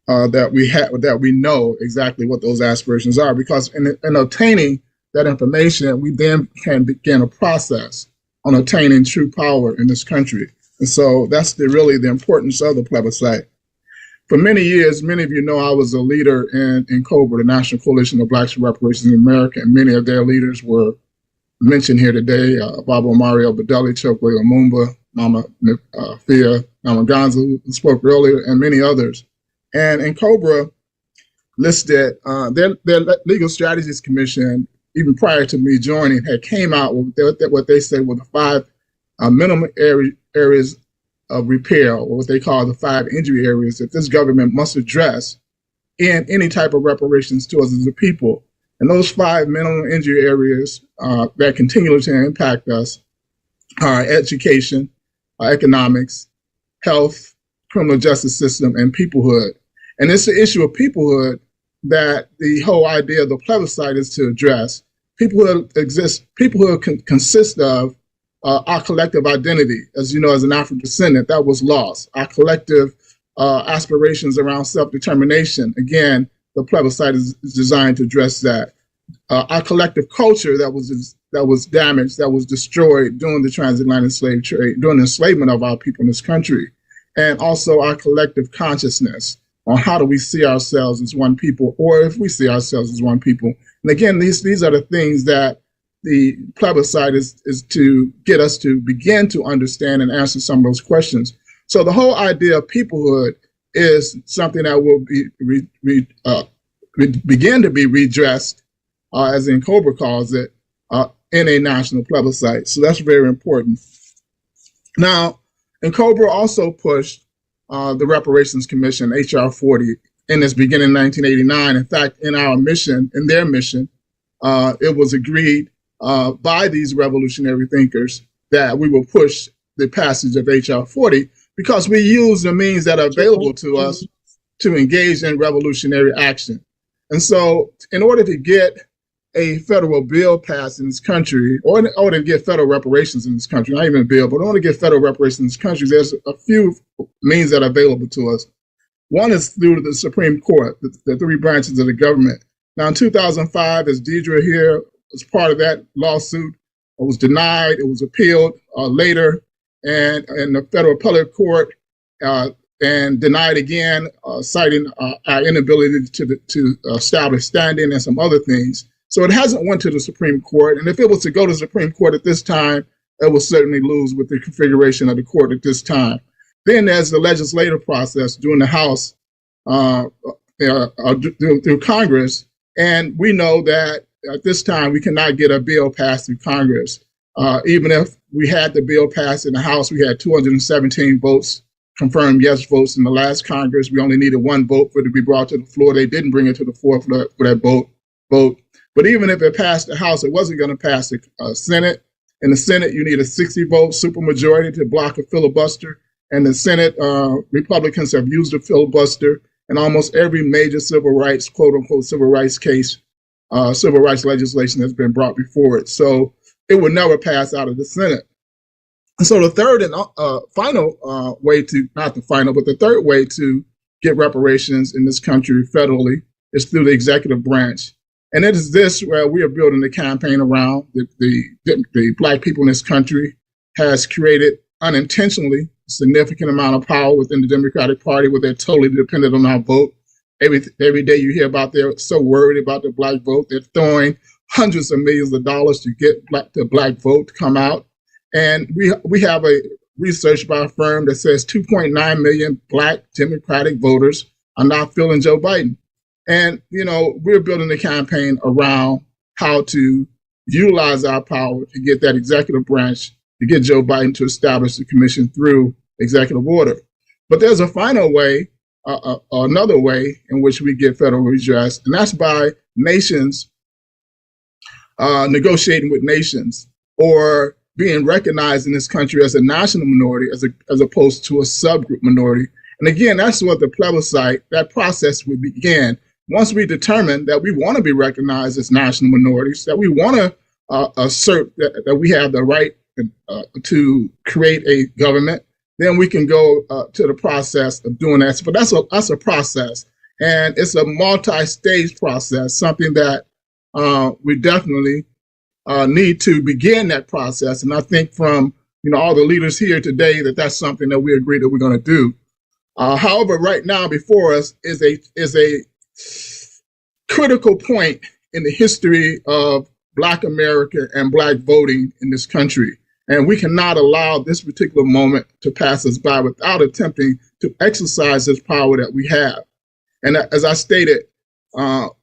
that we know exactly what those aspirations are, because in obtaining that information, we then can begin a process on attaining true power in this country. And so that's really the importance of the plebiscite. For many years, many of you know I was a leader in COBRA, the National Coalition of Blacks for Reparations in America, and many of their leaders were mentioned here today. Baba Mario Badeli, Chokwe Lumumba, Mama Fia Namaganza, who spoke earlier, and many others. And in COBRA listed their Legal Strategies Commission, even prior to me joining, had came out with what they say were the 5 minimum areas of repair, or what they call the 5 injury areas that this government must address in any type of reparations to us as a people. And those 5 minimum injury areas that continue to impact us are education, economics, health, criminal justice system, and peoplehood. And it's the issue of peoplehood that the whole idea of the plebiscite is to address. Peoplehood consists of our collective identity, as you know, as an Afro-descendant, that was lost. Our collective aspirations around self-determination. Again, the plebiscite is designed to address that. Our collective culture that was damaged, that was destroyed during the transatlantic slave trade, during the enslavement of our people in this country. And also our collective consciousness on how do we see ourselves as one people, or if we see ourselves as one people. And again, these are the things that the plebiscite is to get us to begin to understand and answer some of those questions. So the whole idea of peoplehood is something that will begin to be redressed, as in COBRA calls it, in a national plebiscite. So that's very important. Now, and COBRA also pushed the Reparations Commission, HR 40, in its beginning in 1989. In fact, in their mission, it was agreed by these revolutionary thinkers that we will push the passage of HR 40 because we use the means that are available to us to engage in revolutionary action. And so in order to get a federal bill passed in this country, or to get federal reparations in this country, not even a bill, but in order to get federal reparations in this country, there's a few means that are available to us. One is through the Supreme Court, the 3 branches of the government. Now, in 2005, as Deidre here was part of that lawsuit, it was denied, it was appealed later, and the federal appellate court and denied again, citing our inability to establish standing and some other things. So it hasn't went to the Supreme Court, and if it was to go to the Supreme Court at this time, it will certainly lose with the configuration of the court at this time. Then there's the legislative process during the House, through Congress, and we know that at this time we cannot get a bill passed through Congress. Even if we had the bill passed in the House, we had 217 votes confirmed yes votes in the last Congress. We only needed one vote for it to be brought to the floor. They didn't bring it to the floor for that vote. But even if it passed the House, it wasn't going to pass the Senate. In the Senate, you need a 60-vote supermajority to block a filibuster. And the Senate, Republicans have used a filibuster in almost every major civil rights, quote unquote, civil rights case, civil rights legislation that's been brought before it. So it would never pass out of the Senate. And so the third and final way to, not the final, but the third way to get reparations in this country federally is through the executive branch. And it is this where we are building the campaign around. The Black people in this country has created unintentionally a significant amount of power within the Democratic Party where they're totally dependent on our vote. Every day you hear about they're so worried about the Black vote. They're throwing hundreds of millions of dollars to get the Black vote to come out. And we have a research by a firm that says 2.9 million Black Democratic voters are not feeling Joe Biden. And, you know, we're building a campaign around how to utilize our power to get that executive branch, to get Joe Biden to establish the commission through executive order. But there's a final way, another way in which we get federal redress, and that's by nations negotiating with nations or being recognized in this country as a national minority as opposed to a subgroup minority. And again, that's what the plebiscite, that process would begin. Once we determine that we want to be recognized as national minorities, that we want to assert that we have the right to create a government, then we can go to the process of doing that. But that's a process, and it's a multi-stage process, something that we definitely need to begin that process. And I think from all the leaders here today that's something that we agree that we're going to do. However, right now before us is a critical point in the history of Black America and Black voting in this country. And we cannot allow this particular moment to pass us by without attempting to exercise this power that we have. And as I stated,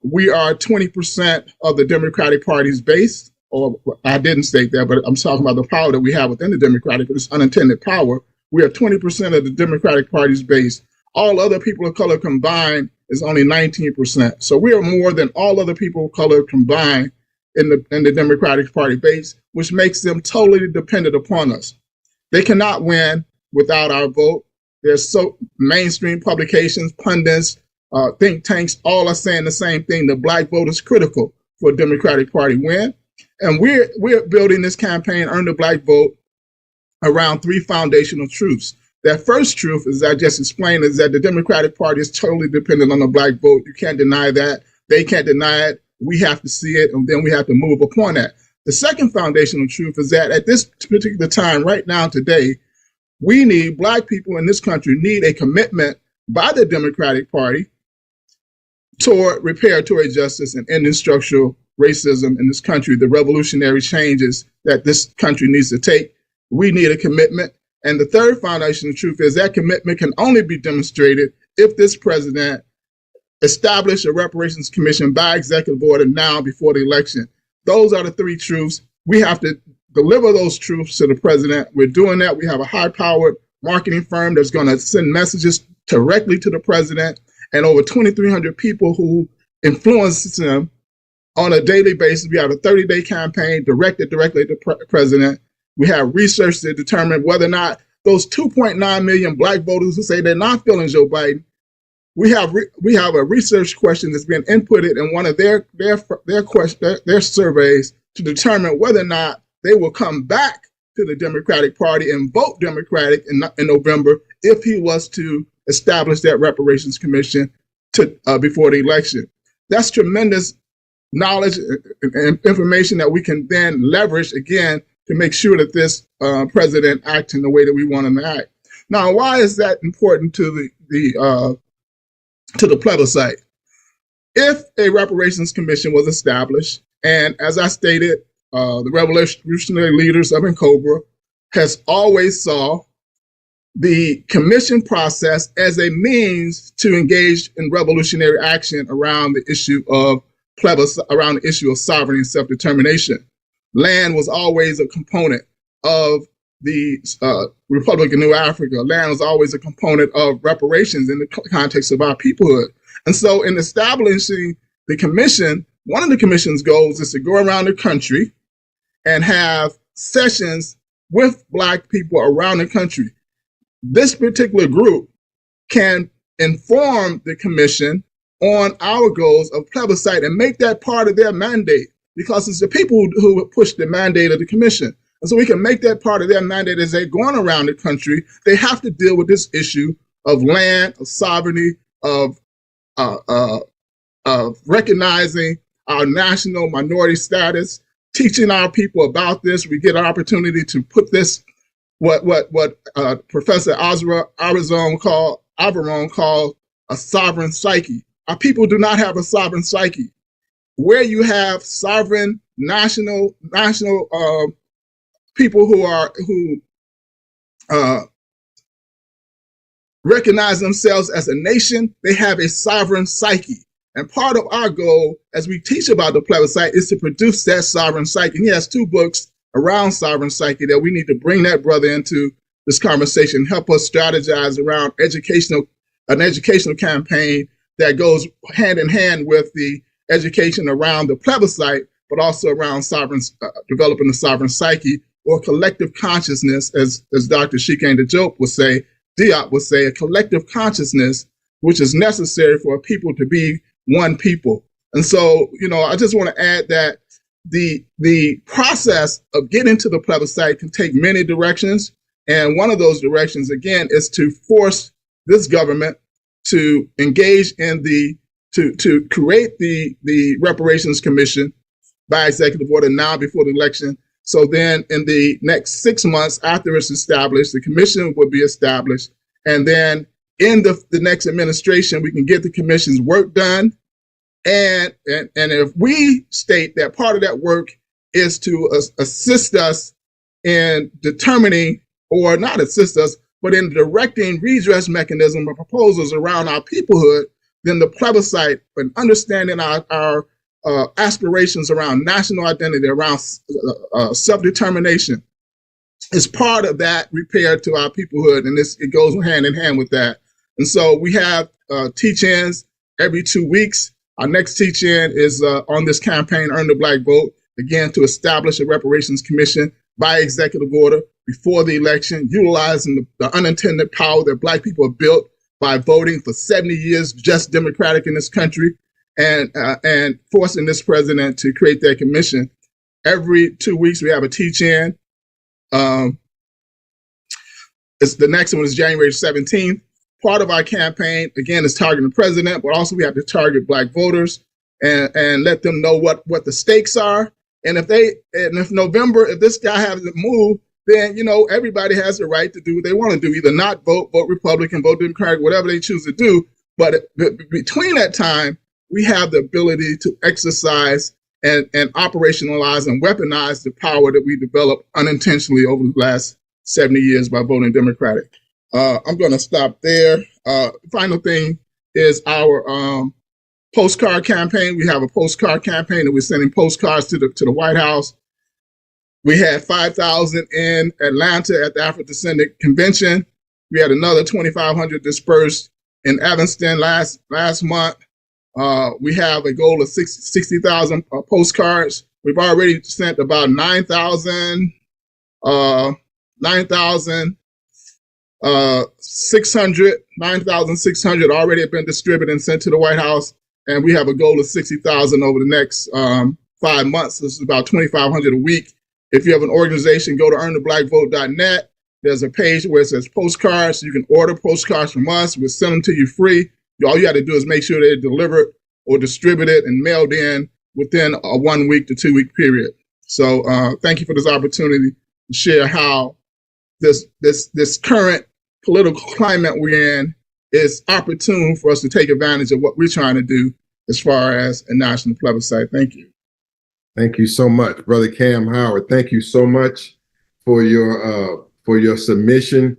we are 20% of the Democratic Party's base, or I didn't state that, but I'm talking about the power that we have within the Democratic, this unintended power. We are 20% of the Democratic Party's base. All other people of color combined is only 19%. So we are more than all other people of color combined in the Democratic Party base, which makes them totally dependent upon us. They cannot win without our vote. There's so mainstream publications, pundits, think tanks, all are saying the same thing. The Black vote is critical for a Democratic Party win. And we're building this campaign, Earn the Black Vote, around three foundational truths. That first truth, as I just explained, is that the Democratic Party is totally dependent on the Black vote. You can't deny that. They can't deny it. We have to see it, and then we have to move upon that. The second foundational truth is that at this particular time, right now, today, Black people in this country need a commitment by the Democratic Party toward reparatory justice and ending structural racism in this country, the revolutionary changes that this country needs to take. We need a commitment. And the third foundational truth is that commitment can only be demonstrated if this president established a reparations commission by executive order now before the election. Those are the three truths. We have to deliver those truths to the president. We're doing that. We have a high-powered marketing firm that's going to send messages directly to the president, and over 2,300 people who influence him on a daily basis. We have a 30-day campaign directed directly to the president. We have research to determine whether or not those 2.9 million Black voters who say they're not feeling Joe Biden, we have a research question that's been inputted in one of their surveys to determine whether or not they will come back to the Democratic Party and vote Democratic in November if he was to establish that reparations commission before the election. That's tremendous knowledge and information that we can then leverage again to make sure that this president acts in the way that we want him to act. Now, why is that important to the plebiscite? If a reparations commission was established, and as I stated, the revolutionary leaders of NCOBRA has always saw the commission process as a means to engage in revolutionary action around the issue of around the issue of sovereignty and self-determination. Land was always a component of the Republic of New Africa, land was always a component of reparations in the context of our peoplehood. And so in establishing the commission, one of the commission's goals is to go around the country and have sessions with Black people around the country. This particular group can inform the commission on our goals of plebiscite and make that part of their mandate, because it's the people who push the mandate of the commission. And so we can make that part of their mandate as they're going around the country. They have to deal with this issue of land, of sovereignty, of recognizing our national minority status, teaching our people about this. We get an opportunity to put this, what Professor Averone called a sovereign psyche. Our people do not have a sovereign psyche. Where you have sovereign national people who recognize themselves as a nation, they have a sovereign psyche. And part of our goal, as we teach about the plebiscite, is to produce that sovereign psyche. And he has 2 books around sovereign psyche that we need to bring that brother into this conversation, help us strategize around an educational campaign that goes hand in hand with the education around the plebiscite, but also around developing the sovereign psyche, or collective consciousness, as Dr. Chikane Diop would say, a collective consciousness, which is necessary for a people to be one people. And so, I just want to add that the process of getting to the plebiscite can take many directions. And one of those directions, again, is to force this government to engage in to create the Reparations Commission by executive order now before the election. So then in the next 6 months after it's established, the commission will be established. And then in the next administration, we can get the commission's work done. And if we state that part of that work is to assist us in determining, or not assist us, but in directing redress mechanism or proposals around our peoplehood, then the plebiscite and understanding our aspirations around national identity, around self-determination, is part of that repair to our peoplehood, and it goes hand in hand with that. And so we have teach-ins every 2 weeks. Our next teach-in is on this campaign, Earn the Black Vote, again, to establish a reparations commission by executive order before the election, utilizing the unintended power that Black people have built by voting for 70 years just Democratic in this country, and forcing this president to create that commission. Every 2 weeks, we have a teach-in. The next one is January 17th. Part of our campaign, again, is targeting the president, but also we have to target Black voters and let them know what the stakes are. And if this guy hasn't moved, then, everybody has the right to do what they want to do, either not vote Republican, vote Democratic, whatever they choose to do. But between that time, we have the ability to exercise and operationalize and weaponize the power that we developed unintentionally over the last 70 years by voting Democratic. I'm going to stop there. Final thing is our postcard campaign. We have a postcard campaign that we're sending postcards to the White House. We had 5,000 in Atlanta at the Afrodescendant convention. We had another 2,500 dispersed in Evanston last month. We have a goal of 60,000 postcards. We've already sent about 9,600 already have been distributed and sent to the White House. And we have a goal of 60,000 over the next 5 months. This is about 2,500 a week. If you have an organization, go to earntheblackvote.net. There's a page where it says postcards. You can order postcards from us. We'll send them to you free. All you have to do is make sure they're delivered or distributed and mailed in within a 1 week to 2 week period. So thank you for this opportunity to share how this current political climate we're in is opportune for us to take advantage of what we're trying to do as far as a national plebiscite. Thank you. Thank you so much, Brother Cam Howard. Thank you so much for your submission.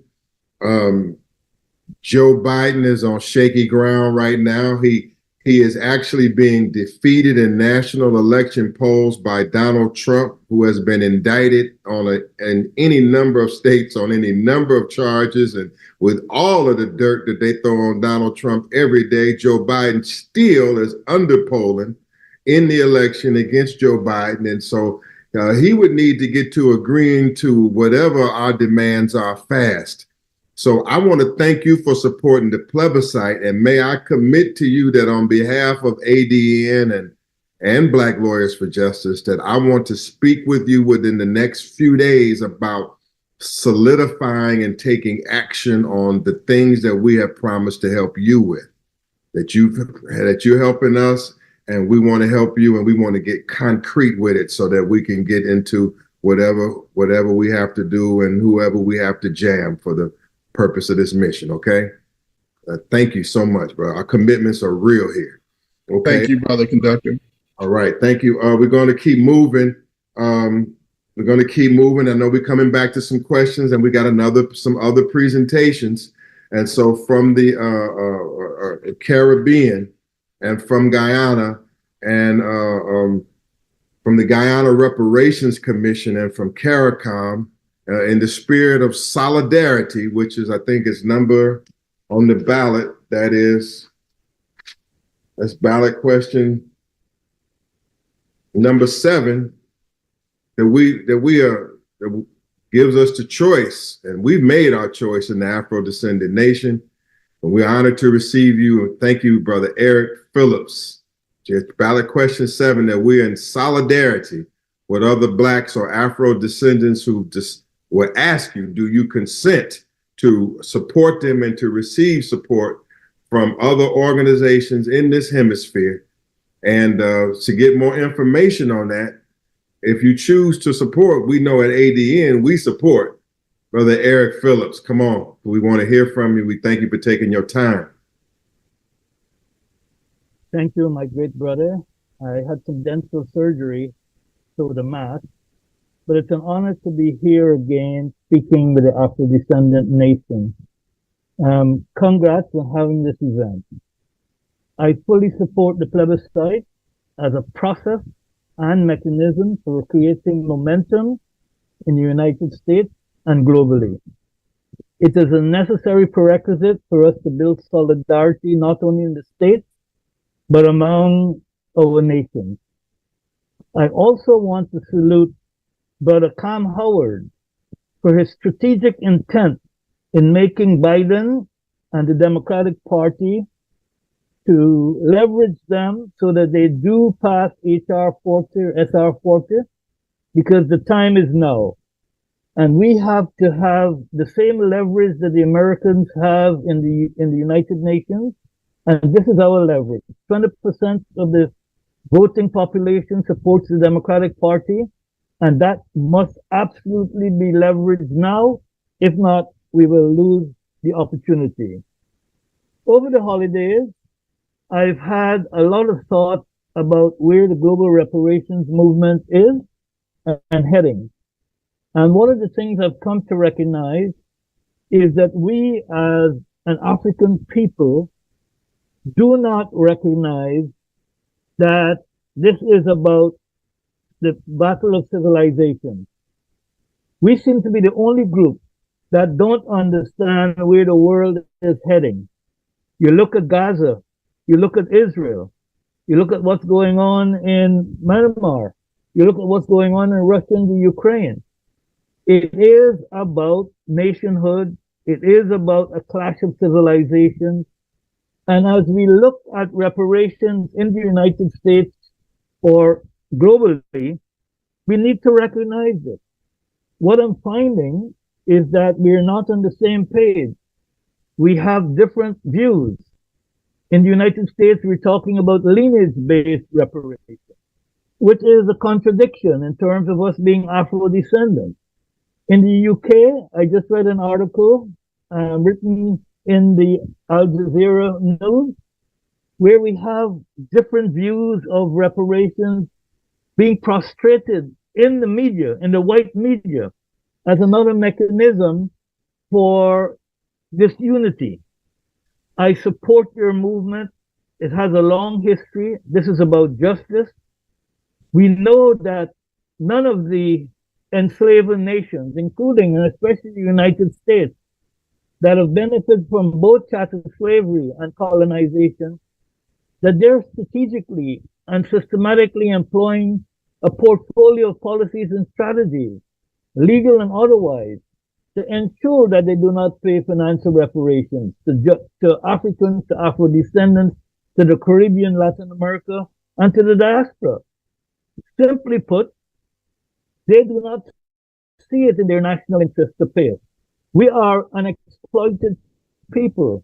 Joe Biden is on shaky ground right now. He He is actually being defeated in national election polls by Donald Trump, who has been indicted in any number of states on any number of charges. And with all of the dirt that they throw on Donald Trump every day, Joe Biden still is underpolling in the election against Joe Biden. And so he would need to get to agreeing to whatever our demands are fast. So I want to thank you for supporting the plebiscite, and may I commit to you that on behalf of ADN and Black Lawyers for Justice, that I want to speak with you within the next few days about solidifying and taking action on the things that we have promised to help you with, that you're helping us, and we want to help you, and we want to get concrete with it so that we can get into whatever we have to do and whoever we have to jam for the purpose of this mission. Okay. Thank you so much, bro. Our commitments are real here. Okay. Thank you, brother conductor. All right. Thank you. We're going to keep moving. I know we're coming back to some questions, and we got some other presentations. And so from the Caribbean and from Guyana and from the Guyana Reparations Commission and from CARICOM, in the spirit of solidarity, which is, I think, is number on the ballot. That's ballot question number 7. That gives us the choice, and we've made our choice in the Afro-Descendant Nation. And we're honored to receive you. And thank you, Brother Eric Phillips. Ballot question 7, that we're in solidarity with other Blacks or Afro-descendants who just will ask you, do you consent to support them and to receive support from other organizations in this hemisphere? And to get more information on that, if you choose to support, we know at ADN, we support Brother Eric Phillips. Come on, we want to hear from you. We thank you for taking your time. Thank you, my great brother. I had some dental surgery, so the mask. But it's an honor to be here again, speaking with the Afro-Descendant Nation. Congrats on having this event. I fully support the plebiscite as a process and mechanism for creating momentum in the United States and globally. It is a necessary prerequisite for us to build solidarity not only in the States, but among our nations. I also want to salute Brother Cam Howard for his strategic intent in making Biden and the Democratic Party to leverage them so that they do pass HR 40 or SR 40, because the time is now. And we have to have the same leverage that the Americans have in the United Nations. And this is our leverage. 20% of the voting population supports the Democratic Party. And that must absolutely be leveraged now. If not, we will lose the opportunity. Over the holidays, I've had a lot of thoughts about where the global reparations movement is and heading. And one of the things I've come to recognize is that we as an African people do not recognize that this is about the battle of civilization. We seem to be the only group that don't understand where the world is heading. You look at Gaza, you look at Israel, you look at what's going on in Myanmar, you look at what's going on in Russia and the Ukraine. It is about nationhood. It is about a clash of civilizations. And as we look at reparations in the United States or globally, we need to recognize it. What I'm finding is that we're not on the same page. We have different views. In the United States, we're talking about lineage-based reparation, which is a contradiction in terms of us being Afro-descendant. In the UK, I just read an article written in the Al Jazeera News, where we have different views of reparations being prostrated in the media, in the white media, as another mechanism for disunity. I support your movement. It has a long history. This is about justice. We know that none of the enslaved nations, including and especially the United States, that have benefited from both chattel slavery and colonization, that they're strategically and systematically employing a portfolio of policies and strategies, legal and otherwise, to ensure that they do not pay financial reparations to Africans, to Afro-descendants, to the Caribbean, Latin America, and to the diaspora. Simply put, they do not see it in their national interest to pay us. We are an exploited people.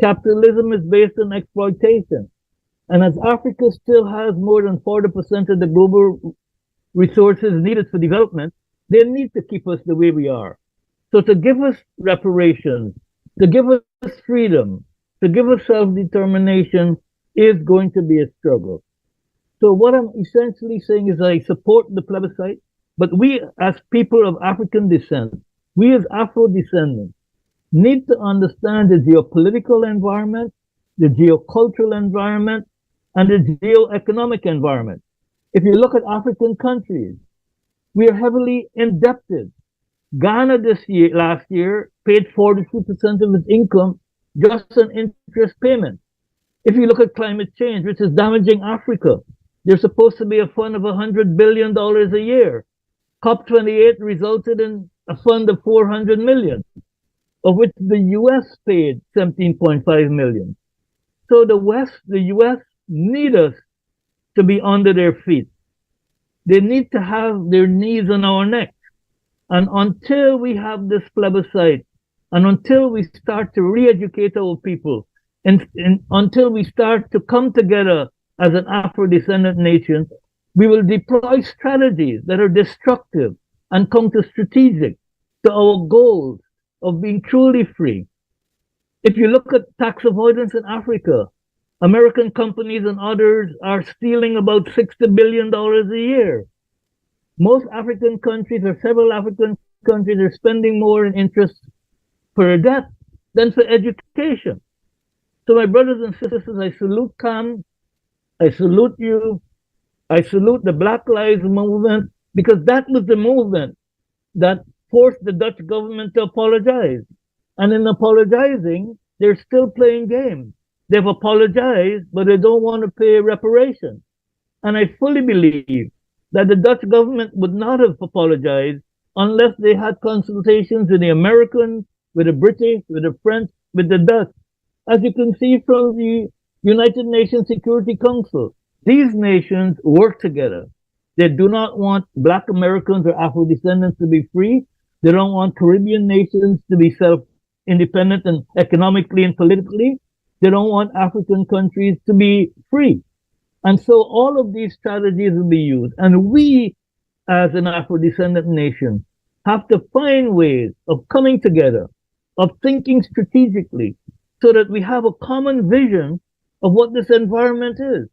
Capitalism is based on exploitation. And as Africa still has more than 40% of the global resources needed for development, they need to keep us the way we are. So to give us reparations, to give us freedom, to give us self-determination is going to be a struggle. So what I'm essentially saying is I support the plebiscite, but we as people of African descent, we as Afro-descendants, need to understand the geopolitical environment, the geocultural environment, and the geoeconomic environment. If you look at African countries, we are heavily indebted. Ghana last year paid 42% of its income just on interest payments. If you look at climate change, which is damaging Africa, there's supposed to be a fund of $100 billion a year. COP28 resulted in a fund of $400 million, of which the US paid $17.5 million. So the US need us to be under their feet. They need to have their knees on our neck. And until we have this plebiscite, and until we start to re-educate our people, and until we start to come together as an Afro-descendant nation, we will deploy strategies that are destructive and counter-strategic to our goals of being truly free. If you look at tax avoidance in Africa, American companies and others are stealing about $60 billion a year. Most African countries, or several African countries, are spending more in interest for debt than for education. So my brothers and sisters, I salute CAM, I salute you, I salute the Black Lives Movement, because that was the movement that forced the Dutch government to apologize. And in apologizing, they're still playing games. They've apologized, but they don't want to pay reparations. And I fully believe that the Dutch government would not have apologized unless they had consultations with the Americans, with the British, with the French, with the Dutch. As you can see from the United Nations Security Council, these nations work together. They do not want Black Americans or Afro-descendants to be free. They don't want Caribbean nations to be self-independent and economically and politically. They don't want African countries to be free. And so all of these strategies will be used. And we, as an Afro-descendant nation, have to find ways of coming together, of thinking strategically, so that we have a common vision of what this environment is.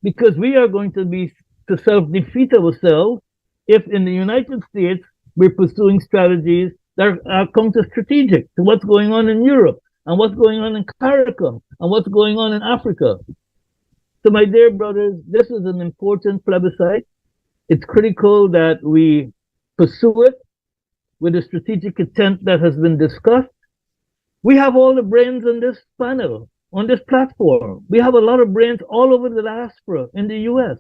Because we are going to be to self-defeat ourselves if in the United States we're pursuing strategies that are counter-strategic to what's going on in Europe, and what's going on in CARICOM, and what's going on in Africa. So my dear brothers, this is an important plebiscite. It's critical that we pursue it with the strategic intent that has been discussed. We have all the brains on this panel, on this platform. We have a lot of brains all over the diaspora in the US.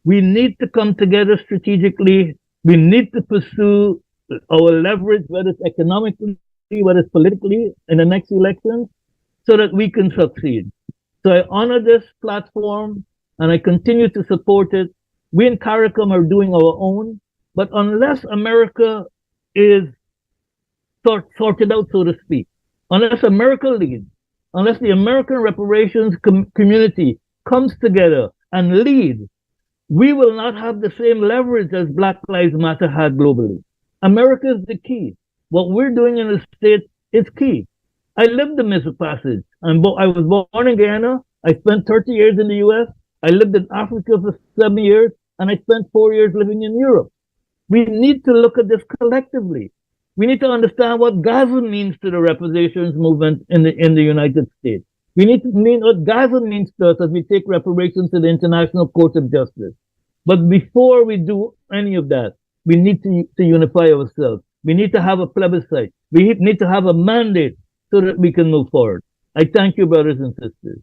We need to come together strategically. We need to pursue our leverage, whether it's economically, whether it's politically, in the next elections, so that we can succeed. So I honor this platform and I continue to support it. We in CARICOM are doing our own, but unless America is sorted out, so to speak, unless America leads, unless the American reparations community comes together and leads, we will not have the same leverage as Black Lives Matter had globally. America is the key. What we're doing in the States is key. I lived the Middle Passage. I was born in Guyana. I spent 30 years in the US. I lived in Africa for 7 years, and I spent 4 years living in Europe. We need to look at this collectively. We need to understand what Gaza means to the reparations movement in the United States. We need to mean what Gaza means to us as we take reparations to the International Court of Justice. But before we do any of that, we need to unify ourselves. We need to have a plebiscite. We need to have a mandate so that we can move forward. I thank you, brothers and sisters.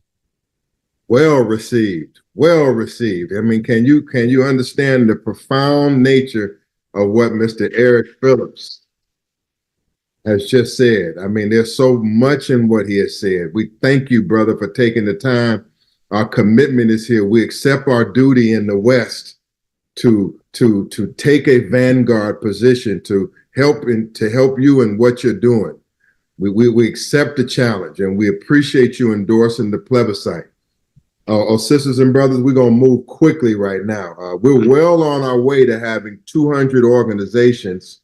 Well received. Well received. I mean, can you understand the profound nature of what Mr. Eric Phillips has just said? I mean, there's so much in what he has said. We thank you, brother, for taking the time. Our commitment is here. We accept our duty in the West to take a vanguard position to help you in what you're doing. We accept the challenge, and we appreciate you endorsing the plebiscite. Sisters and brothers, we're going to move quickly right now. We're well on our way to having 200 organizations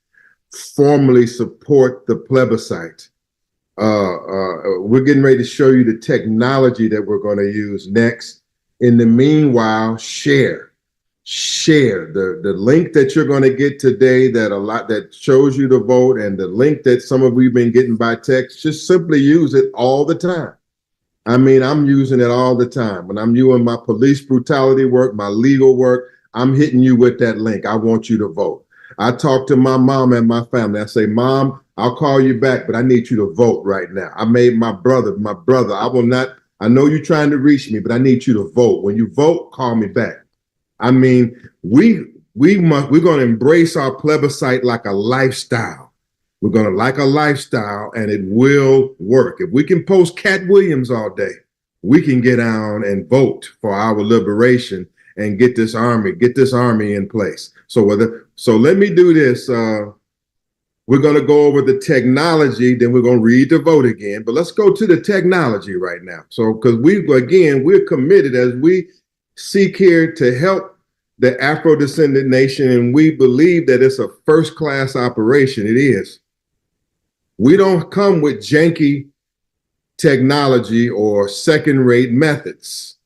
formally support the plebiscite. We're getting ready to show you the technology that we're going to use next. In the meanwhile, share the link that you're going to get today that shows you the vote, and the link that some of you have been getting by text. Just simply use it all the time. I mean, I'm using it all the time. When I'm doing my police brutality work, my legal work, I'm hitting you with that link. I want you to vote. I talk to my mom and my family. I say, Mom, I'll call you back, but I need you to vote right now. I made my brother, I know you're trying to reach me, but I need you to vote. When you vote, call me back. I mean, we're going to embrace our plebiscite like a lifestyle. We're going to like a lifestyle, and it will work. If we can post Cat Williams all day, we can get down and vote for our liberation and get this army in place. So let me do this. We're going to go over the technology, then we're going to read the vote again. But let's go to the technology right now. So because we're committed as we seek here to help the Afro-descendant nation, and we believe that it's a first-class operation. It is. We don't come with janky technology or second-rate methods.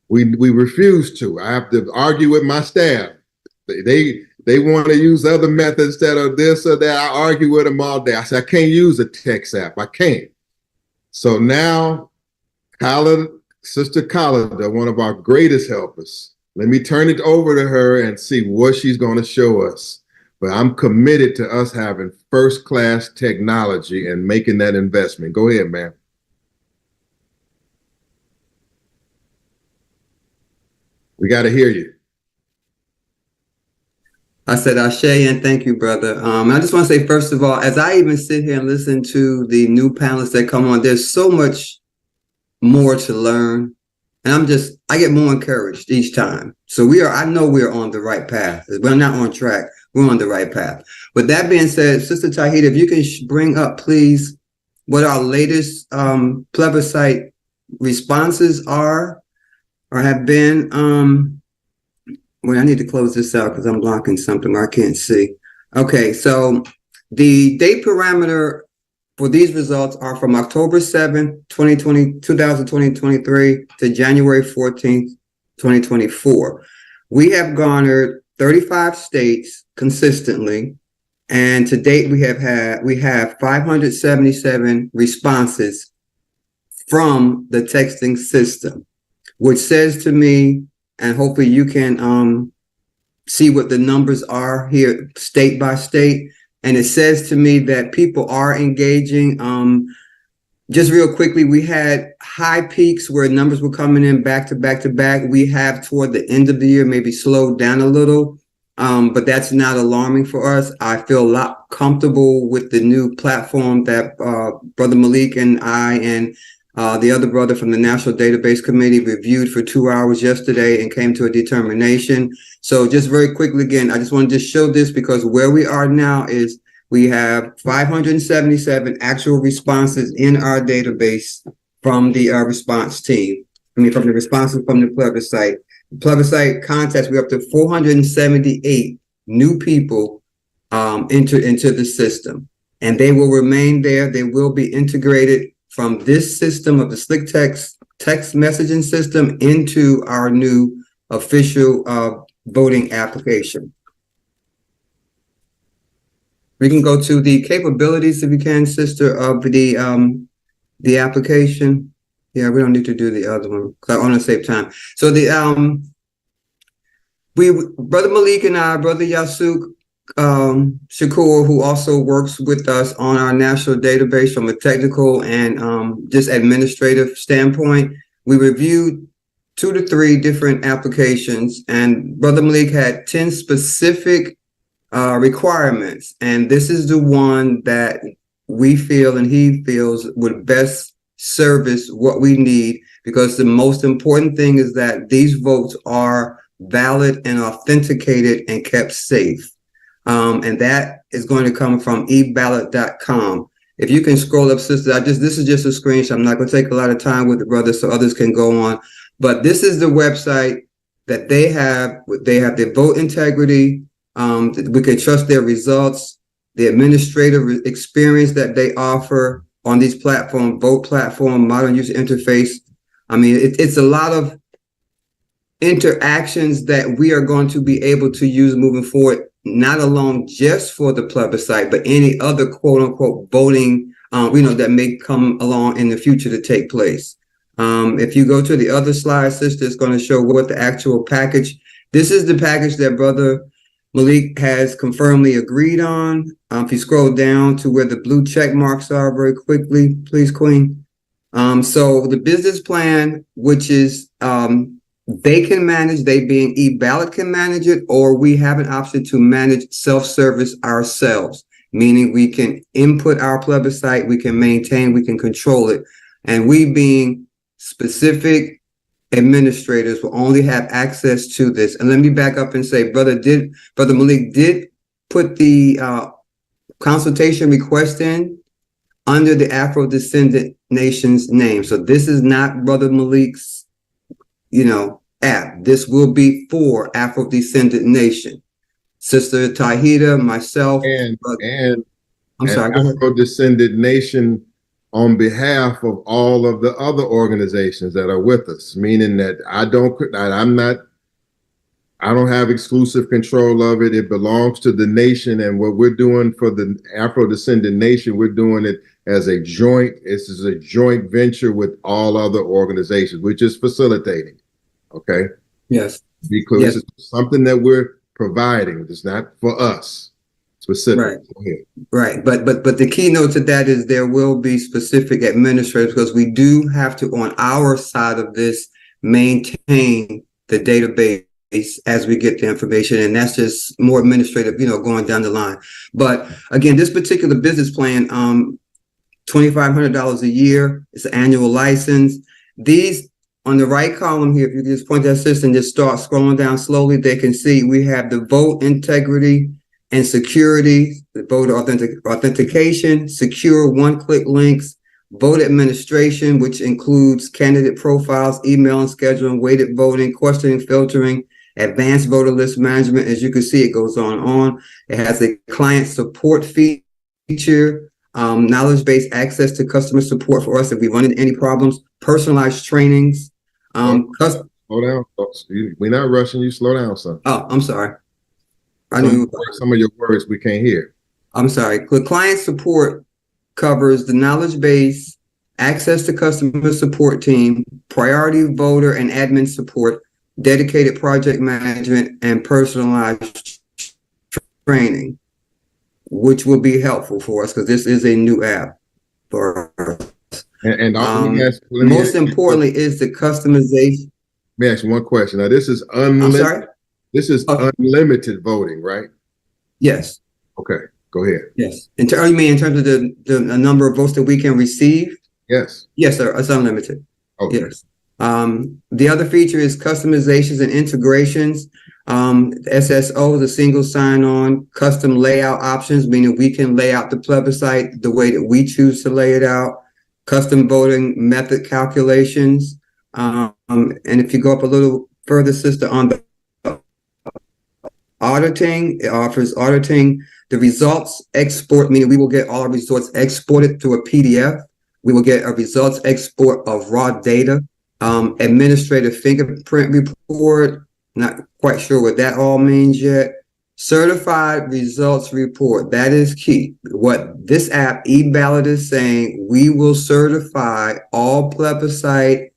We refuse to. I have to argue with my staff. They want to use other methods that are this or that. I argue with them all day. I say, I can't use a text app. I can't. So now, Sister Khalida, one of our greatest helpers, let me turn it over to her and see what she's going to show us. But I'm committed to us having first-class technology and making that investment. Go ahead, ma'am. We got to hear you. I said Ashe, and thank you, brother. I just want to say, first of all, as I even sit here and listen to the new panelists that come on, there's so much more to learn. And I get more encouraged each time. So I know we're on the right path. We're not on track. We're on the right path. With that being said, Sister Tahida, if you can bring up, please, what our latest plebiscite responses are or have been. Wait, I need to close this out because I'm blocking something where I can't see. Okay, so the date parameter for these results are from October 7th, 2023 to January 14th, 2024. We have garnered 35 states consistently, and to date we have 577 responses from the texting system, which says to me, and hopefully you can see what the numbers are here state by state. And it says to me that people are engaging. Just real quickly, we had high peaks where numbers were coming in back to back to back. We have toward the end of the year maybe slowed down a little, but that's not alarming for us. I feel a lot comfortable with the new platform that Brother Malik and I and the other brother from the National Database Committee reviewed for 2 hours yesterday and came to a determination. So just very quickly, again, I just want to just show this because where we are now is we have 577 actual responses in our database from the response team. From the responses from the plebiscite. The plebiscite contest, we're up to 478 new people entered into the system. And they will remain there. They will be integrated from this system of the Slick text messaging system into our new official voting application. We can go to the capabilities, if you can, sister, of the application. Yeah, we don't need to do the other one because I want to save time. So the Brother Malik and I, Brother Yasuk Shakur, who also works with us on our national database from a technical and just administrative standpoint, we reviewed 2 to 3 different applications, and Brother Malik had 10 specific requirements, and this is the one that we feel and he feels would best service what we need, because the most important thing is that these votes are valid and authenticated and kept safe. And that is going to come from eballot.com. If you can scroll up, sister, this is just a screenshot. I'm not going to take a lot of time with the brothers so others can go on. But this is the website that they have. They have their vote integrity. We can trust their results, the administrative experience that they offer on these platforms, vote platform, modern user interface. I mean, it's a lot of interactions that we are going to be able to use moving forward, not alone just for the plebiscite, but any other quote unquote voting, that may come along in the future to take place. If you go to the other slide, sister, it's going to show what the actual package. This is the package that Brother Malik has confirmedly agreed on. If you scroll down to where the blue check marks are very quickly, please, Queen. So the business plan, which is they can manage, they being eBallot can manage it, or we have an option to manage self-service ourselves, meaning we can input our plebiscite, we can maintain, we can control it. And we being specific administrators will only have access to this. And let me back up and say, Brother Malik did put the consultation request in under the Afro-Descendant Nation's name. So this is not Brother Malik's, app. This will be for Afro-Descendant Nation. Sister Tahita, myself, and I'm sorry, Afro-Descendant Nation on behalf of all of the other organizations that are with us, meaning that I don't have exclusive control of it. It belongs to the nation, and what we're doing for the Afro-Descendant Nation, we're doing it as a joint venture with all other organizations. We're just facilitating. Okay. Yes. Be clear. Yes. This is something that we're providing. It's not for us specifically. Right. But the keynote to that is there will be specific administrators, because we do have to, on our side of this, maintain the database as we get the information, and that's just more administrative, going down the line. But again, this particular business plan, $2,500 a year. It's an annual license. These on the right column here, if you just point that system, just start scrolling down slowly, they can see we have the vote integrity and security, the voter authentication, secure one-click links, vote administration, which includes candidate profiles, email and scheduling, weighted voting, questioning, filtering, advanced voter list management. As you can see, it goes on. It has a client support feature, knowledge-based access to customer support for us if we run into any problems, personalized trainings. Slow down, folks. We're not rushing you. Slow down, son. Oh, I'm sorry. Some of your words we can't hear. I'm sorry. The client support covers the knowledge base, access to customer support team, priority voter and admin support, dedicated project management, and personalized training, which will be helpful for us because this is a new app for us. Most importantly is the customization. Let me ask you one question. Now, this is unlimited. I'm sorry? This is unlimited voting, right? Yes. Okay, go ahead. Yes. You mean in terms of the number of votes that we can receive? Yes. Yes, sir. It's unlimited. Okay. Yes. The other feature is customizations and integrations. SSO, the single sign-on, custom layout options, meaning we can lay out the plebiscite the way that we choose to lay it out. Custom voting method calculations. And if you go up a little further, sister, on the auditing, it offers auditing. The results export, meaning we will get all our results exported to a PDF. We will get a results export of raw data. Administrative fingerprint report. Not quite sure what that all means yet. certified results report. That is key. What this app, eBallot, is saying, we will certify all plebiscite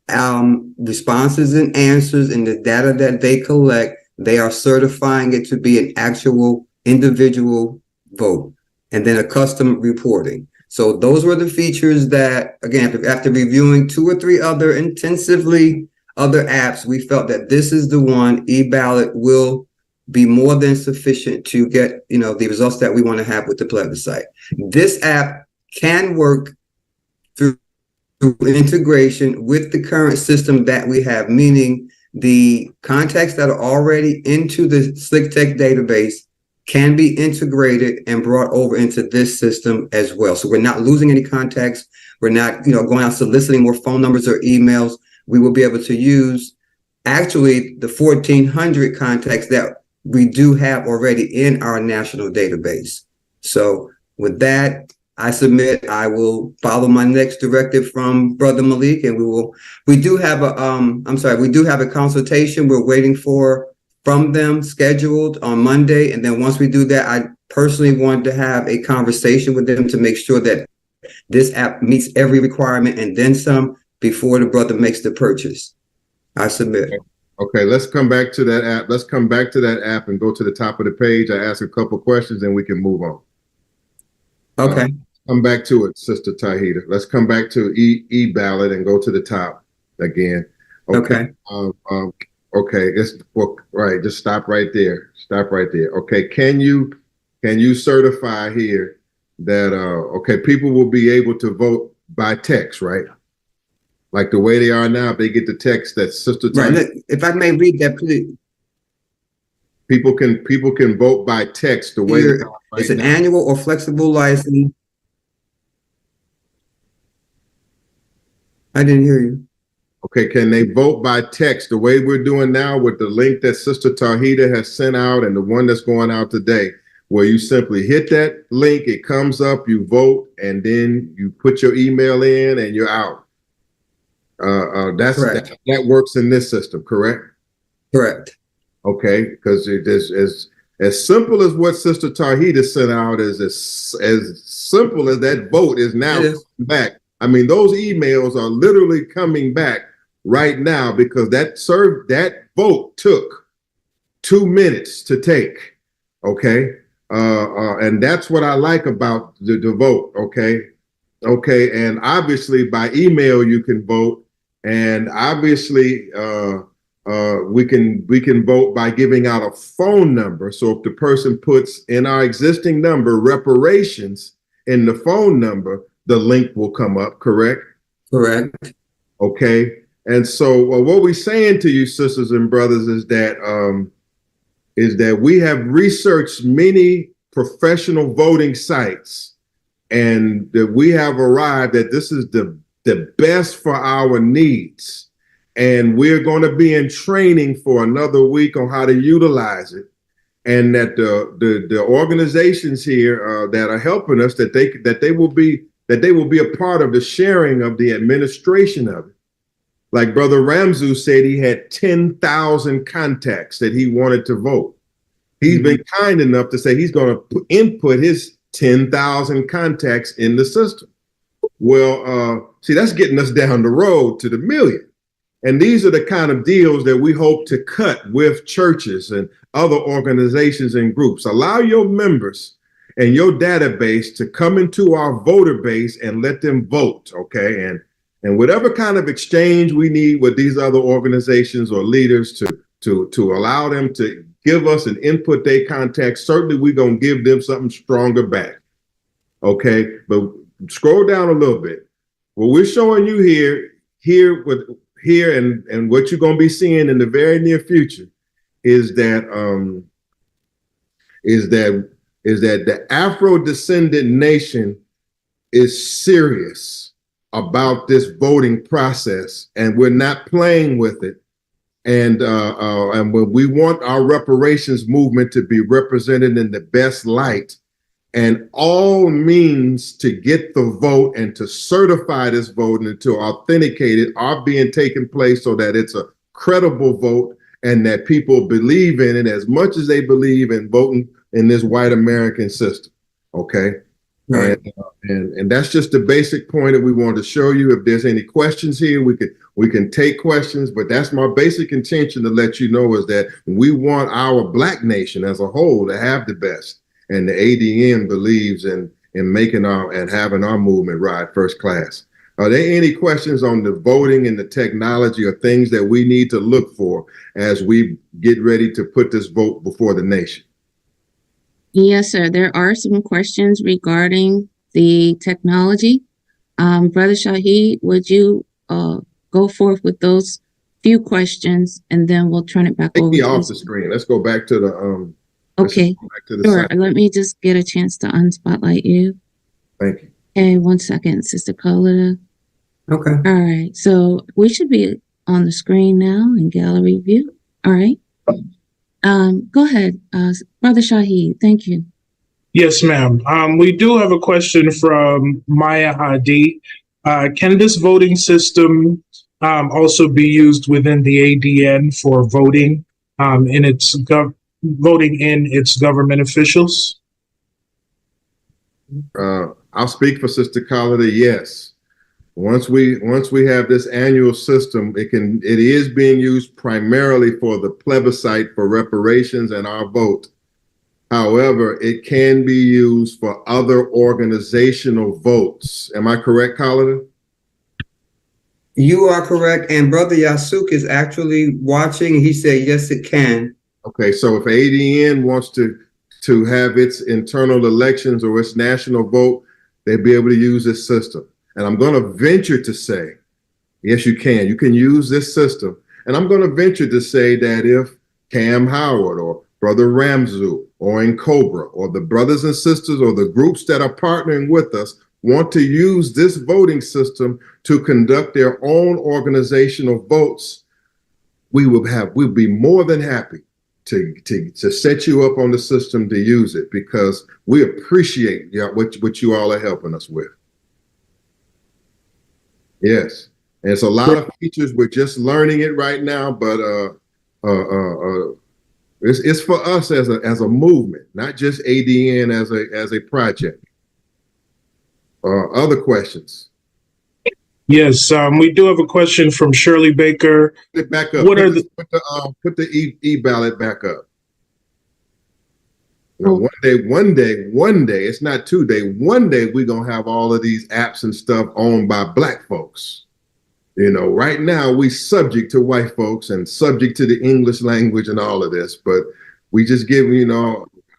responses and answers and the data that they collect. They are certifying it to be an actual individual vote, and then a custom reporting. So those were the features that, again, after reviewing 2 or 3 other intensively other apps, we felt that this is the one. eBallot will be more than sufficient to get, the results that we want to have with the plebiscite. This app can work through integration with the current system that we have, meaning the contacts that are already into the SlickTech database can be integrated and brought over into this system as well. So we're not losing any contacts. We're not, going out soliciting more phone numbers or emails. We will be able to use actually the 1,400 contacts that we do have already in our national database. So with that, I submit I will follow my next directive from Brother Malik, and we do have a consultation we're waiting from them scheduled on Monday. And then once we do that, I personally want to have a conversation with them to make sure that this app meets every requirement and then some before the brother makes the purchase. I submit. Okay, let's come back to that app. Let's come back to that app and go to the top of the page. I ask a couple questions and we can move on. Okay. Come back to it, Sister Tahita. Let's come back to eBallot and go to the top again. Okay. Okay. Right. Just stop right there. Stop right there. Okay. Can you certify here that people will be able to vote by text, right? Like the way they are now, if they get the text that Sister Tahita. Right. If I may read that, please. People can vote by text the way they are right it's an now. Annual or flexible license. I didn't hear you. Okay, can they vote by text the way we're doing now with the link that Sister Tahita has sent out and the one that's going out today, where you simply hit that link, it comes up, you vote, and then you put your email in and you're out. That works in this system, correct? Correct. Okay, because it is as simple as what Sister Tahita sent out is as simple as that vote is now coming back. I mean, those emails are literally coming back right now because that vote took 2 minutes to take. Okay. And that's what I like about the vote. Okay. Okay. And obviously by email, you can vote. And obviously, we can vote by giving out a phone number. So if the person puts in our existing number reparations in the phone number, the link will come up, correct? Correct. Okay. And so what we're saying to you, sisters and brothers, is that we have researched many professional voting sites, and that we have arrived that this is the best for our needs. And we're going to be in training for another week on how to utilize it. And that the organizations here that are helping us, that they will be a part of the sharing of the administration of it. Like Brother Ramzu said, he had 10,000 contacts that he wanted to vote. He's been kind enough to say he's going to input his 10,000 contacts in the system. Well, see, that's getting us down the road to the million. And these are the kind of deals that we hope to cut with churches and other organizations and groups. Allow your members and your database to come into our voter base and let them vote, okay? And whatever kind of exchange we need with these other organizations or leaders to allow them to give us and input their contacts, certainly we're going to give them something stronger back, okay? But scroll down a little bit. What we're showing you here and what you're going to be seeing in the very near future is that the Afro-descendant nation is serious about this voting process, and we're not playing with it. And when we want our reparations movement to be represented in the best light, and all means to get the vote and to certify this vote and to authenticate it are being taken place so that it's a credible vote and that people believe in it as much as they believe in voting in this white American system. Okay. Right. And that's just the basic point that we wanted to show you. If there's any questions here, we can take questions, but that's my basic intention to let you know is that we want our Black nation as a whole to have the best. And the ADN believes in making and having our movement ride first class. Are there any questions on the voting and the technology or things that we need to look for as we get ready to put this vote before the nation? Yes, sir. There are some questions regarding the technology. Brother Shaheed, would you go forth with those few questions, and then we'll turn it back over. Take me off the screen. Let's go back to the okay. Back to the Sure. side. Let me just get a chance to unspotlight you. Thank you. Okay, 1 second, Sister Coletta. Okay. All right. So we should be on the screen now in gallery view. All right. Go ahead, Brother Shaheed. Thank you. Yes, ma'am. We do have a question from Maya Hadi. Can this voting system also be used within the ADN for voting in its voting in its government officials? I'll speak for Sister Coletta. Yes. Once we have this annual system, it is being used primarily for the plebiscite for reparations and our vote. However, it can be used for other organizational votes. Am I correct, Coletta? You are correct. And Brother Yasuk is actually watching. He said, yes, it can. Okay, so if ADN wants to have its internal elections or its national vote, they'll be able to use this system. And I'm going to venture to say, yes, you can. You can use this system. And I'm going to venture to say that if Cam Howard or Brother Ramzu or in Cobra or the brothers and sisters or the groups that are partnering with us want to use this voting system to conduct their own organizational votes, we'll be more than happy to set you up on the system to use it, because we appreciate what you all are helping us with. Yes, and it's a lot of features. We're just learning it right now, but it's for us as a movement, not just ADN as a project. Other questions? Yes, we do have a question from Shirley Baker. Put it back up. Put the e-ballot back up. You know, one day, it's not 2 days, one day we're going to have all of these apps and stuff owned by Black folks. You know, right now we subject to white folks and subject to the English language and all of this, but we just give,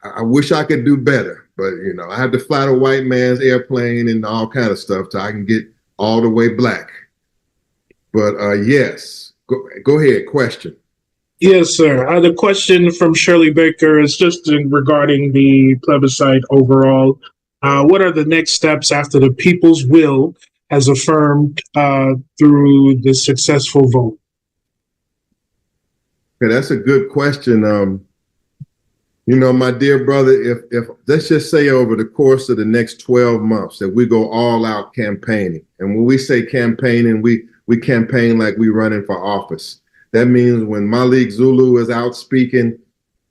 I wish I could do better, but I have to fly the white man's airplane and all kind of stuff so I can get all the way Black. But yes, go ahead, question. Yes, sir. The question from Shirley Baker is just regarding the plebiscite overall. What are the next steps after the people's will has affirmed through the successful vote? Okay, that's a good question. My dear brother, if let's just say over the course of the next 12 months that we go all out campaigning, and when we say campaigning, we campaign like we running for office. That means when Malik Zulu is out speaking,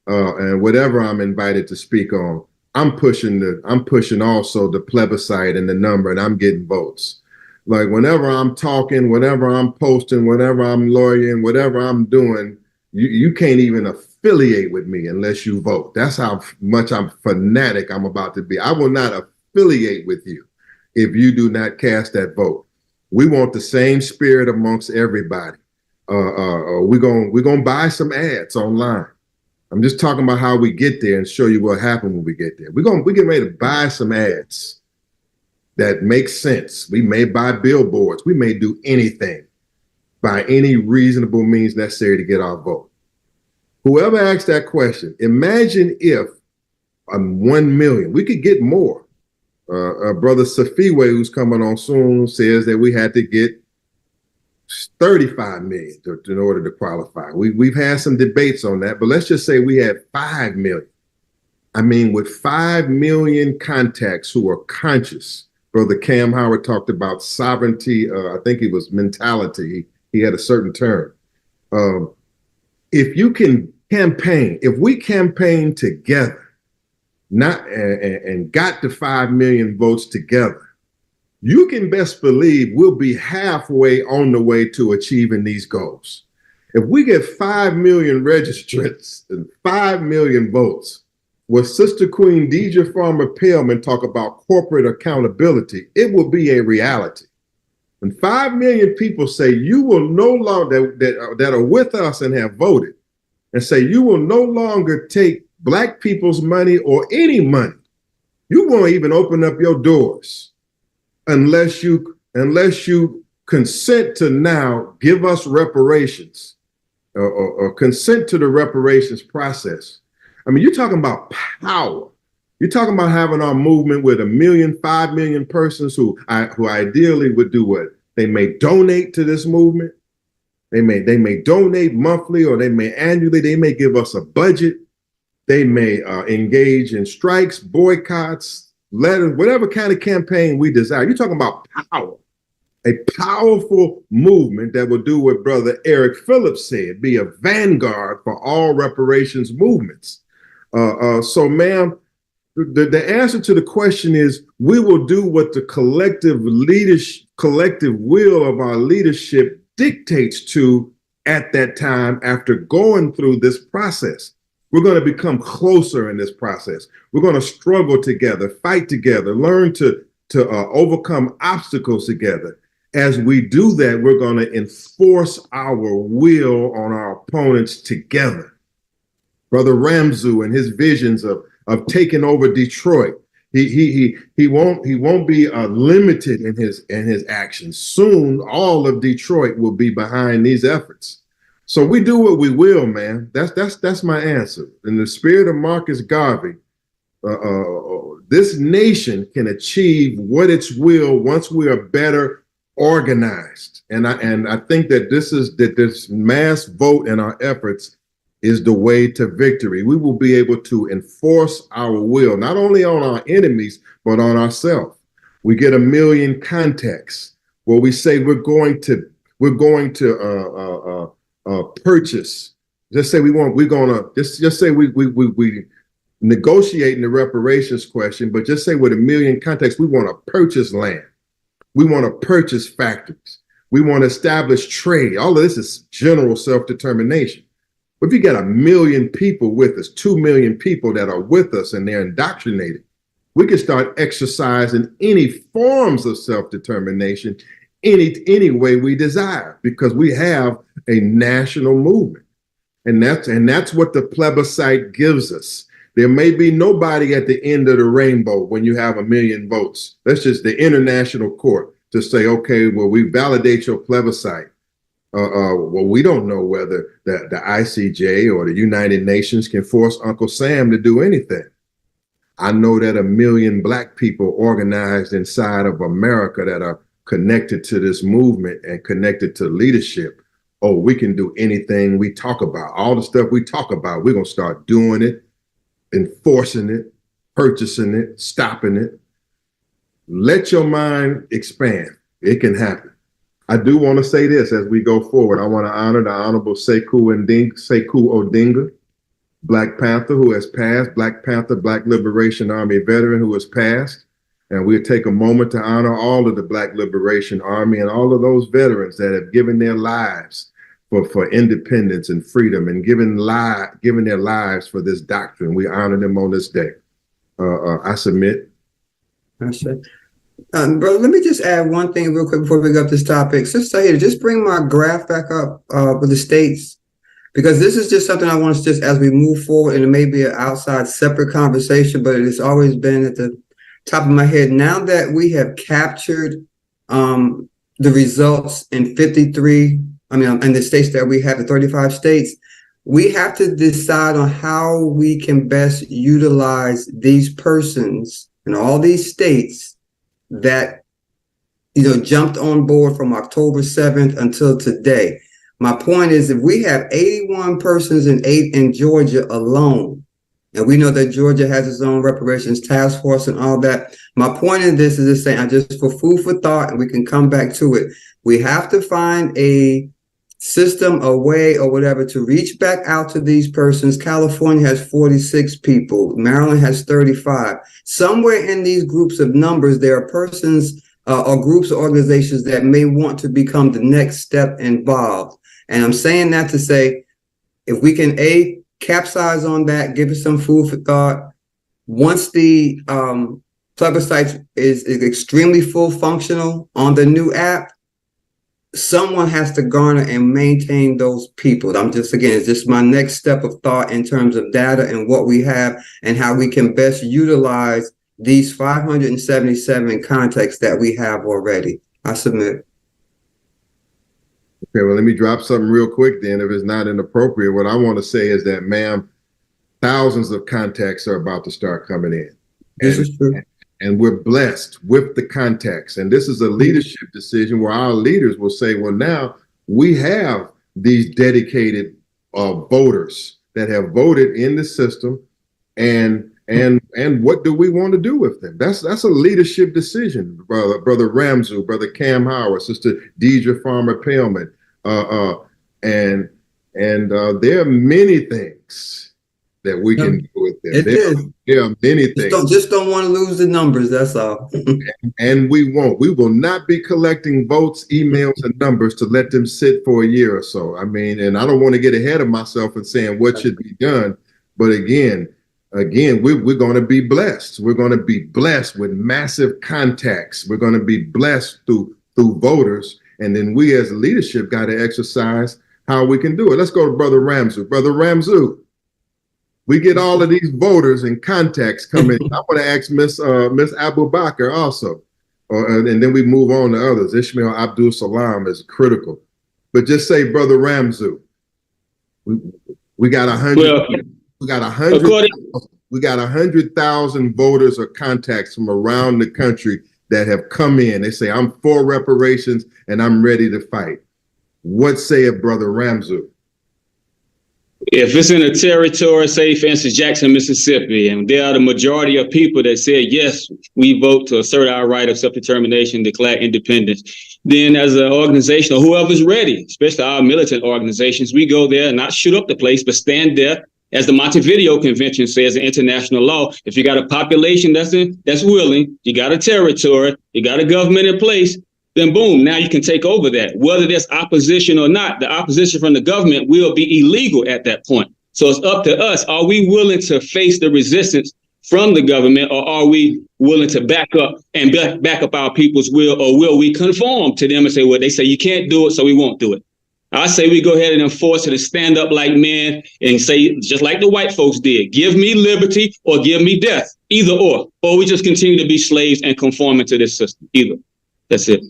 and whatever I'm invited to speak on, I'm pushing also the plebiscite and the number, and I'm getting votes. Like whenever I'm talking, whenever I'm posting, whenever I'm lawyering, whatever I'm doing, you can't even affiliate with me unless you vote. That's how much I'm fanatic I'm about to be. I will not affiliate with you if you do not cast that vote. We want the same spirit amongst everybody. We're gonna buy some ads online. I'm just talking about how we get there and show you what happened when we get there. We're getting ready to buy some ads that make sense. We may buy billboards. We may do anything by any reasonable means necessary to get our vote. Whoever asked that question, imagine if 1 million, we could get more. Brother Safiwe, who's coming on soon, says that we had to get 35 million in order to qualify. We've had some debates on that, but let's just say we had 5 million. I mean, with 5 million contacts who are conscious. Brother Cam Howard talked about sovereignty. I think it was mentality. He had a certain term. if you can campaign, if we campaign together, and got the 5 million votes together, you can best believe we'll be halfway on the way to achieving these goals. If we get 5 million registrants and 5 million votes, where Sister Queen Deidre Farmer-Pellman talk about corporate accountability, it will be a reality. When 5 million people say you will no longer, that are with us and have voted, and say you will no longer take Black people's money or any money, you won't even open up your doors unless you consent to now give us reparations or consent to the reparations process. I mean, you're talking about power. You're talking about having our movement with 1 million, 5 million persons who ideally would do what? They may donate to this movement. They may donate monthly, or they may annually. They may give us a budget. They may engage in strikes, boycotts, letters, whatever kind of campaign we desire. You're talking about power, a powerful movement that will do what Brother Eric Phillips said, be a vanguard for all reparations movements. So, ma'am, the answer to the question is we will do what the collective will of our leadership dictates to at that time after going through this process. We're going to become closer in this process. We're going to struggle together, fight together, learn to overcome obstacles together. As we do that, we're going to enforce our will on our opponents together. Brother Ramzu and his visions of taking over Detroit, he won't be limited in his actions. Soon, all of Detroit will be behind these efforts. So we do what we will, man. That's my answer. In the spirit of Marcus Garvey, this nation can achieve what its will once we are better organized. And I think that this mass vote in our efforts is the way to victory. We will be able to enforce our will, not only on our enemies, but on ourselves. We get 1 million contacts where we say we're going to purchase. Just say we negotiating the reparations question, but just say with 1 million contacts, we want to purchase land. We want to purchase factories. We want to establish trade. All of this is general self-determination. But if you got 1 million people with us, 2 million people that are with us and they're indoctrinated, we can start exercising any forms of self-determination any way we desire, because we have a national movement. And that's what the plebiscite gives us. There may be nobody at the end of the rainbow when you have 1 million votes. That's just the international court to say, okay, well, we validate your plebiscite. Well, we don't know whether the ICJ or the United Nations can force Uncle Sam to do anything. I know that 1 million Black people organized inside of America that are connected to this movement and connected to leadership. Oh, we can do anything we talk about. All the stuff we talk about, we're going to start doing it, enforcing it, purchasing it, stopping it. Let your mind expand. It can happen. I do want to say this as we go forward. I want to honor the Honorable Sekou Odinga, Black Panther, who has passed, Black Panther, Black Liberation Army veteran who has passed. And we'll take a moment to honor all of the Black Liberation Army and all of those veterans that have given their lives for independence and freedom and given their lives for this doctrine. We honor them on this day. I submit. That's it. Brother, let me just add one thing real quick before we go up this topic. Sister Tahita, just bring my graph back up with the states, because this is just something I want to just, as we move forward, and it may be an outside separate conversation, but it has always been at the top of my head. Now that we have captured the results in 53, in the states that we have, the 35 states, we have to decide on how we can best utilize these persons in all these states that, jumped on board from October 7th until today. My point is, if we have 81 persons in Georgia alone, and we know that Georgia has its own reparations task force and all that, my point in this is just saying, just for food for thought, and we can come back to it. We have to find a system, a way, or whatever to reach back out to these persons. California has 46 people. Maryland has 35. Somewhere in these groups of numbers, there are persons or groups or organizations that may want to become the next step involved. And I'm saying that to say, if we can capsize on that, give it some food for thought. Once the Plebiscite is extremely full functional on the new app, someone has to garner and maintain those people. It's just my next step of thought in terms of data and what we have and how we can best utilize these 577 contacts that we have already. I submit. Okay, well, let me drop something real quick then. If it's not inappropriate, what I want to say is that, ma'am, thousands of contacts are about to start coming in. This is true. And we're blessed with the contacts. And this is a leadership decision where our leaders will say, well, now we have these dedicated voters that have voted in the system, and what do we want to do with them? That's a leadership decision, brother Ramzu, brother Cam Howard, sister Deidre Farmer-Pellman, and there are many things that we can do with them. There are many things. Just don't want to lose the numbers. That's all. And we won't. We will not be collecting votes, emails, and numbers to let them sit for a year or so. I mean, and I don't want to get ahead of myself and saying what should be done. But again, we're going to be blessed. We're going to be blessed with massive contacts. We're going to be blessed through voters. And then we as leadership got to exercise how we can do it. Let's go to Brother Ramzu. Brother Ramzu, we get all of these voters and contacts coming. I want to ask Miss Abu Bakr also. And then we move on to others. Ishmael Abdul Salam is critical. But just say, Brother Ramzu, we got 100. Well, we got 100. We got 100,000 voters or contacts from around the country that have come in. They say, I'm for reparations and I'm ready to fight. What saith Brother Ramzu? If it's in a territory, say for instance, Jackson, Mississippi, and there are the majority of people that said, yes, we vote to assert our right of self-determination, declare independence, then as an organization or whoever's ready, especially our militant organizations, we go there and not shoot up the place, but stand there. As the Montevideo Convention says in international law, if you got a population that's willing, you got a territory, you got a government in place, then boom, now you can take over that. Whether there's opposition or not, the opposition from the government will be illegal at that point. So it's up to us. Are we willing to face the resistance from the government, or are we willing to back up and back up our people's will, or will we conform to them and say, well, they say you can't do it, so we won't do it? I say we go ahead and enforce it and stand up like men and say, just like the white folks did, give me liberty or give me death, either or we just continue to be slaves and conforming to this system, either. That's it.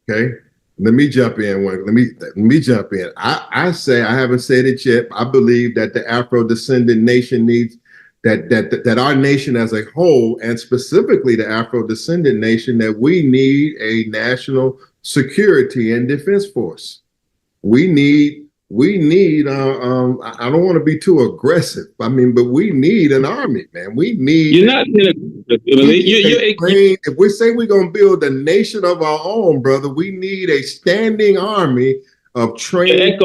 Okay, let me jump in. Let me jump in. I say, I haven't said it yet. I believe that the Afro-descendant nation needs that our nation as a whole, and specifically the Afro-descendant nation, that we need a national security and defense force. We need. I don't want to be too aggressive. I mean, but we need an army, man. We need. You're not. If we say we're going to build a nation of our own, brother, we need a standing army of trained.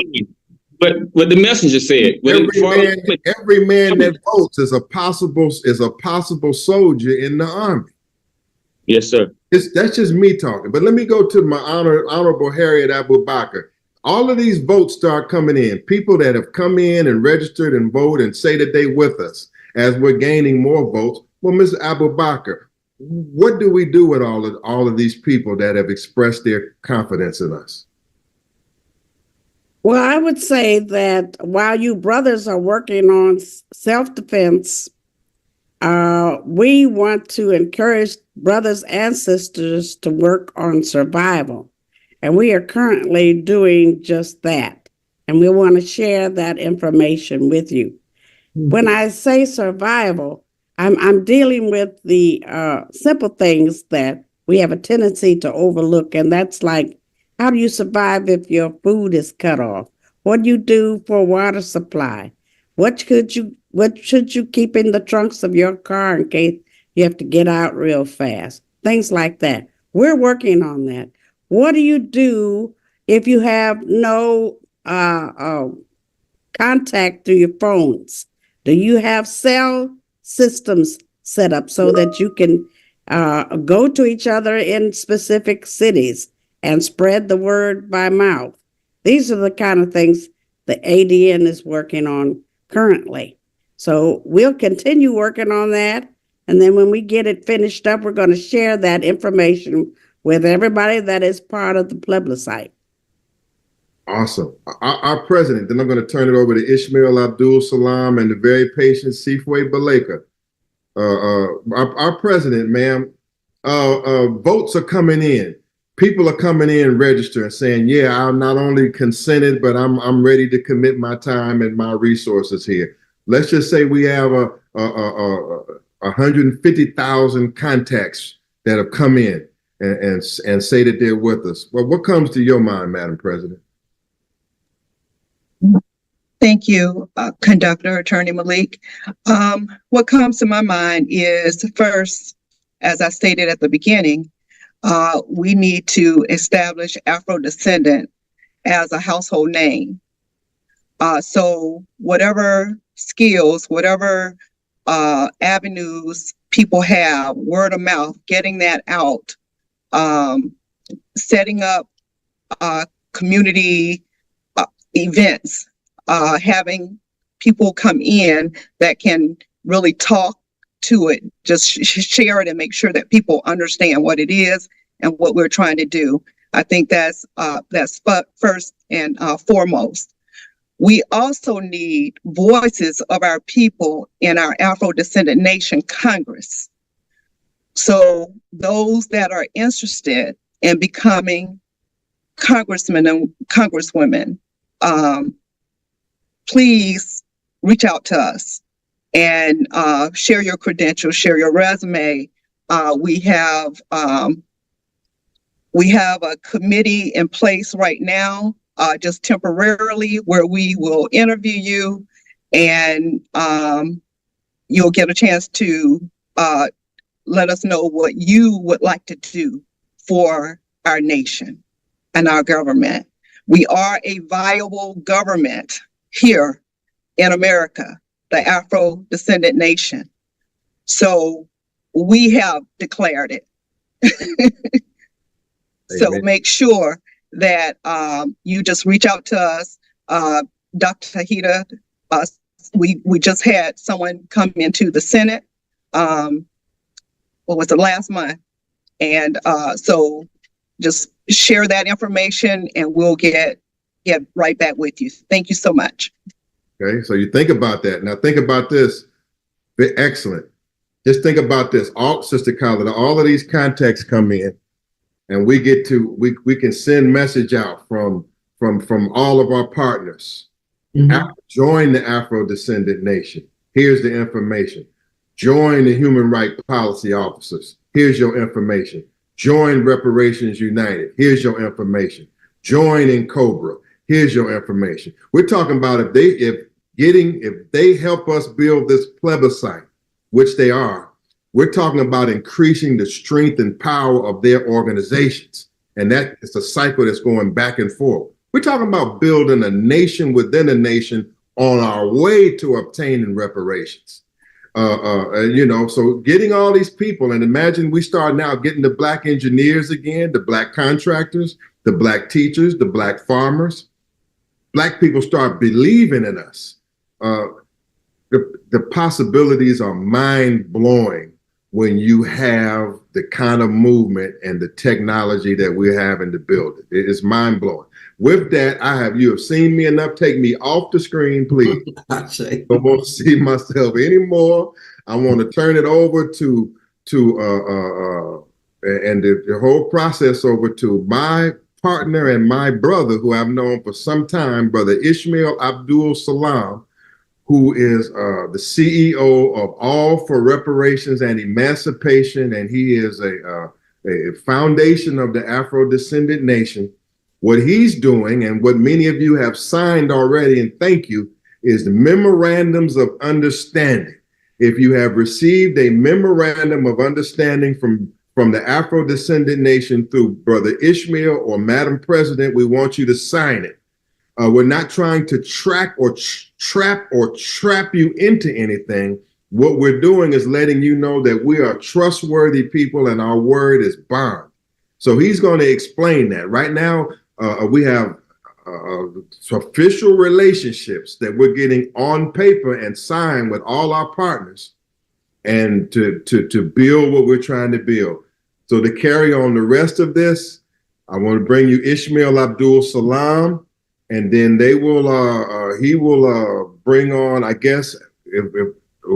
But what the messenger said. Every man that votes is a possible soldier in the army. Yes, sir. That's just me talking. But let me go to my honorable Harriet Abu Bakr. All of these votes start coming in. People that have come in and registered and vote and say that they with us as we're gaining more votes. Well, Mr. Abu Bakr, what do we do with all of these people that have expressed their confidence in us? Well, I would say that while you brothers are working on self-defense, we want to encourage brothers and sisters to work on survival. And we are currently doing just that. And we want to share that information with you. When I say survival, I'm dealing with the simple things that we have a tendency to overlook. And that's like, how do you survive if your food is cut off? What do you do for water supply? What should you keep in the trunks of your car in case you have to get out real fast? Things like that. We're working on that. What do you do if you have no contact through your phones? Do you have cell systems set up so that you can go to each other in specific cities and spread the word by mouth? These are the kind of things the ADN is working on currently. So we'll continue working on that. And then when we get it finished up, we're going to share that information with everybody that is part of the plebiscite. Awesome. Our president, then I'm going to turn it over to Ishmael Abdul Salam and the very patient Sifwe Baleka. Our president, ma'am, votes are coming in. People are coming in registering, saying, yeah, I'm not only consented, but I'm ready to commit my time and my resources here. Let's just say we have 150,000 contacts that have come in and say that they're with us. Well, what comes to your mind, Madam President? Thank you, Conductor Attorney Malik. What comes to my mind is, first, as I stated at the beginning, we need to establish Afrodescendant as a household name. So whatever skills, whatever avenues people have, word of mouth, getting that out, setting up community events, having people come in that can really talk to it, just share it and make sure that people understand what it is and what we're trying to do. I think that's first and foremost. We also need voices of our people in our Afro-Descendant Nation Congress. So those that are interested in becoming congressmen and congresswomen, please reach out to us and share your credentials, share your resume. We have a committee in place right now, just temporarily, where we will interview you, and you'll get a chance to let us know what you would like to do for our nation and our government. We are a viable government here in America, the Afro-Descendant Nation. So we have declared it. So make sure that you just reach out to us. Dr. Tahita, we just had someone come into the Senate, what was it, last month? And so just share that information and we'll get right back with you. Thank you so much. Okay, so you think about that. Now think about this. Excellent. Just think about this. Sister Carla, all of these contacts come in, and we can send message out from all of our partners. Mm-hmm. Join the Afro-Descendant Nation. Here's the information. Join the Human Rights Policy Officers. Here's your information. Join Reparations United. Here's your information. Join in Cobra. Here's your information. We're talking about if they help us build this plebiscite, which they are, we're talking about increasing the strength and power of their organizations. And that is a cycle that's going back and forth. We're talking about building a nation within a nation on our way to obtaining reparations. So getting all these people, and imagine we start now getting the Black engineers again, the Black contractors, the Black teachers, the Black farmers. Black people start believing in us. The possibilities are mind-blowing when you have the kind of movement and the technology that we have in the building. It is mind-blowing. With that, you have seen me enough. Take me off the screen, please. I don't want to see myself anymore. I want to turn it over to the whole process over to my partner and my brother, who I've known for some time, Brother Ishmael Abdul Salam, who is the CEO of All for Reparations and Emancipation, and he is a foundation of the Afro-Descendant Nation. What he's doing, and what many of you have signed already, and thank you, is the memorandums of understanding. If you have received a memorandum of understanding from the Afro-Descendant Nation through Brother Ishmael or Madam President, we want you to sign it. We're not trying to track or trap you into anything. What we're doing is letting you know that we are trustworthy people and our word is bond. So he's going to explain that. Right now, we have official relationships that we're getting on paper and signed with all our partners, and to build what we're trying to build. So to carry on the rest of this, I want to bring you Ishmael Abdul Salam, and then he will bring on, I guess, if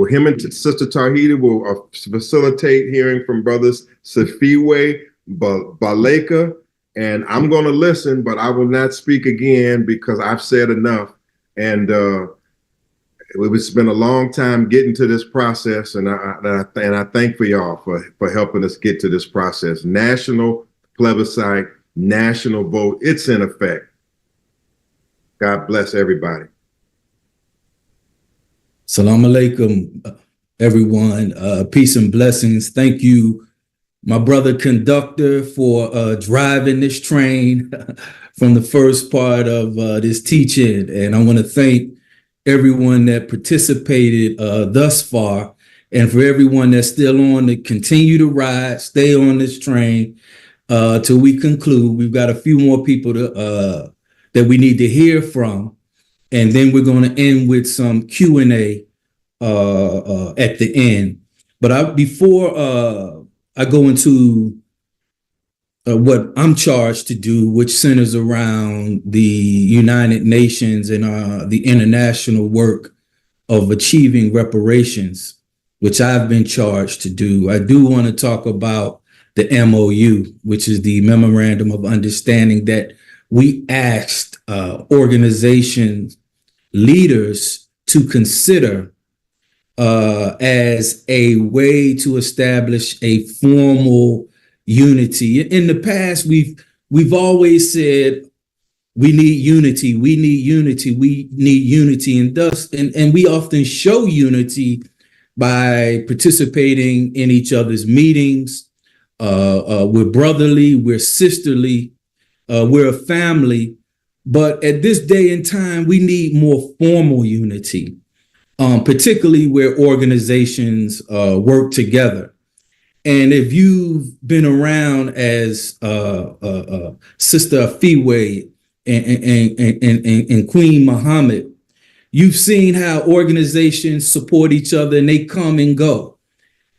him and Sister Tahiti will facilitate hearing from brothers Safiwe Baleka, and I'm going to listen, but I will not speak again because I've said enough. And it's been a long time getting to this process, and I thank for y'all for helping us get to this process. National plebiscite, national vote, it's in effect. God bless everybody. Salam alaikum, everyone. Peace and blessings. Thank you, my brother conductor, for driving this train from the first part of this teaching. And I want to thank everyone that participated thus far, and for everyone that's still on to continue to ride, stay on this train till we conclude. We've got a few more people that we need to hear from, and then we're going to end with some Q&A at the end. But before I go into what I'm charged to do, which centers around the United Nations and the international work of achieving reparations, which I've been charged to do, I do want to talk about the MOU, which is the Memorandum of Understanding that we asked organizations, leaders to consider as a way to establish a formal unity. In the past, we've always said we need unity, we need unity, we need unity, and we often show unity by participating in each other's meetings. We're brotherly, we're sisterly, we're a family. But at this day and time, we need more formal unity, particularly where organizations work together. And if you've been around as Sister Afiwe and Queen Muhammad, you've seen how organizations support each other and they come and go.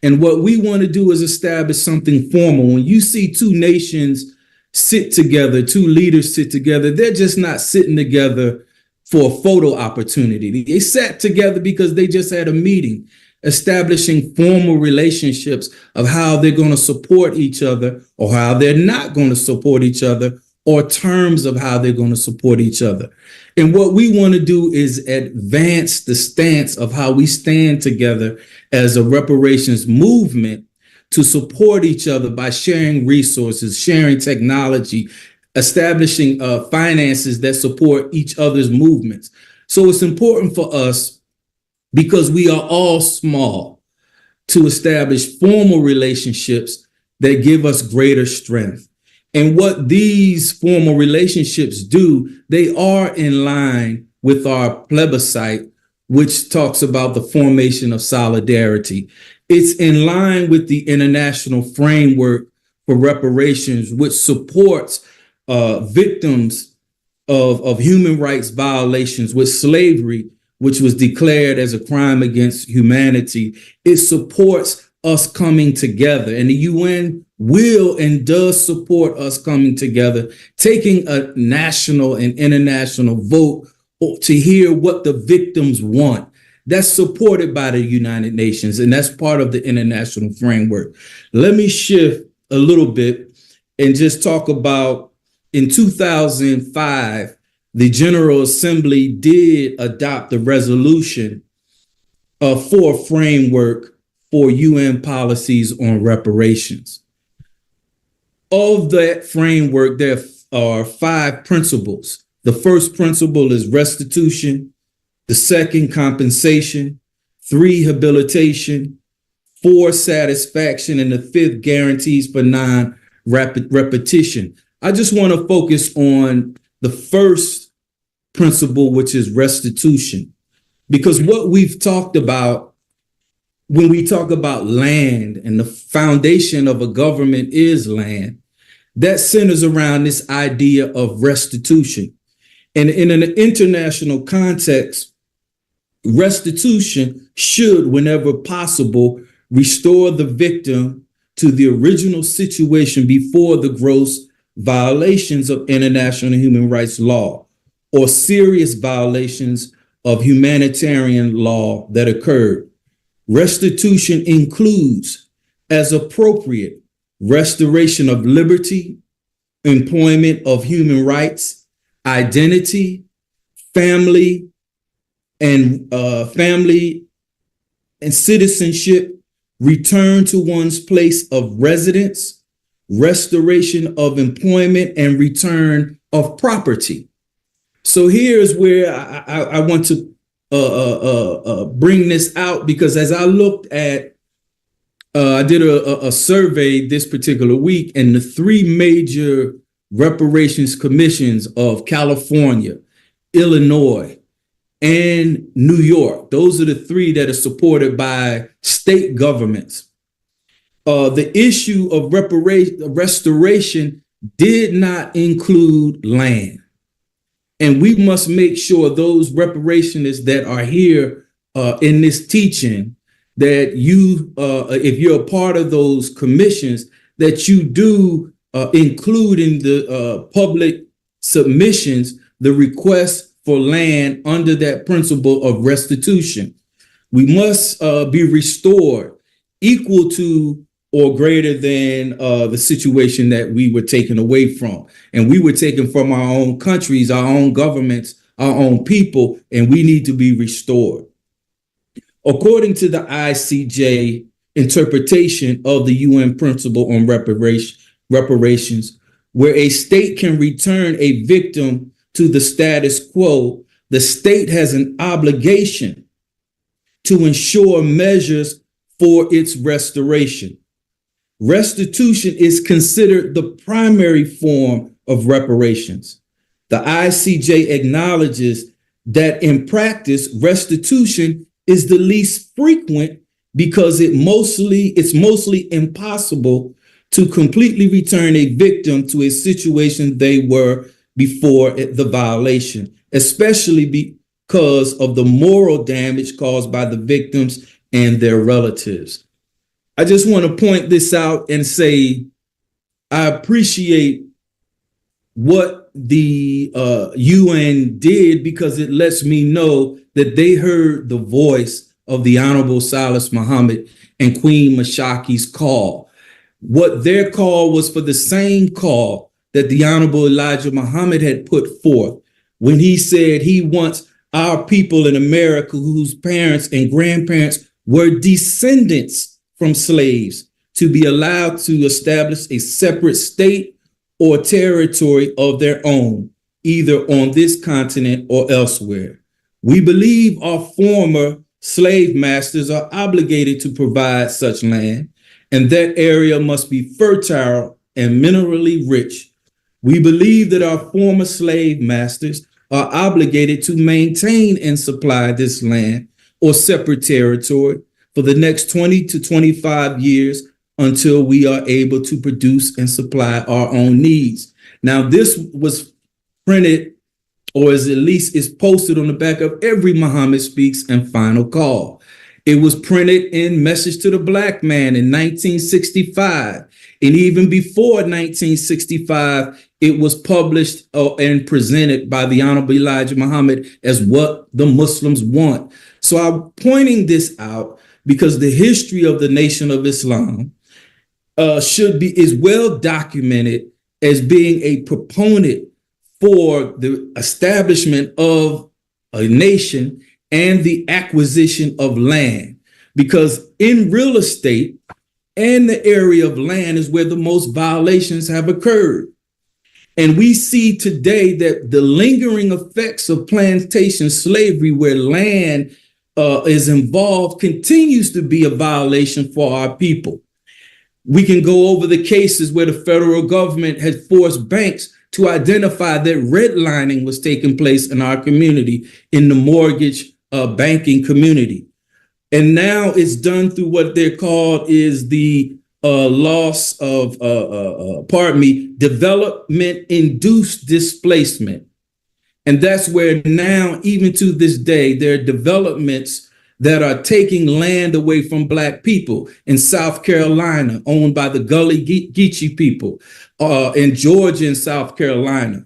And what we want to do is establish something formal. When you see two nations sit together, two leaders sit together, they're just not sitting together for a photo opportunity. They sat together because they just had a meeting, establishing formal relationships of how they're going to support each other or how they're not going to support each other, or terms of how they're going to support each other. And what we want to do is advance the stance of how we stand together as a reparations movement to support each other by sharing resources, sharing technology, establishing finances that support each other's movements. So it's important for us, because we are all small, to establish formal relationships that give us greater strength. And what these formal relationships do, they are in line with our plebiscite, which talks about the formation of solidarity. It's in line with the international framework for reparations, which supports victims of human rights violations with slavery, which was declared as a crime against humanity. It supports us coming together, and the UN will and does support us coming together, taking a national and international vote to hear what the victims want. That's supported by the United Nations, and that's part of the international framework. Let me shift a little bit and just talk about, in 2005, the General Assembly did adopt a resolution for a framework for UN policies on reparations. Of that framework, there are 5 principles. The first principle is restitution. The second, compensation. 3, rehabilitation. 4, satisfaction. And the 5th, guarantees for non-repetition. I just want to focus on the first principle, which is restitution. Because what we've talked about when we talk about land and the foundation of a government is land, that centers around this idea of restitution. And in an international context, restitution should, whenever possible, restore the victim to the original situation before the gross violations of international human rights law or serious violations of humanitarian law that occurred. Restitution includes, as appropriate, restoration of liberty, employment of human rights, identity, family and citizenship, return to one's place of residence, restoration of employment, and return of property. So here's where I want to bring this out, because as I looked at, I did a survey this particular week, and the three major reparations commissions of California, Illinois, and New York, those are the three that are supported by state governments. The issue of restoration did not include land. And we must make sure those reparationists that are here in this teaching, that you, if you're a part of those commissions, that you do include in the public submissions the request for land under that principle of restitution. We must be restored equal to or greater than the situation that we were taken away from. And we were taken from our own countries, our own governments, our own people, and we need to be restored. According to the ICJ interpretation of the UN principle on reparations, where a state can return a victim to the status quo, the state has an obligation to ensure measures for its restoration. Restitution is considered the primary form of reparations. The ICJ acknowledges that in practice, restitution is the least frequent because it's mostly impossible to completely return a victim to a situation they were before the violation, especially because of the moral damage caused by the victims and their relatives. I just want to point this out and say, I appreciate what the UN did, because it lets me know that they heard the voice of the Honorable Silas Muhammad and Queen Mashaki's call. What their call was for the same call that the Honorable Elijah Muhammad had put forth when he said he wants our people in America whose parents and grandparents were descendants from slaves to be allowed to establish a separate state or territory of their own, either on this continent or elsewhere. We believe our former slave masters are obligated to provide such land, and that area must be fertile and minerally rich. We believe that our former slave masters are obligated to maintain and supply this land or separate territory for the next 20 to 25 years until we are able to produce and supply our own needs. Now, this was printed, or as at least is posted on the back of every Muhammad Speaks and Final Call. It was printed in Message to the Black Man in 1965. And even before 1965, it was published and presented by the Honorable Elijah Muhammad as what the Muslims want. So I'm pointing this out because the history of the Nation of Islam is well documented as being a proponent for the establishment of a nation and the acquisition of land, because in real estate and the area of land is where the most violations have occurred. And we see today that the lingering effects of plantation slavery, where land is involved, continues to be a violation for our people. We can go over the cases where the federal government has forced banks to identify that redlining was taking place in our community, in the mortgage banking community. And now it's done through what they're called is the loss of, development-induced displacement. And that's where now, even to this day, there are developments that are taking land away from Black people in South Carolina, owned by the Gully Geechee people, in Georgia and South Carolina.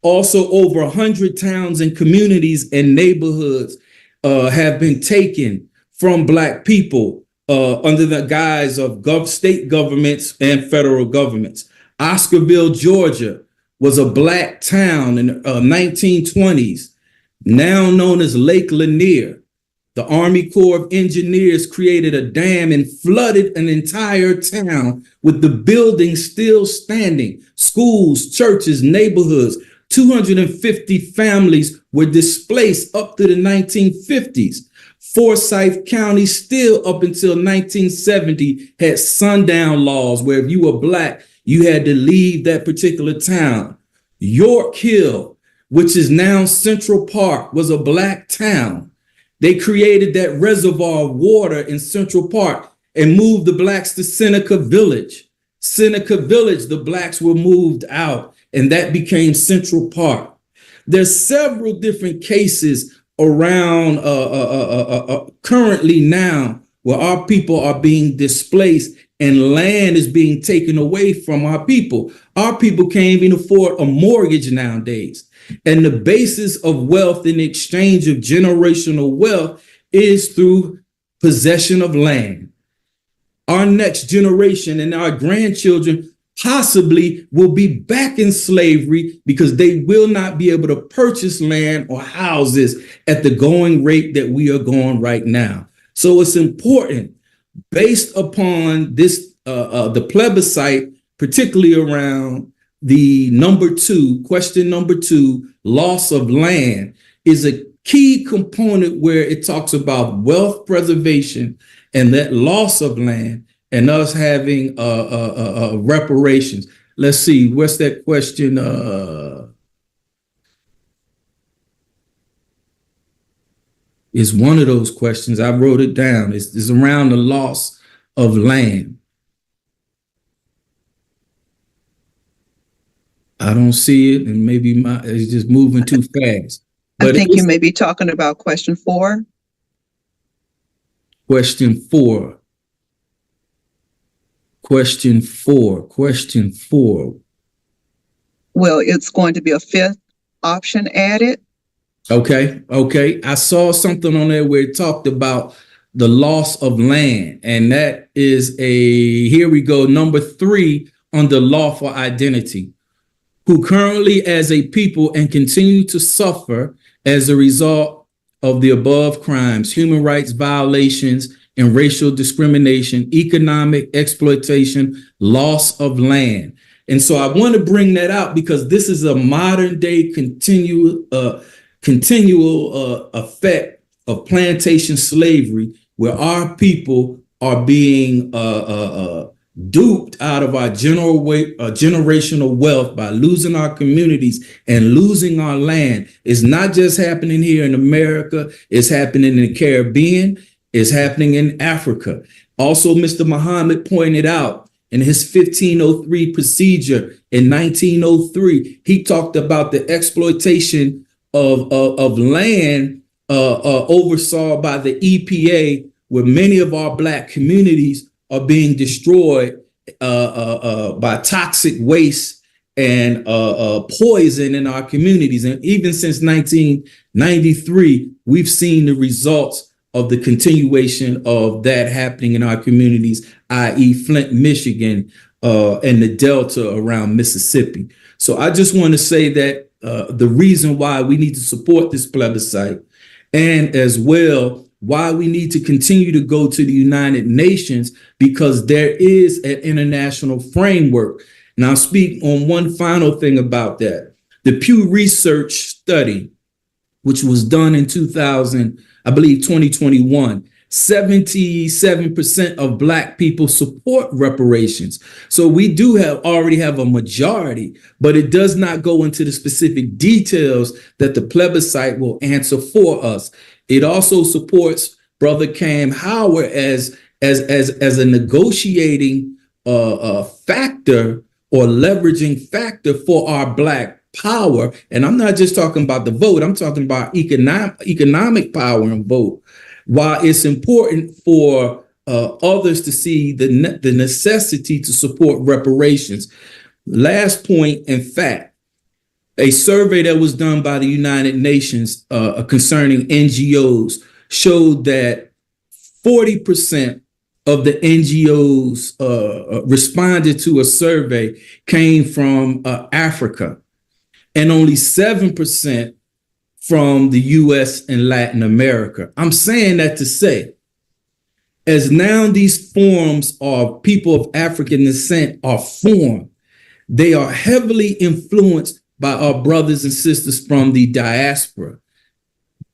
Also, over 100 towns and communities and neighborhoods have been taken from Black people under the guise of state governments and federal governments. Oscarville, Georgia, was a Black town in the 1920s, now known as Lake Lanier. The Army Corps of Engineers created a dam and flooded an entire town with the buildings still standing. Schools, churches, neighborhoods. 250 families were displaced up to the 1950s. Forsyth County still up until 1970 had sundown laws where if you were Black, you had to leave that particular town. York Hill, which is now Central Park, was a Black town. They created that reservoir of water in Central Park and moved the Blacks to Seneca Village. Seneca Village, the Blacks were moved out, and that became Central Park. There's several different cases around currently now where our people are being displaced and land is being taken away from our people. Our people can't even afford a mortgage nowadays. And the basis of wealth in exchange of generational wealth is through possession of land. Our next generation and our grandchildren possibly will be back in slavery because they will not be able to purchase land or houses at the going rate that we are going right now. So it's important, based upon this, the plebiscite, particularly around the question number 2, loss of land, is a key component where it talks about wealth preservation and that loss of land and us having reparations. Let's see, what's that question? It's one of those questions. I wrote it down. It's around the loss of land. I don't see it, and maybe it's just moving too fast. But I think you may be talking about question 4. Question 4. Question 4. Question 4. Well, it's going to be a 5th option added. Okay. I saw something on there where it talked about the loss of land, and that is here we go, number 3 on the lawful identity, who currently as a people and continue to suffer as a result of the above crimes, human rights violations, and racial discrimination, economic exploitation, loss of land. And so I want to bring that out because this is a modern day continual effect of plantation slavery, where our people are being duped out of our generational wealth by losing our communities and losing our land. It's not just happening here in America, it's happening in the Caribbean, it's happening in Africa. Also, Mr. Muhammad pointed out in his 1503 procedure in 1903, he talked about the exploitation of land oversaw by the EPA, where many of our Black communities are being destroyed by toxic waste and poison in our communities. And even since 1993, we've seen the results of the continuation of that happening in our communities, i.e. Flint, Michigan, and the Delta around Mississippi. So I just want to say that the reason why we need to support this plebiscite, and as well why we need to continue to go to the United Nations, because there is an international framework. And I'll speak on one final thing about that. The Pew Research study, which was done in 2021, 77% of Black people support reparations. So we do already have a majority, but it does not go into the specific details that the plebiscite will answer for us. It also supports Brother Cam Howard as a negotiating factor or leveraging factor for our Black power. And I'm not just talking about the vote, I'm talking about economic power and vote. While it's important for others to see the necessity to support reparations. Last point, in fact, a survey that was done by the United Nations concerning NGOs showed that 40% of the NGOs responded to a survey came from Africa, and only 7% from the US and Latin America. I'm saying that to say, as now these forums of people of African descent are formed, they are heavily influenced by our brothers and sisters from the diaspora.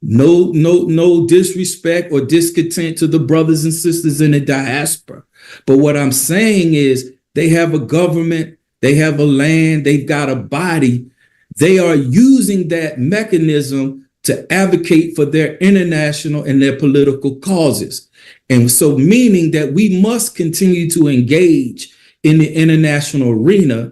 No disrespect or discontent to the brothers and sisters in the diaspora. But what I'm saying is they have a government, they have a land, they've got a body. They are using that mechanism to advocate for their international and their political causes. And so meaning that we must continue to engage in the international arena.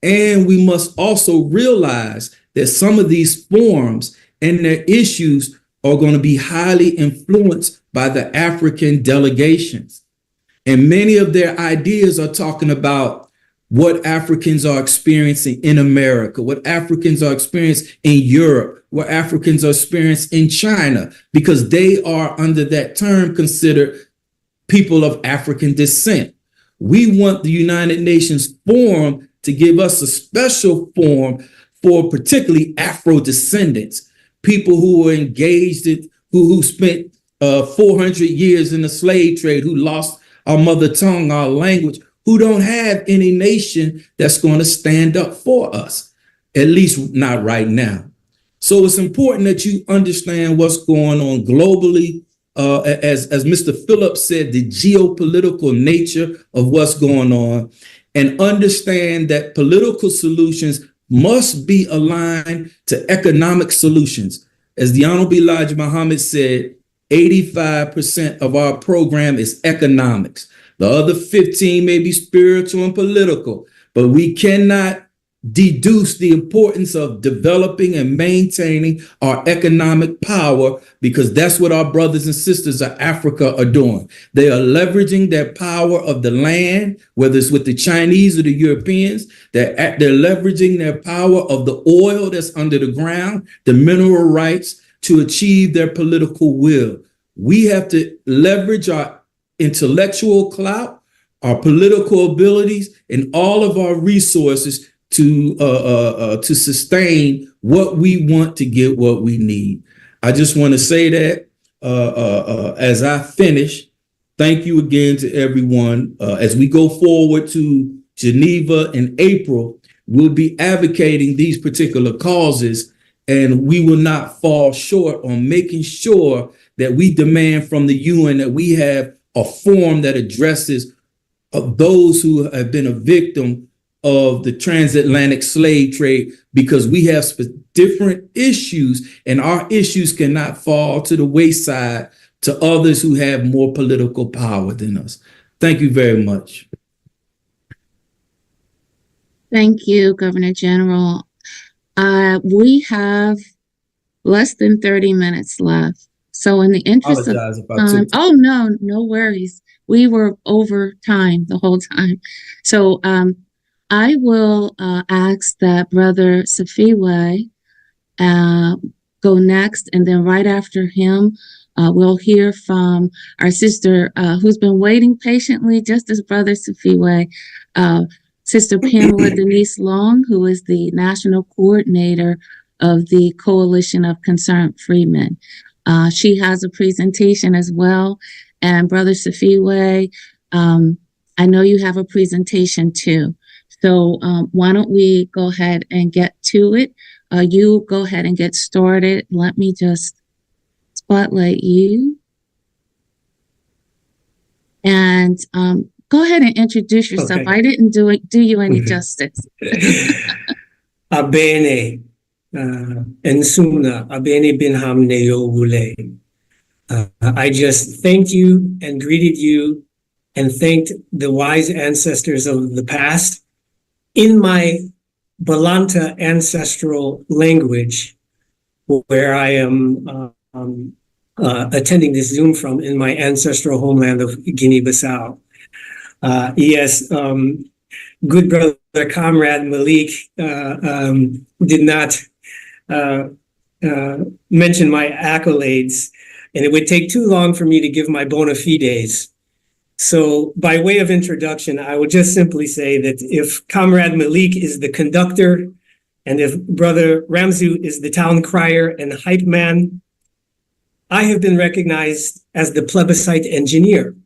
And we must also realize that some of these forums and their issues are going to be highly influenced by the African delegations. And many of their ideas are talking about what Africans are experiencing in America, what Africans are experiencing in Europe, what Africans are experiencing in China, because they are under that term considered people of African descent. We want the United Nations Forum to give us a special forum for particularly Afro-descendants, people who were engaged in, who spent 400 years in the slave trade, who lost our mother tongue, our language, who don't have any nation that's going to stand up for us, at least not right now. So it's important that you understand what's going on globally. As Mr. Phillips said, the geopolitical nature of what's going on, and understand that political solutions must be aligned to economic solutions. As the Honorable Elijah Muhammad said, 85% of our program is economics. The other 15 may be spiritual and political, but we cannot deduce the importance of developing and maintaining our economic power, because that's what our brothers and sisters of Africa are doing. They are leveraging their power of the land, whether it's with the Chinese or the Europeans. They're leveraging their power of the oil that's under the ground, the mineral rights, to achieve their political will. We have to leverage our intellectual clout, our political abilities, and all of our resources to sustain what we want to get what we need. I just want to say that as I finish, thank you again to everyone. As we go forward to Geneva in April, we'll be advocating these particular causes, and we will not fall short on making sure that we demand from the UN that we have a forum that addresses those who have been a victim of the transatlantic slave trade, because we have different issues, and our issues cannot fall to the wayside to others who have more political power than us. Thank you very much. Thank you, Governor General. We have less than 30 minutes left. So in the interest of time, oh no worries. We were over time the whole time. So I will ask that Brother Safiwe go next, and then right after him, we'll hear from our sister who's been waiting patiently, just as Brother Safiwe, Sister Pamela Denise Long, who is the national coordinator of the Coalition of Concerned Freemen. She has a presentation as well. And Brother Safiwe, I know you have a presentation too. So why don't we go ahead and get to it? You go ahead and get started. Let me just spotlight you. And go ahead and introduce yourself. Okay. I didn't do you any justice. Abene, Ensumna, Abene Binham Neo Wule. I just thanked you and greeted you and thanked the wise ancestors of the past in my Balanta ancestral language, where I am attending this Zoom from in my ancestral homeland of Guinea-Bissau. Yes, good brother, comrade Malik did not mention my accolades, and it would take too long for me to give my bona fides. So by way of introduction, I would just simply say that if Comrade Malik is the conductor, and if Brother Ramzu is the town crier and hype man, I have been recognized as the plebiscite engineer.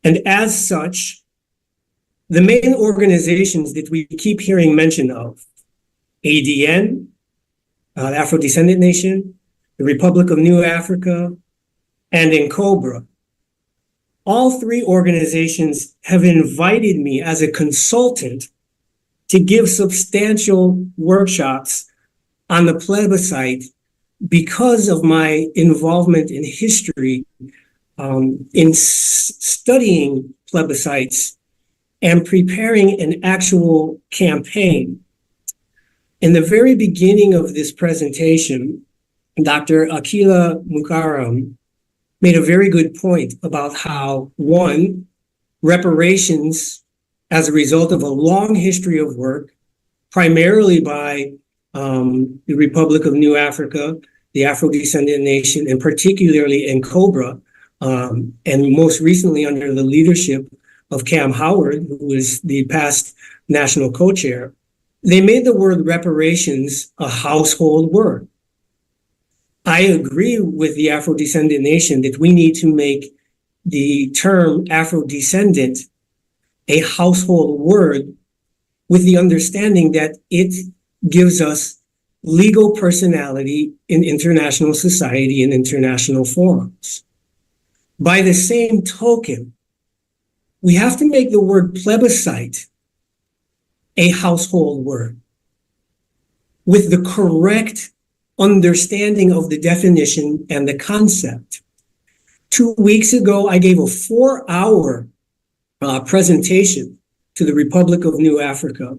And as such, the main organizations that we keep hearing mention of, ADN, the Afrodescendant Nation, the Republic of New Africa, and NCOBRA, all three organizations have invited me as a consultant to give substantial workshops on the plebiscite because of my involvement in history, in studying plebiscites and preparing an actual campaign. In the very beginning of this presentation, Dr. Akila Mukaram made a very good point about how, one, reparations as a result of a long history of work, primarily by the Republic of New Africa, the Afrodescendant Nation, and particularly NCOBRA, and most recently under the leadership of Cam Howard, who was the past national co-chair, they made the word reparations a household word. I agree with the Afrodescendant Nation that we need to make the term Afrodescendant a household word with the understanding that it gives us legal personality in international society and international forums. By the same token, we have to make the word plebiscite a household word with the correct understanding of the definition and the concept. 2 weeks ago, I gave a 4-hour presentation to the Republic of New Africa.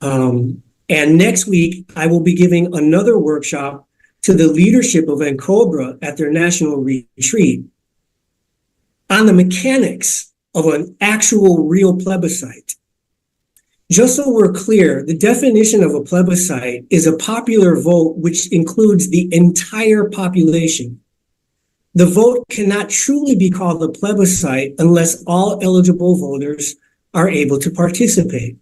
And next week, I will be giving another workshop to the leadership of NCOBRA at their national retreat on the mechanics of an actual real plebiscite. Just so we're clear, the definition of a plebiscite is a popular vote which includes the entire population. The vote cannot truly be called a plebiscite unless all eligible voters are able to participate.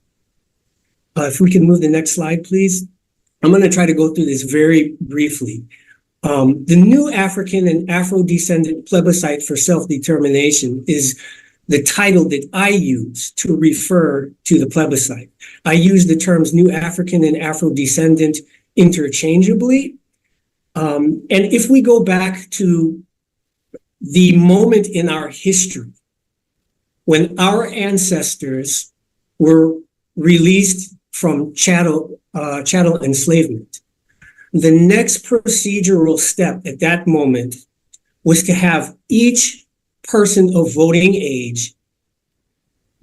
If we can move the next slide, please. I'm going to try to go through this very briefly. The New African and Afro-Descendant Plebiscite for Self-Determination is the title that I use to refer to the plebiscite. I use the terms New African and Afro-Descendant interchangeably. And if we go back to the moment in our history when our ancestors were released from chattel enslavement, the next procedural step at that moment was to have each person of voting age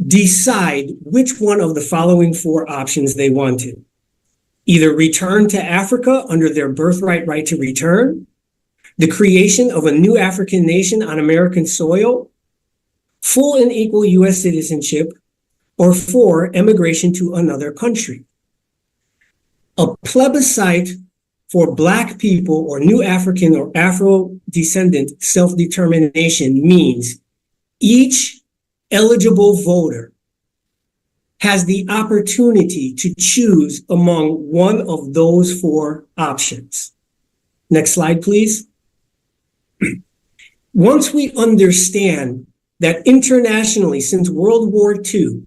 decide which one of the following 4 options they wanted. Either return to Africa under their birthright right to return, the creation of a new African nation on American soil, full and equal US citizenship, or 4, emigration to another country. A plebiscite for Black people or New African or Afro-Descendant self-determination means each eligible voter has the opportunity to choose among one of those 4 options. Next slide, please. Once we understand that internationally, since World War II,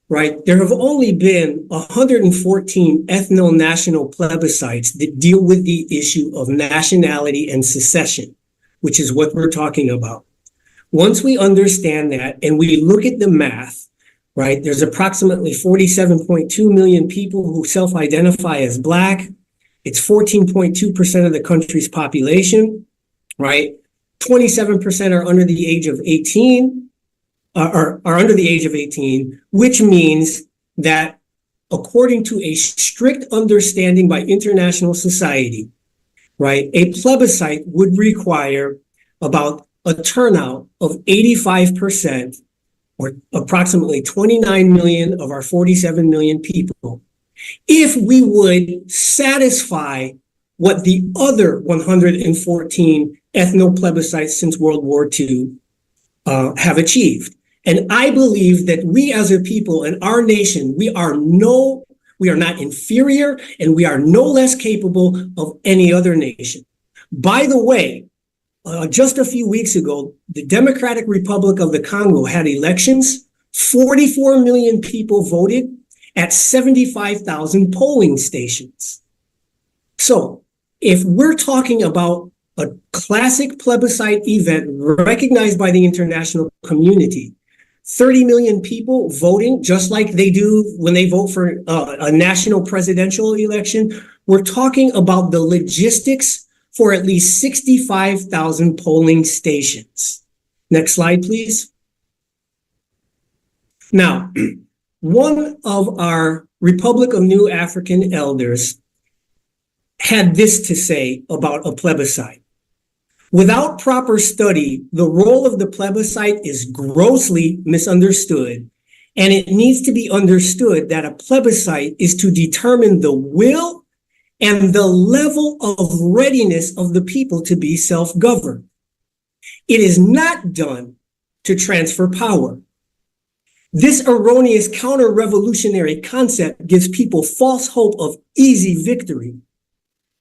right, there have only been 114 ethno-national plebiscites that deal with the issue of nationality and secession, which is what we're talking about. Once we understand that and we look at the math, right, there's approximately 47.2 million people who self-identify as Black. It's 14.2% of the country's population, right? 27% are under the age of 18, are under the age of 18, which means that according to a strict understanding by international society, right, a plebiscite would require about a turnout of 85%, or approximately 29 million of our 47 million people, if we would satisfy what the other 114 ethno-plebiscites since World War II have achieved. And I believe that we as a people in our nation, we are not inferior and we are no less capable of any other nation. By the way, just a few weeks ago, the Democratic Republic of the Congo had elections. 44 million people voted at 75,000 polling stations. So if we're talking about a classic plebiscite event recognized by the international community, 30 million people voting just like they do when they vote for a national presidential election, we're talking about the logistics for at least 65,000 polling stations. Next slide, please. Now, one of our Republic of New African elders had this to say about a plebiscite. Without proper study, the role of the plebiscite is grossly misunderstood, and it needs to be understood that a plebiscite is to determine the will and the level of readiness of the people to be self-governed. It is not done to transfer power. This erroneous counter-revolutionary concept gives people false hope of easy victory.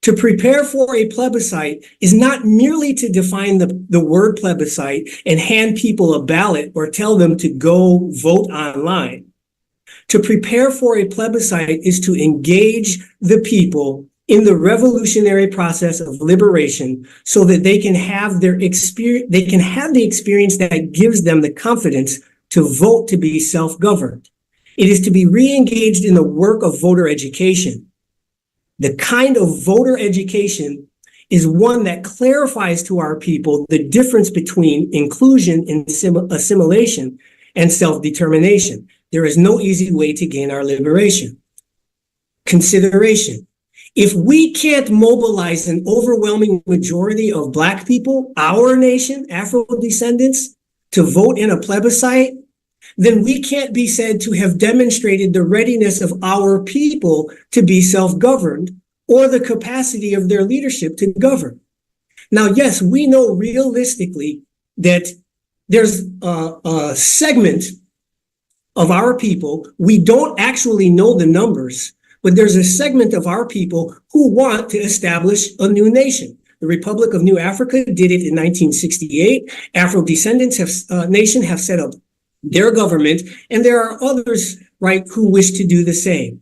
To prepare for a plebiscite is not merely to define the word plebiscite and hand people a ballot or tell them to go vote online. To prepare for a plebiscite is to engage the people in the revolutionary process of liberation so that they can have their experience, they can have the experience that gives them the confidence to vote to be self-governed. It is to be re-engaged in the work of voter education. The kind of voter education is one that clarifies to our people the difference between inclusion and assimilation and self-determination. There is no easy way to gain our liberation. Consideration. If we can't mobilize an overwhelming majority of Black people, our nation, Afro-descendants, to vote in a plebiscite, then we can't be said to have demonstrated the readiness of our people to be self-governed or the capacity of their leadership to govern. Now, yes, we know realistically that there's a segment of our people, we don't actually know the numbers, but there's a segment of our people who want to establish a new nation. The Republic of New Africa did it in 1968. Afro-descendants nation have set up their government, and there are others, right, who wish to do the same.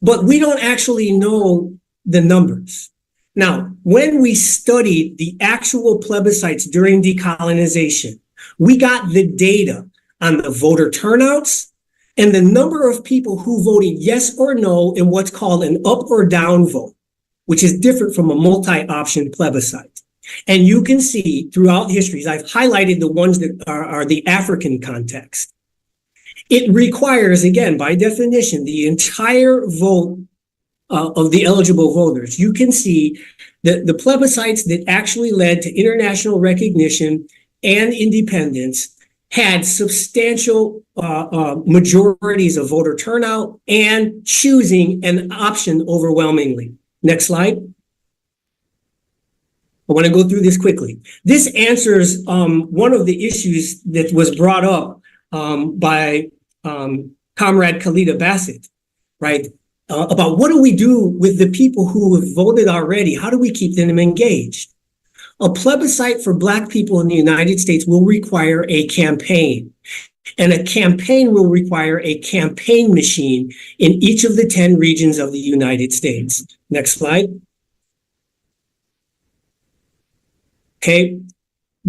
But we don't actually know the numbers. Now, when we studied the actual plebiscites during decolonization, we got the data on the voter turnouts and the number of people who voted yes or no in what's called an up or down vote, which is different from a multi-option plebiscite. And you can see throughout histories, I've highlighted the ones that are the African context. It requires, again, by definition, the entire vote of the eligible voters. You can see that the plebiscites that actually led to international recognition and independence had substantial majorities of voter turnout and choosing an option overwhelmingly. Next slide. I want to go through this quickly. This answers one of the issues that was brought up by Comrade Khalida Bassett, right? About what do we do with the people who have voted already? How do we keep them engaged? A plebiscite for Black people in the United States will require a campaign, and a campaign will require a campaign machine in each of the 10 regions of the United States. Next slide. Okay.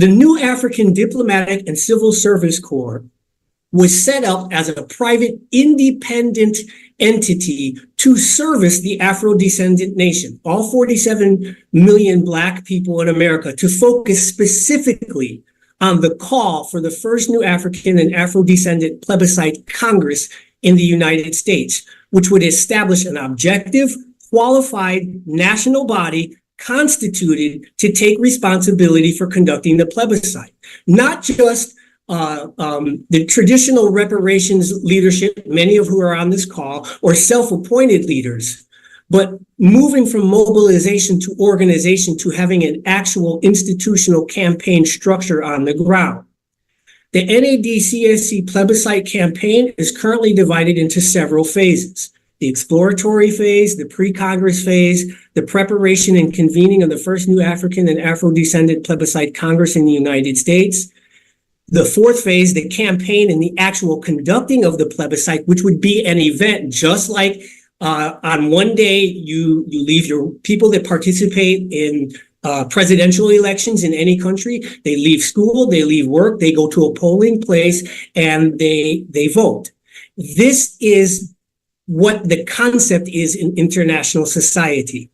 The new African Diplomatic and Civil Service Corps was set up as a private independent entity to service the Afro-descendant nation, all 47 million Black people in America, to focus specifically on the call for the first new African and Afro-descendant plebiscite Congress in the United States, which would establish an objective, qualified national body constituted to take responsibility for conducting the plebiscite. Not just the traditional reparations leadership, many of who are on this call, or self-appointed leaders, but moving from mobilization to organization to having an actual institutional campaign structure on the ground. The NADCSC plebiscite campaign is currently divided into several phases: the exploratory phase, the pre-Congress phase, the preparation and convening of the first new African and Afro-descendant plebiscite Congress in the United States. The fourth phase, the campaign and the actual conducting of the plebiscite, which would be an event just like on one day you leave your people that participate in presidential elections in any country. They leave school, they leave work, they go to a polling place, and they vote. This is what the concept is in international society.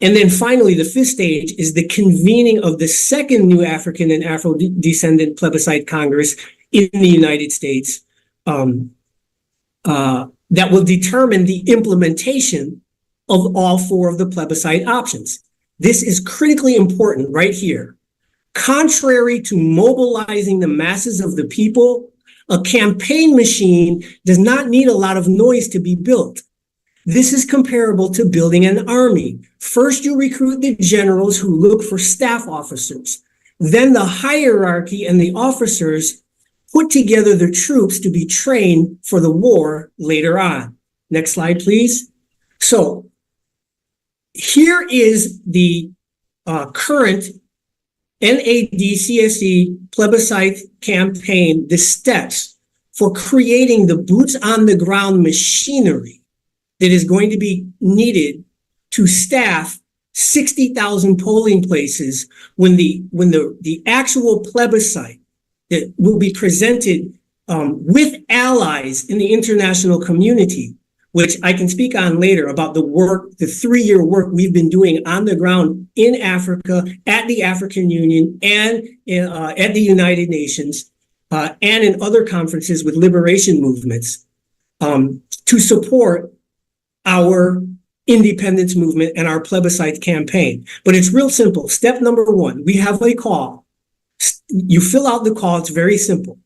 And then finally, the fifth stage is the convening of the second new African and Afro-descendant plebiscite Congress in the United States that will determine the implementation of all four of the plebiscite options. This is critically important right here. Contrary to mobilizing the masses of the people, a campaign machine does not need a lot of noise to be built. This is comparable to building an army. First, you recruit the generals who look for staff officers. Then the hierarchy and the officers put together the troops to be trained for the war later on. Next slide, please. So here is the current NADCSC plebiscite campaign, the steps for creating the boots on the ground machinery that is going to be needed to staff 60,000 polling places when the actual plebiscite that will be presented with allies in the international community, which I can speak on later about the work, the 3-year work we've been doing on the ground in Africa, at the African Union, and at the United Nations, and in other conferences with liberation movements to support our independence movement and our plebiscite campaign. But it's real simple. Step number 1, we have a call. You fill out the call. It's very simple.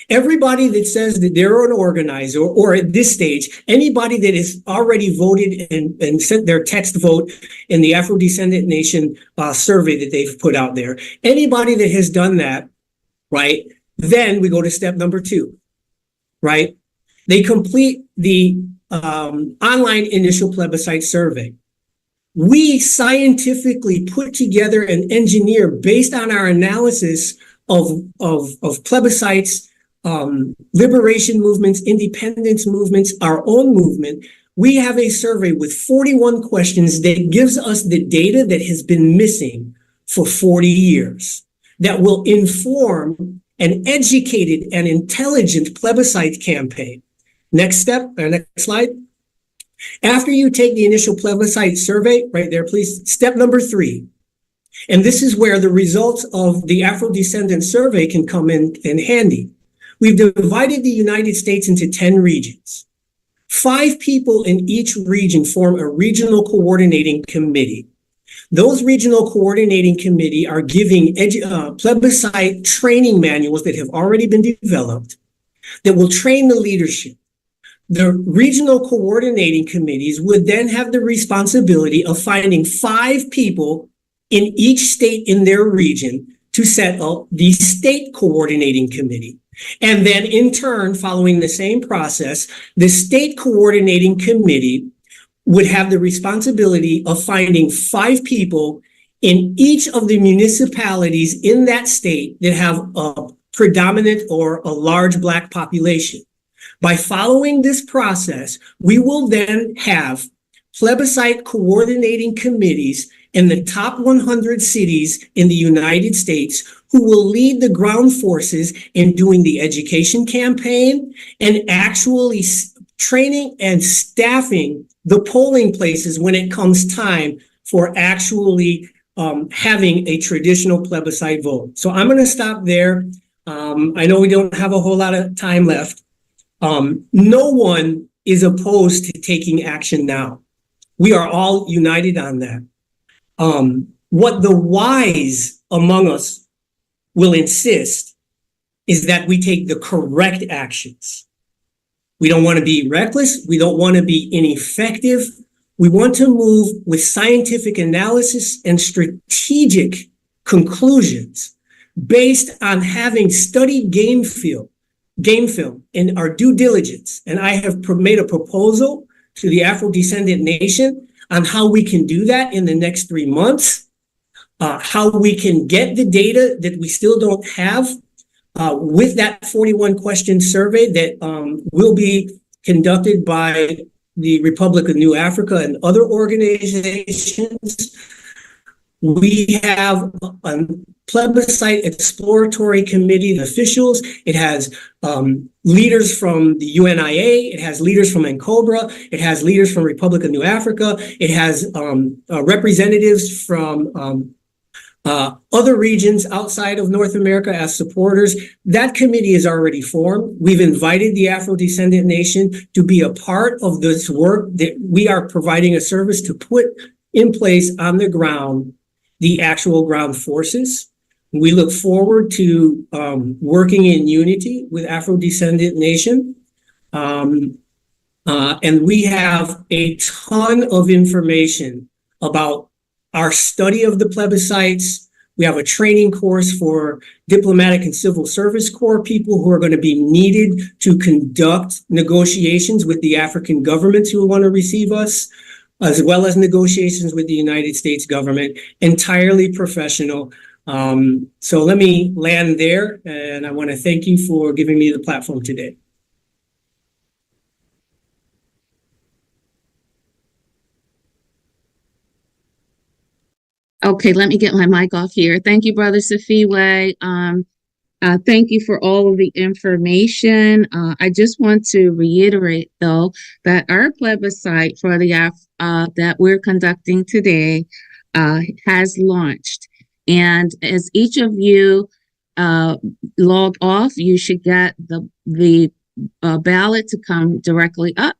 Everybody that says that they're an organizer, or at this stage, anybody that has already voted and sent their text vote in the Afro-Descendant Nation survey that they've put out there, anybody that has done that, right, then we go to step number 2, right? They complete the online initial plebiscite survey. We scientifically put together an engineer based on our analysis of plebiscites, liberation movements, independence movements, our own movement. We have a survey with 41 questions that gives us the data that has been missing for 40 years that will inform an educated and intelligent plebiscite campaign. Next step, or next slide. After you take the initial plebiscite survey, right there, please, step number 3. And this is where the results of the Afro-Descendant survey can come in handy. We've divided the United States into 10 regions. 5 people in each region form a regional coordinating committee. Those regional coordinating committee are giving plebiscite training manuals that have already been developed that will train the leadership. The regional coordinating committees would then have the responsibility of finding 5 people in each state in their region to set up the state coordinating committee. And then in turn, following the same process, the state coordinating committee would have the responsibility of finding 5 people in each of the municipalities in that state that have a predominant or a large Black population. By following this process, we will then have plebiscite coordinating committees and the top 100 cities in the United States who will lead the ground forces in doing the education campaign and actually training and staffing the polling places when it comes time for actually having a traditional plebiscite vote. So I'm going to stop there. I know we don't have a whole lot of time left. No one is opposed to taking action now. We are all united on that. What the wise among us will insist is that we take the correct actions. We don't want to be reckless. We don't want to be ineffective. We want to move with scientific analysis and strategic conclusions based on having studied game film in our due diligence. And I have made a proposal to the Afro-Descendant Nation on how we can do that in the next 3 months, how we can get the data that we still don't have with that 41 question survey that will be conducted by the Republic of New Africa and other organizations. We have a plebiscite exploratory committee of officials. It has leaders from the UNIA. It has leaders from NCOBRA. It has leaders from Republic of New Africa. It has representatives from other regions outside of North America as supporters. That committee is already formed. We've invited the Afro-Descendant Nation to be a part of this work that we are providing a service to put in place on the ground, the actual ground forces. We look forward to working in unity with Afro-Descendant Nation. And we have a ton of information about our study of the plebiscites. We have a training course for diplomatic and civil service corps people who are going to be needed to conduct negotiations with the African governments who want to receive us, as well as negotiations with the United States government, entirely professional. So let me land there, and I want to thank you for giving me the platform today. Okay, let me get my mic off here. Thank you, Brother Safiwe. Thank you for all of the information. I just want to reiterate, though, that our plebiscite for the that we're conducting today has launched. And as each of you log off, you should get the ballot to come directly up,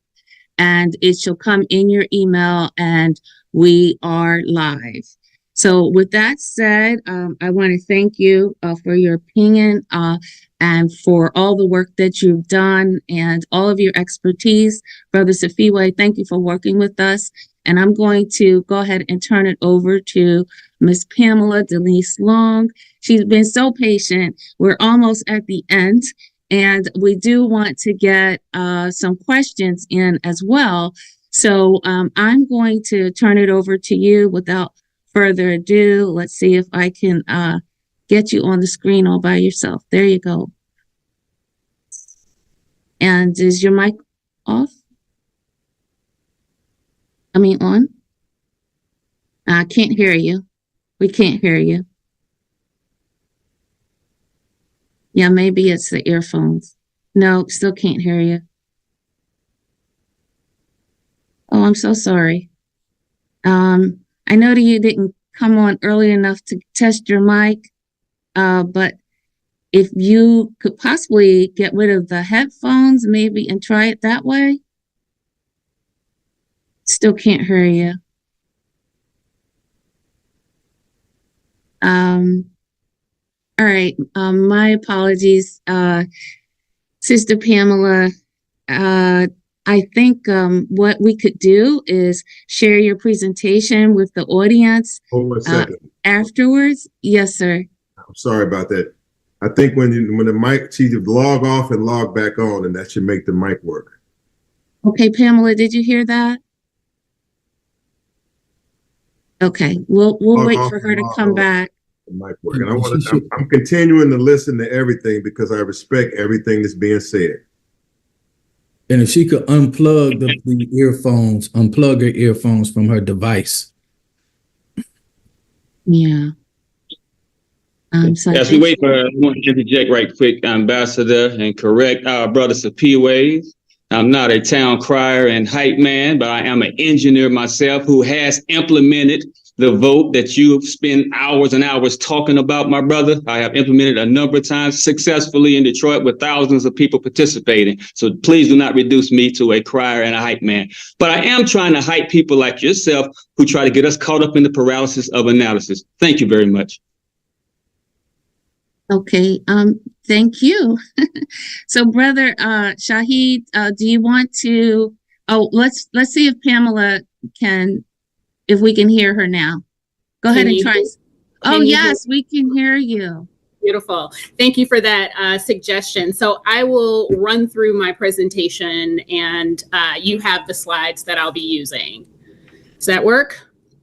and it shall come in your email, and we are live. So with that said, I want to thank you for your opinion and for all the work that you've done and all of your expertise. Brother Safiwe, thank you for working with us. And I'm going to go ahead and turn it over to Miss Pamela Denise Long. She's been so patient. We're almost at the end, and we do want to get some questions in as well. So I'm going to turn it over to you without further ado. Let's see if I can get you on the screen all by yourself. There you go. And is your mic off? I mean on? I can't hear you. We can't hear you. Yeah, maybe it's the earphones. No, still can't hear you. Oh, I'm so sorry. I know that you didn't come on early enough to test your mic, but if you could possibly get rid of the headphones maybe and try it that way. Still can't hear you. All right, my apologies, Sister Pamela. I think what we could do is share your presentation with the audience. Hold on a second. Afterwards. Yes, sir. I'm sorry about that. I think when the mic, she log off and log back on, and that should make the mic work. Okay, Pamela, did you hear that? Okay, we'll wait for her to come back. The mic work. And I'm continuing to listen to everything because I respect everything that's being said. And if she could unplug the earphones, unplug her earphones from her device. Yeah. So As we wait for, I want to interject right quick, Ambassador, and correct our brother Sapir ways. I'm not a town crier and hype man, but I am an engineer myself who has implemented the vote that you spend hours and hours talking about, my brother. I have implemented a number of times successfully in Detroit with thousands of people participating. So please do not reduce me to a crier and a hype man. But I am trying to hype people like yourself who try to get us caught up in the paralysis of analysis. Thank you very much. Okay, thank you. So, Brother Shahid, do you want to? Oh, let's see if Pamela can, if we can hear her now. Go ahead and try. Oh, yes, we can hear you. Beautiful. Thank you for that suggestion. So I will run through my presentation, and you have the slides that I'll be using. Does that work?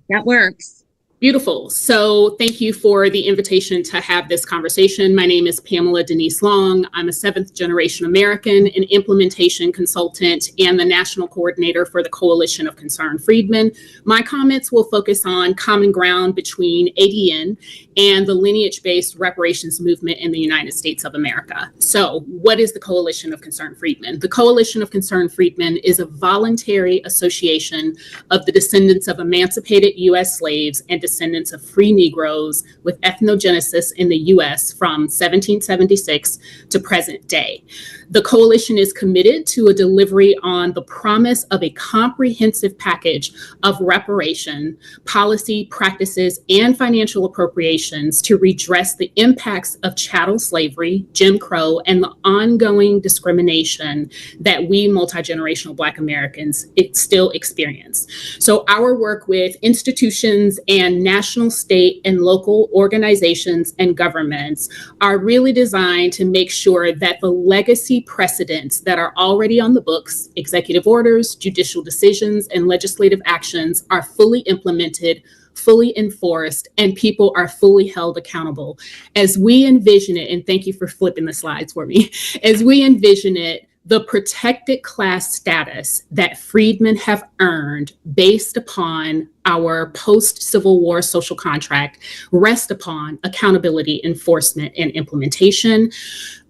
That works. Beautiful. So thank you for the invitation to have this conversation. My name is Pamela Denise Long. I'm a 7th generation American, an implementation consultant, and the national coordinator for the Coalition of Concerned Freedmen. My comments will focus on common ground between ADN and the lineage-based reparations movement in the United States of America. So what is the Coalition of Concerned Freedmen? The Coalition of Concerned Freedmen is a voluntary association of the descendants of emancipated U.S. slaves and descendants of free Negroes with ethnogenesis in the U.S. from 1776 to present day. The coalition is committed to a delivery on the promise of a comprehensive package of reparation, policy, practices, and financial appropriations to redress the impacts of chattel slavery, Jim Crow, and the ongoing discrimination that we multi-generational Black Americans still experience. So our work with institutions and national, state, and local organizations and governments are really designed to make sure that the legacy precedents that are already on the books, executive orders, judicial decisions, and legislative actions are fully implemented, fully enforced, and people are fully held accountable. As we envision it, and thank you for flipping the slides for me, as we envision it, the protected class status that freedmen have earned based upon our post-Civil War social contract rests upon accountability, enforcement, and implementation.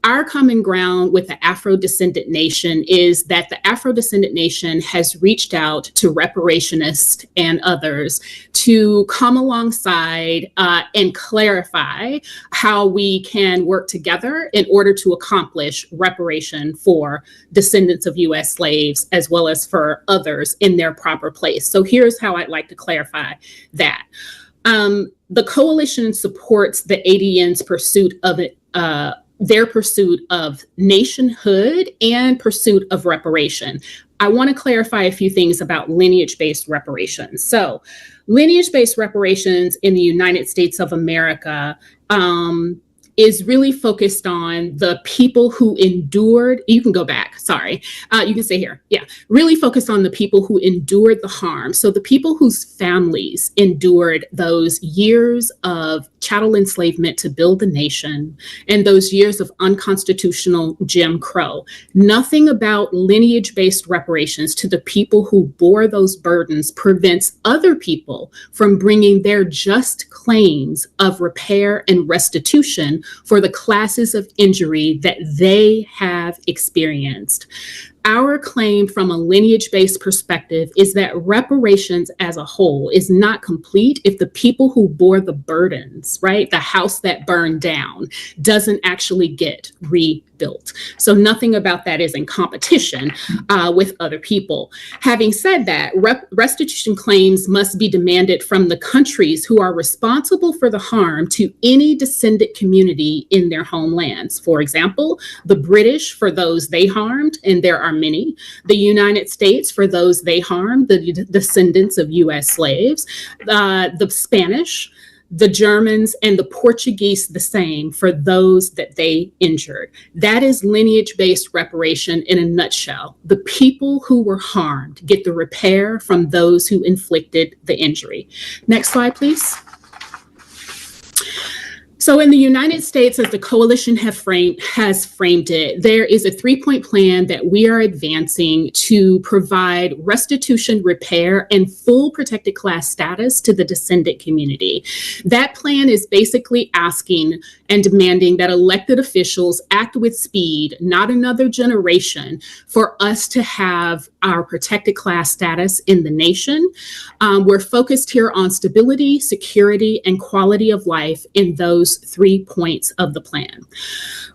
Our common ground with the Afrodescendant Nation is that the Afrodescendant Nation has reached out to reparationists and others to come alongside and clarify how we can work together in order to accomplish reparation for descendants of U.S. slaves as well as for others in their proper place. So here's how I'd like to clarify that. The coalition supports the ADN's pursuit of it, their pursuit of nationhood and pursuit of reparation. I want to clarify a few things about lineage-based reparations. So lineage-based reparations in the United States of America is really focused on the people who endured, you can go back, sorry, you can stay here, yeah, really focused on the people who endured the harm. So the people whose families endured those years of chattel enslavement to build the nation and those years of unconstitutional Jim Crow. Nothing about lineage-based reparations to the people who bore those burdens prevents other people from bringing their just claims of repair and restitution for the classes of injury that they have experienced. Our claim from a lineage-based perspective is that reparations as a whole is not complete if the people who bore the burdens, right, the house that burned down, doesn't actually get rebuilt. So nothing about that is in competition with other people. Having said that, restitution claims must be demanded from the countries who are responsible for the harm to any descendant community in their homelands. For example, the British for those they harmed, and there are many, the United States for those they harmed, the descendants of U.S. slaves, the Spanish, the Germans, and the Portuguese the same for those that they injured. That is lineage-based reparation in a nutshell. The people who were harmed get the repair from those who inflicted the injury. Next slide, please. So in the United States, as the coalition has framed it, there is a 3-point plan that we are advancing to provide restitution, repair, and full protected class status to the descendant community. That plan is basically asking and demanding that elected officials act with speed, not another generation, for us to have our protected class status in the nation. We're focused here on stability, security, and quality of life in those 3 points of the plan.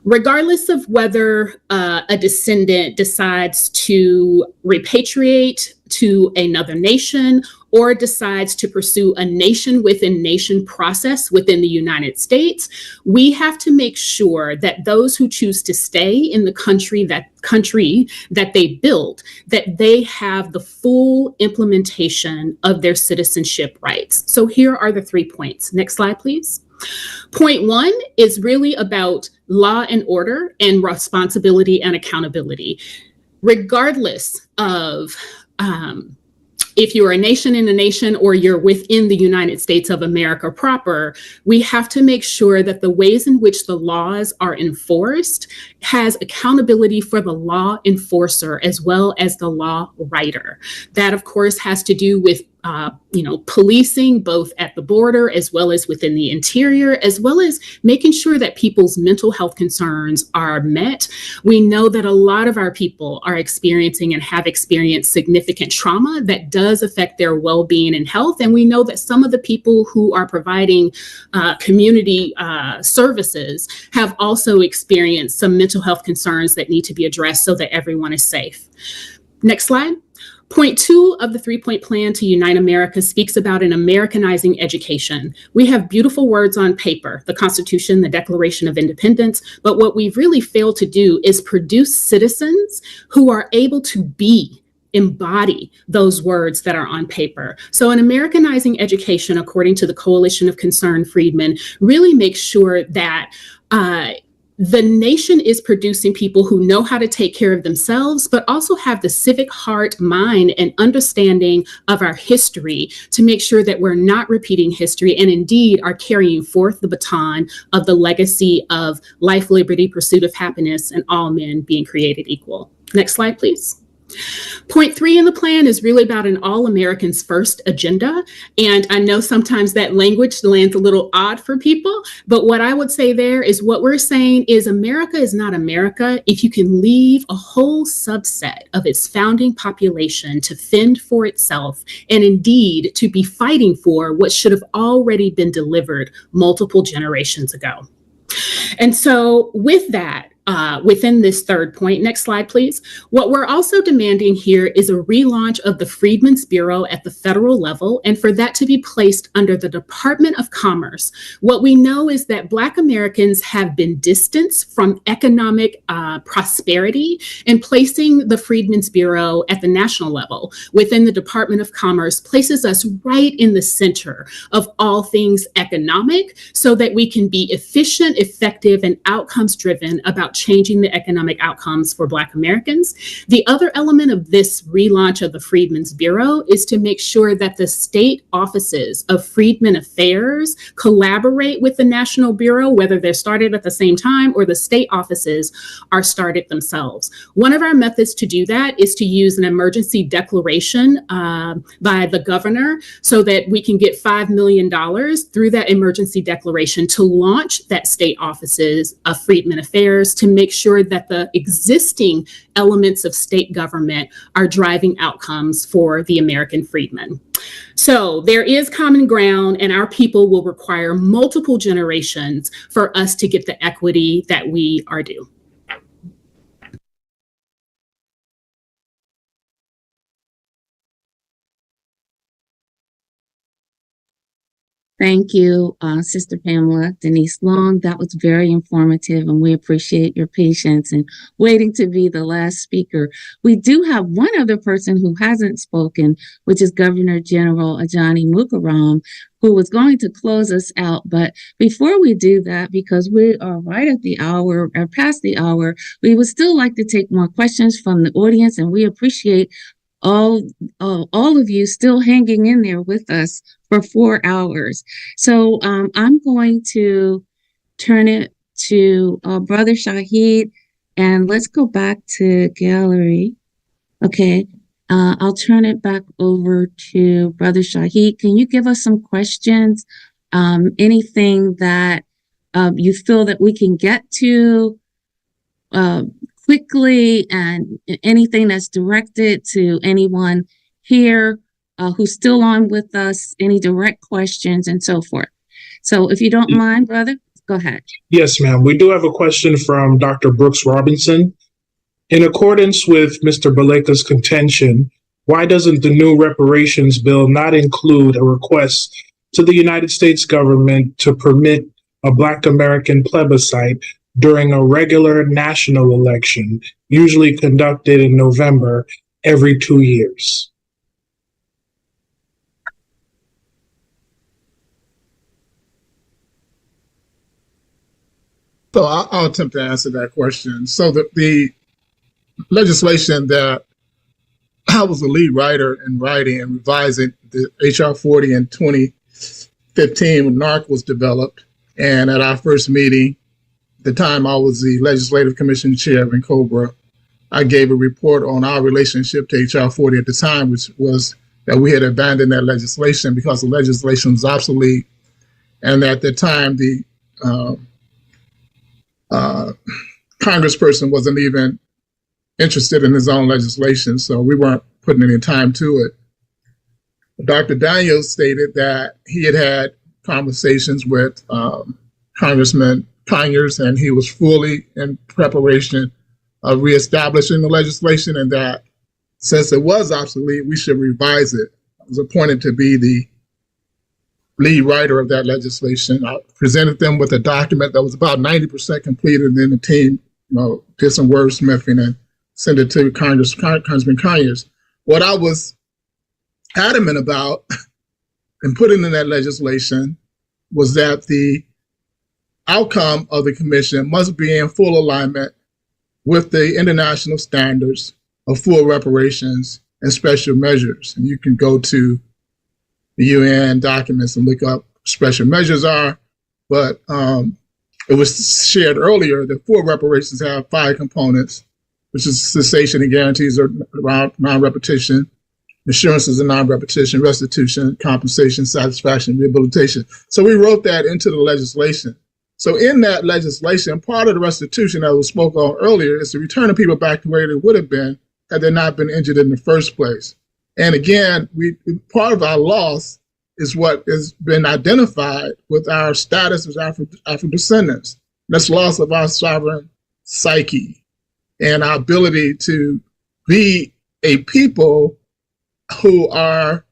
Regardless of whether a descendant decides to repatriate to another nation or decides to pursue a nation within nation process within the United States, we have to make sure that those who choose to stay in the country that they built, that they have the full implementation of their citizenship rights. So here are the 3 points. Next slide, please. Point 1 is really about law and order and responsibility and accountability. Regardless of if you're a nation in a nation or you're within the United States of America proper, we have to make sure that the ways in which the laws are enforced has accountability for the law enforcer as well as the law writer. That, of course, has to do with policing both at the border as well as within the interior, as well as making sure that people's mental health concerns are met. We know that a lot of our people are experiencing and have experienced significant trauma that does affect their well-being and health. And we know that some of the people who are providing community services have also experienced some mental health concerns that need to be addressed so that everyone is safe. Next slide. Point 2 of the 3-point plan to unite America speaks about an Americanizing education. We have beautiful words on paper, the Constitution, the Declaration of Independence, but what we've really failed to do is produce citizens who are able to embody those words that are on paper. So an Americanizing education, according to the Coalition of Concerned Freedmen, really makes sure that the nation is producing people who know how to take care of themselves, but also have the civic heart, mind, and understanding of our history to make sure that we're not repeating history and indeed are carrying forth the baton of the legacy of life, liberty, pursuit of happiness, and all men being created equal. Next slide, please. Point 3 in the plan is really about an all Americans first agenda. And I know sometimes that language lands a little odd for people, but what I would say there is what we're saying is America is not America if you can leave a whole subset of its founding population to fend for itself and indeed to be fighting for what should have already been delivered multiple generations ago. And so with that, within this 3rd point, next slide, please. What we're also demanding here is a relaunch of the Freedmen's Bureau at the federal level, and for that to be placed under the Department of Commerce. What we know is that Black Americans have been distanced from economic prosperity, and placing the Freedmen's Bureau at the national level within the Department of Commerce places us right in the center of all things economic so that we can be efficient, effective, and outcomes driven about changing the economic outcomes for Black Americans. The other element of this relaunch of the Freedmen's Bureau is to make sure that the state offices of Freedmen Affairs collaborate with the National Bureau, whether they're started at the same time or the state offices are started themselves. One of our methods to do that is to use an emergency declaration by the governor so that we can get $5 million through that emergency declaration to launch that state offices of Freedmen Affairs to make sure that the existing elements of state government are driving outcomes for the American freedmen. So there is common ground, and our people will require multiple generations for us to get the equity that we are due. Thank you, Sister Pamela Denise Long. That was very informative, and we appreciate your patience and waiting to be the last speaker. We do have one other person who hasn't spoken, which is Governor General Ajani Mukaram, who was going to close us out. But before we do that, because we are right at the hour or past the hour, we would still like to take more questions from the audience, and we appreciate all of you still hanging in there with us for 4 hours. So I'm going to turn it to Brother Shahid, and let's go back to gallery. Okay, I'll turn it back over to Brother Shahid. Can you give us some questions? Anything that you feel that we can get to quickly, and anything that's directed to anyone here who's still on with us, any direct questions and so forth. So if you don't mind, brother, go ahead. Yes, ma'am. We do have a question from Dr. Brooks Robinson. In accordance with Mr. Baleka's contention, why doesn't the new reparations bill not include a request to the United States government to permit a Black American plebiscite during a regular national election, usually conducted in November every 2 years? So I'll attempt to answer that question. So the legislation that I was the lead writer in writing and revising, the HR 40 in 2015 when NARC was developed. And at our first meeting, at the time I was the Legislative Commission Chair in COBRA, I gave a report on our relationship to HR 40 at the time, which was that we had abandoned that legislation because the legislation was obsolete. And at the time, the congressperson wasn't even interested in his own legislation, so we weren't putting any time to it. Dr. Daniels stated that he had had conversations with Congressman Conyers, and he was fully in preparation of reestablishing the legislation, and that since it was obsolete, we should revise it. I was appointed to be the lead writer of that legislation. I presented them with a document that was about 90% completed, and then the team, did some wordsmithing and sent it to Congressman Conyers. What I was adamant about and putting in that legislation was that the outcome of the commission must be in full alignment with the international standards of full reparations and special measures. And you can go to the UN documents and look up special measures are, but it was shared earlier that full reparations have 5 components, which is cessation and guarantees around non-repetition, assurances of non-repetition, restitution, compensation, satisfaction, rehabilitation. So we wrote that into the legislation. So in that legislation, part of the restitution that was spoke on earlier is to return the people back to where they would have been had they not been injured in the first place. And again, part of our loss is what has been identified with our status as Afro-descendants. That's loss of our sovereign psyche and our ability to be a people who are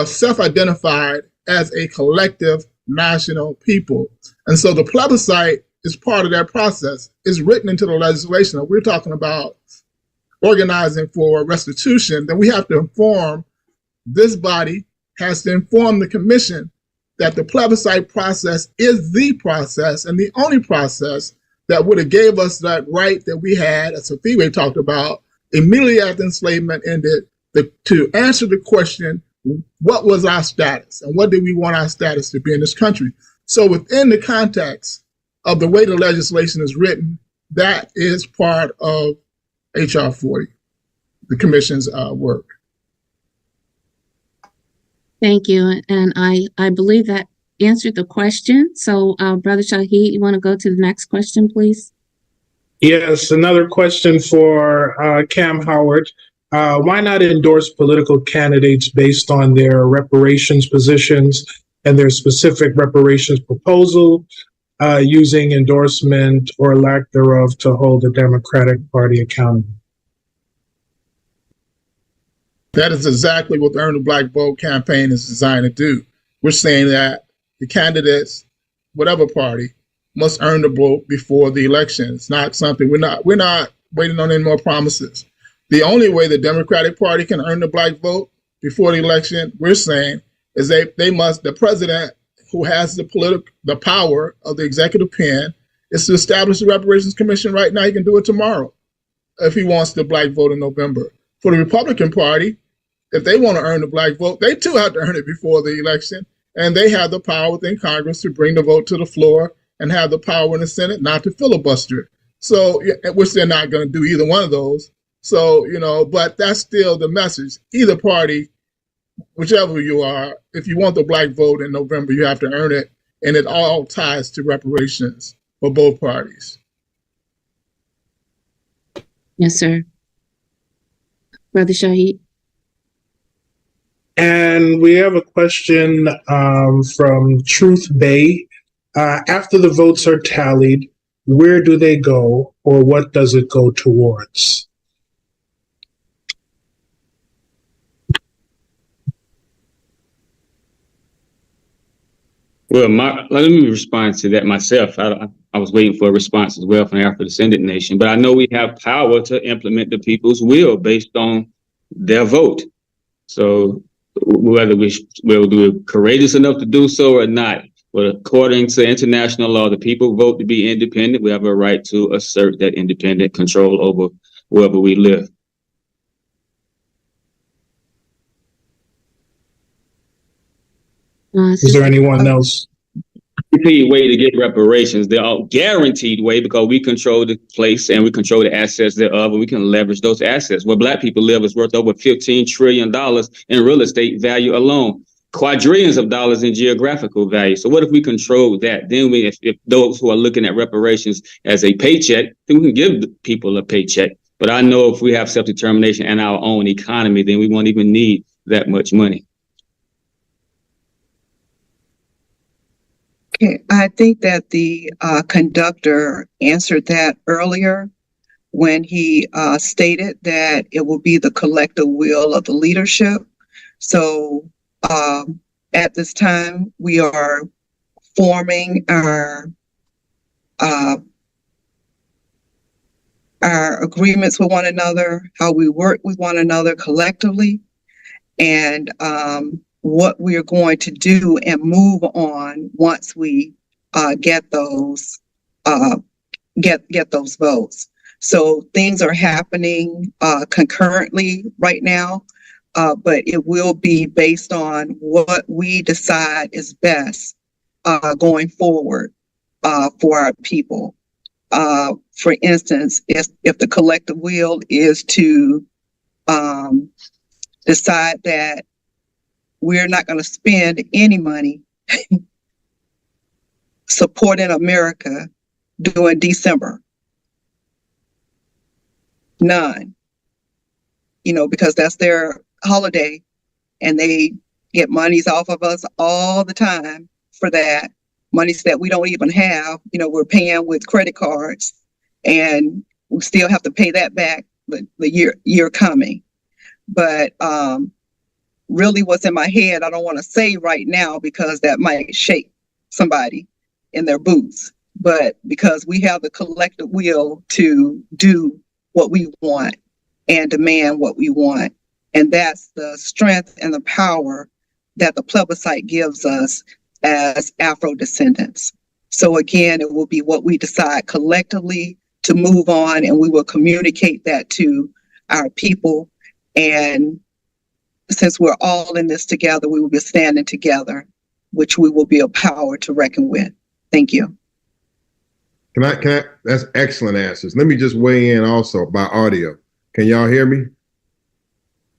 self-identified as a collective national people. And so the plebiscite is part of that process. It's written into the legislation. We're talking about organizing for restitution, then we have to inform, this body has to inform the commission that the plebiscite process is the process and the only process that would have gave us that right that we had, as Safiwe talked about, immediately after enslavement ended, to answer the question, what was our status and what did we want our status to be in this country? So within the context of the way the legislation is written, that is part of HR 40, the commission's work. Thank you. And I believe that answered the question. So Brother Shahid, you want to go to the next question, please? Yes, another question for Cam Howard. Why not endorse political candidates based on their reparations positions and their specific reparations proposal, using endorsement or lack thereof to hold the Democratic Party accountable? That is exactly what the Earn the Black Vote campaign is designed to do. We're saying that the candidates, whatever party, must earn the vote before the election. It's not something, we're not waiting on any more promises. The only way the Democratic Party can earn the black vote before the election, we're saying, is they must, the president who has the power of the executive pen is to establish the Reparations Commission right now. He can do it tomorrow if he wants the black vote in November. For the Republican Party, if they want to earn the black vote, they too have to earn it before the election. And they have the power within Congress to bring the vote to the floor and have the power in the Senate not to filibuster it. So, which they're not going to do either one of those. So, but that's still the message. Either party, whichever you are, if you want the Black vote in November, you have to earn it. And it all ties to reparations for both parties. Yes, sir. Brother Shahid. And we have a question from Truth Bay. After the votes are tallied, where do they go, or what does it go towards? Well, let me respond to that myself. I was waiting for a response as well from the Afrodescendant Nation, but I know we have power to implement the people's will based on their vote. So whether we're courageous enough to do so or not, but according to international law, the people vote to be independent. We have a right to assert that independent control over wherever we live. Is there anyone else? Guaranteed way to get reparations. They're all guaranteed way because we control the place and we control the assets thereof, and we can leverage those assets. Where Black people live is worth over $15 trillion in real estate value alone, quadrillions of dollars in geographical value. So what if we control that? Then if those who are looking at reparations as a paycheck, then we can give the people a paycheck. But I know if we have self-determination and our own economy, then we won't even need that much money. Okay, I think that the conductor answered that earlier when he stated that it will be the collective will of the leadership. So at this time, we are forming our agreements with one another, how we work with one another collectively, and what we are going to do and move on once we get those votes. So things are happening concurrently right now, but it will be based on what we decide is best going forward for our people. For instance, if the collective will is to decide that we're not going to spend any money supporting America during December. None. Because that's their holiday and they get monies off of us all the time for that. Monies that we don't even have. We're paying with credit cards and we still have to pay that back the year coming. But really what's in my head, I don't want to say right now because that might shake somebody in their boots. But because we have the collective will to do what we want and demand what we want. And that's the strength and the power that the plebiscite gives us as Afro-descendants. So again, it will be what we decide collectively to move on, and we will communicate that to our people. And since we're all in this together, we will be standing together, which we will be a power to reckon with. Thank you. Can I, that's excellent answers. Let me just weigh in also by audio. Can y'all hear me?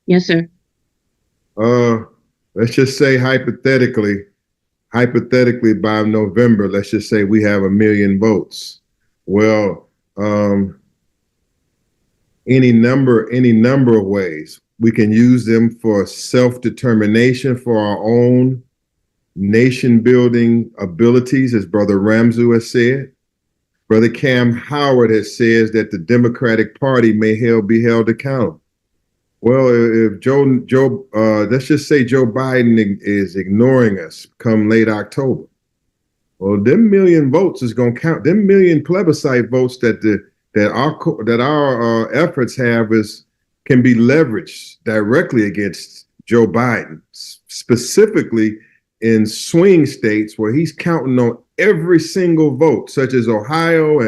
Yes, sir. Let's just say hypothetically by November, let's just say we have 1 million votes. Well, any number of ways. We can use them for self-determination for our own nation-building abilities, as Brother Ramzu has said. Brother Cam Howard has said that the Democratic Party may be held accountable. Well, if let's just say Joe Biden is ignoring us come late October. Well, them million votes is going to count. Them million plebiscite votes that our efforts have can be leveraged directly against Joe Biden, specifically in swing states where he's counting on every single vote, such as Ohio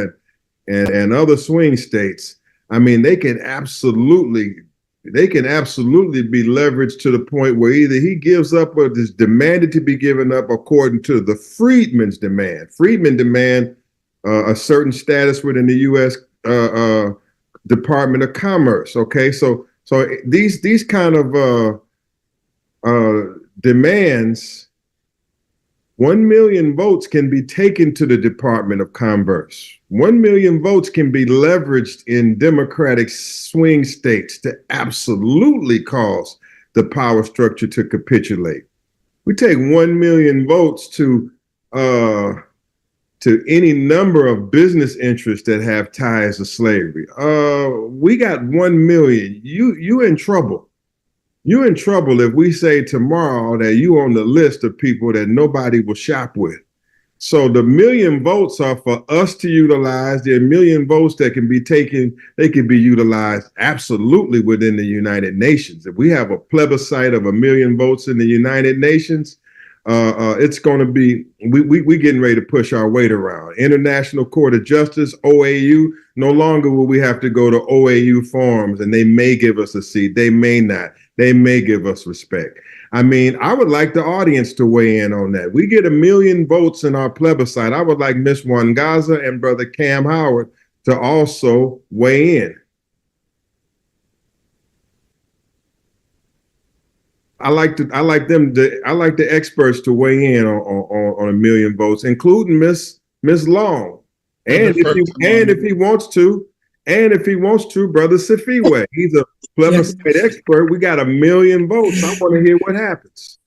and other swing states. I mean, they can absolutely they can absolutely be leveraged to the point where either he gives up or is demanded to be given up according to the freedmen's demand. Freedmen demand a certain status within the U.S. Department of Commerce. Okay, so these kind of demands, 1 million votes can be taken to the Department of Commerce. 1 million votes can be leveraged in Democratic swing states to absolutely cause the power structure to capitulate. We take 1 million votes to any number of business interests that have ties to slavery. We got 1 million. You in trouble. You're in trouble if we say tomorrow that you on the list of people that nobody will shop with. So the 1 million votes are for us to utilize. There are 1 million votes that can be taken. They can be utilized absolutely within the United Nations. If we have a plebiscite of 1 million votes in the United Nations, it's going to be, we getting ready to push our weight around. International Court of Justice, OAU, no longer will we have to go to OAU forums, and they may give us a seat. They may not. They may give us respect. I mean, I would like the audience to weigh in on that. We get 1 million votes in our plebiscite. I would like Ms. Wangaza and Brother Cam Howard to also weigh in. I like the experts to weigh in on 1 million votes, including Miss Long, and if he wants to, Brother Safiwe. He's a plebiscite expert. We got 1 million votes. I want to hear what happens.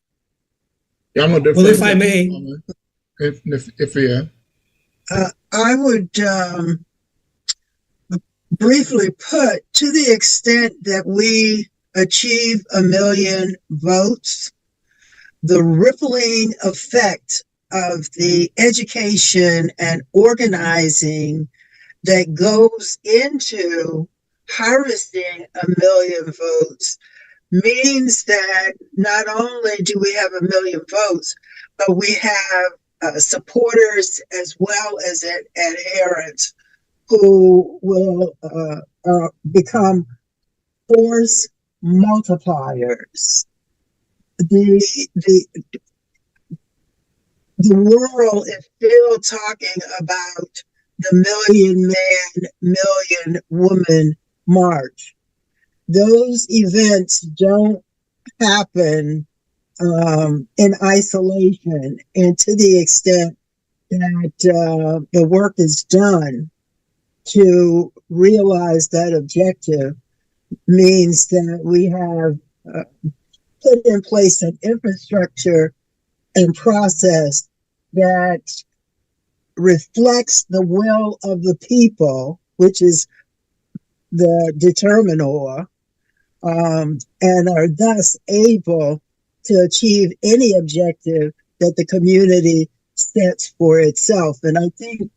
Yeah, well, if I may, I would briefly put, to the extent that we achieve 1 million votes, the rippling effect of the education and organizing that goes into harvesting 1 million votes means that not only do we have 1 million votes, but we have supporters as well as adherents who will become force multipliers. The world is still talking about the Million Man, Million Woman March. Those events don't happen in isolation, and to the extent that the work is done to realize that objective means that we have put in place an infrastructure and process that reflects the will of the people, which is the determinor, and are thus able to achieve any objective that the community sets for itself. And I think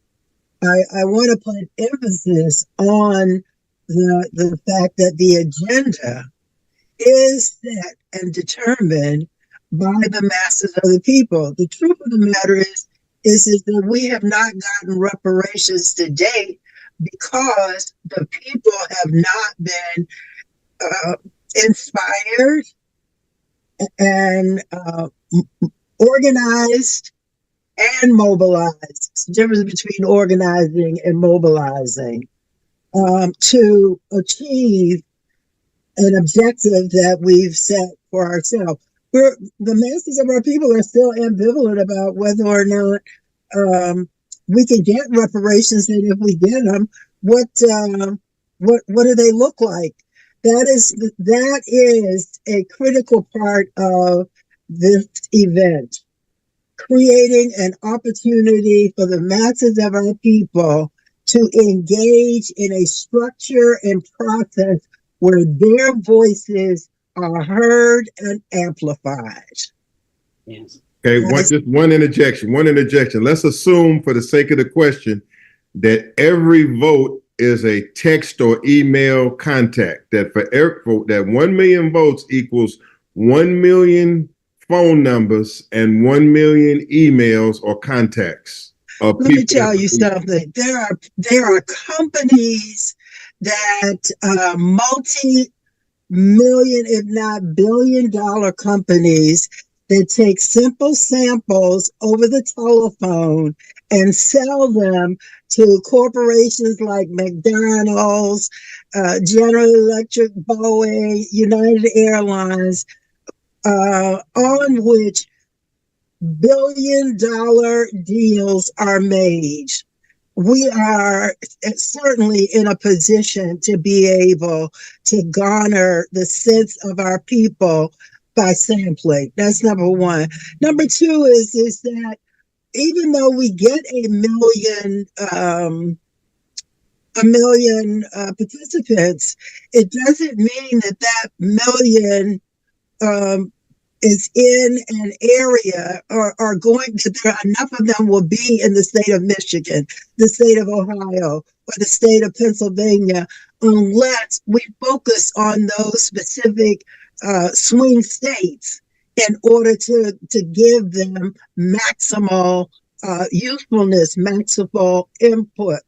I want to put emphasis on the fact that the agenda is set and determined by the masses of the people. The truth of the matter is that we have not gotten reparations to date because the people have not been inspired and organized and mobilized. It's the difference between organizing and mobilizing to achieve an objective that we've set for ourselves. The masses of our people are still ambivalent about whether or not we can get reparations, and if we get them, what do they look like? That is a critical part of this event, creating an opportunity for the masses of our people to engage in a structure and process where their voices are heard and amplified. Yes. Okay, just one interjection. Let's assume, for the sake of the question, that every vote is a text or email contact. That for that 1 million votes equals 1 million phone numbers and 1 million emails or contacts. Let me tell you something. There are companies that million, if not billion-dollar companies that take simple samples over the telephone and sell them to corporations like McDonald's, General Electric, Boeing, United Airlines, on which billion-dollar deals are made. We are certainly in a position to be able to garner the sense of our people by sampling. That's number one. Number two is that even though we get a million participants, it doesn't mean that that million is in an area or are going to, enough of them will be in the state of Michigan, the state of Ohio, or the state of Pennsylvania, unless we focus on those specific swing states in order to give them maximal usefulness, maximal input.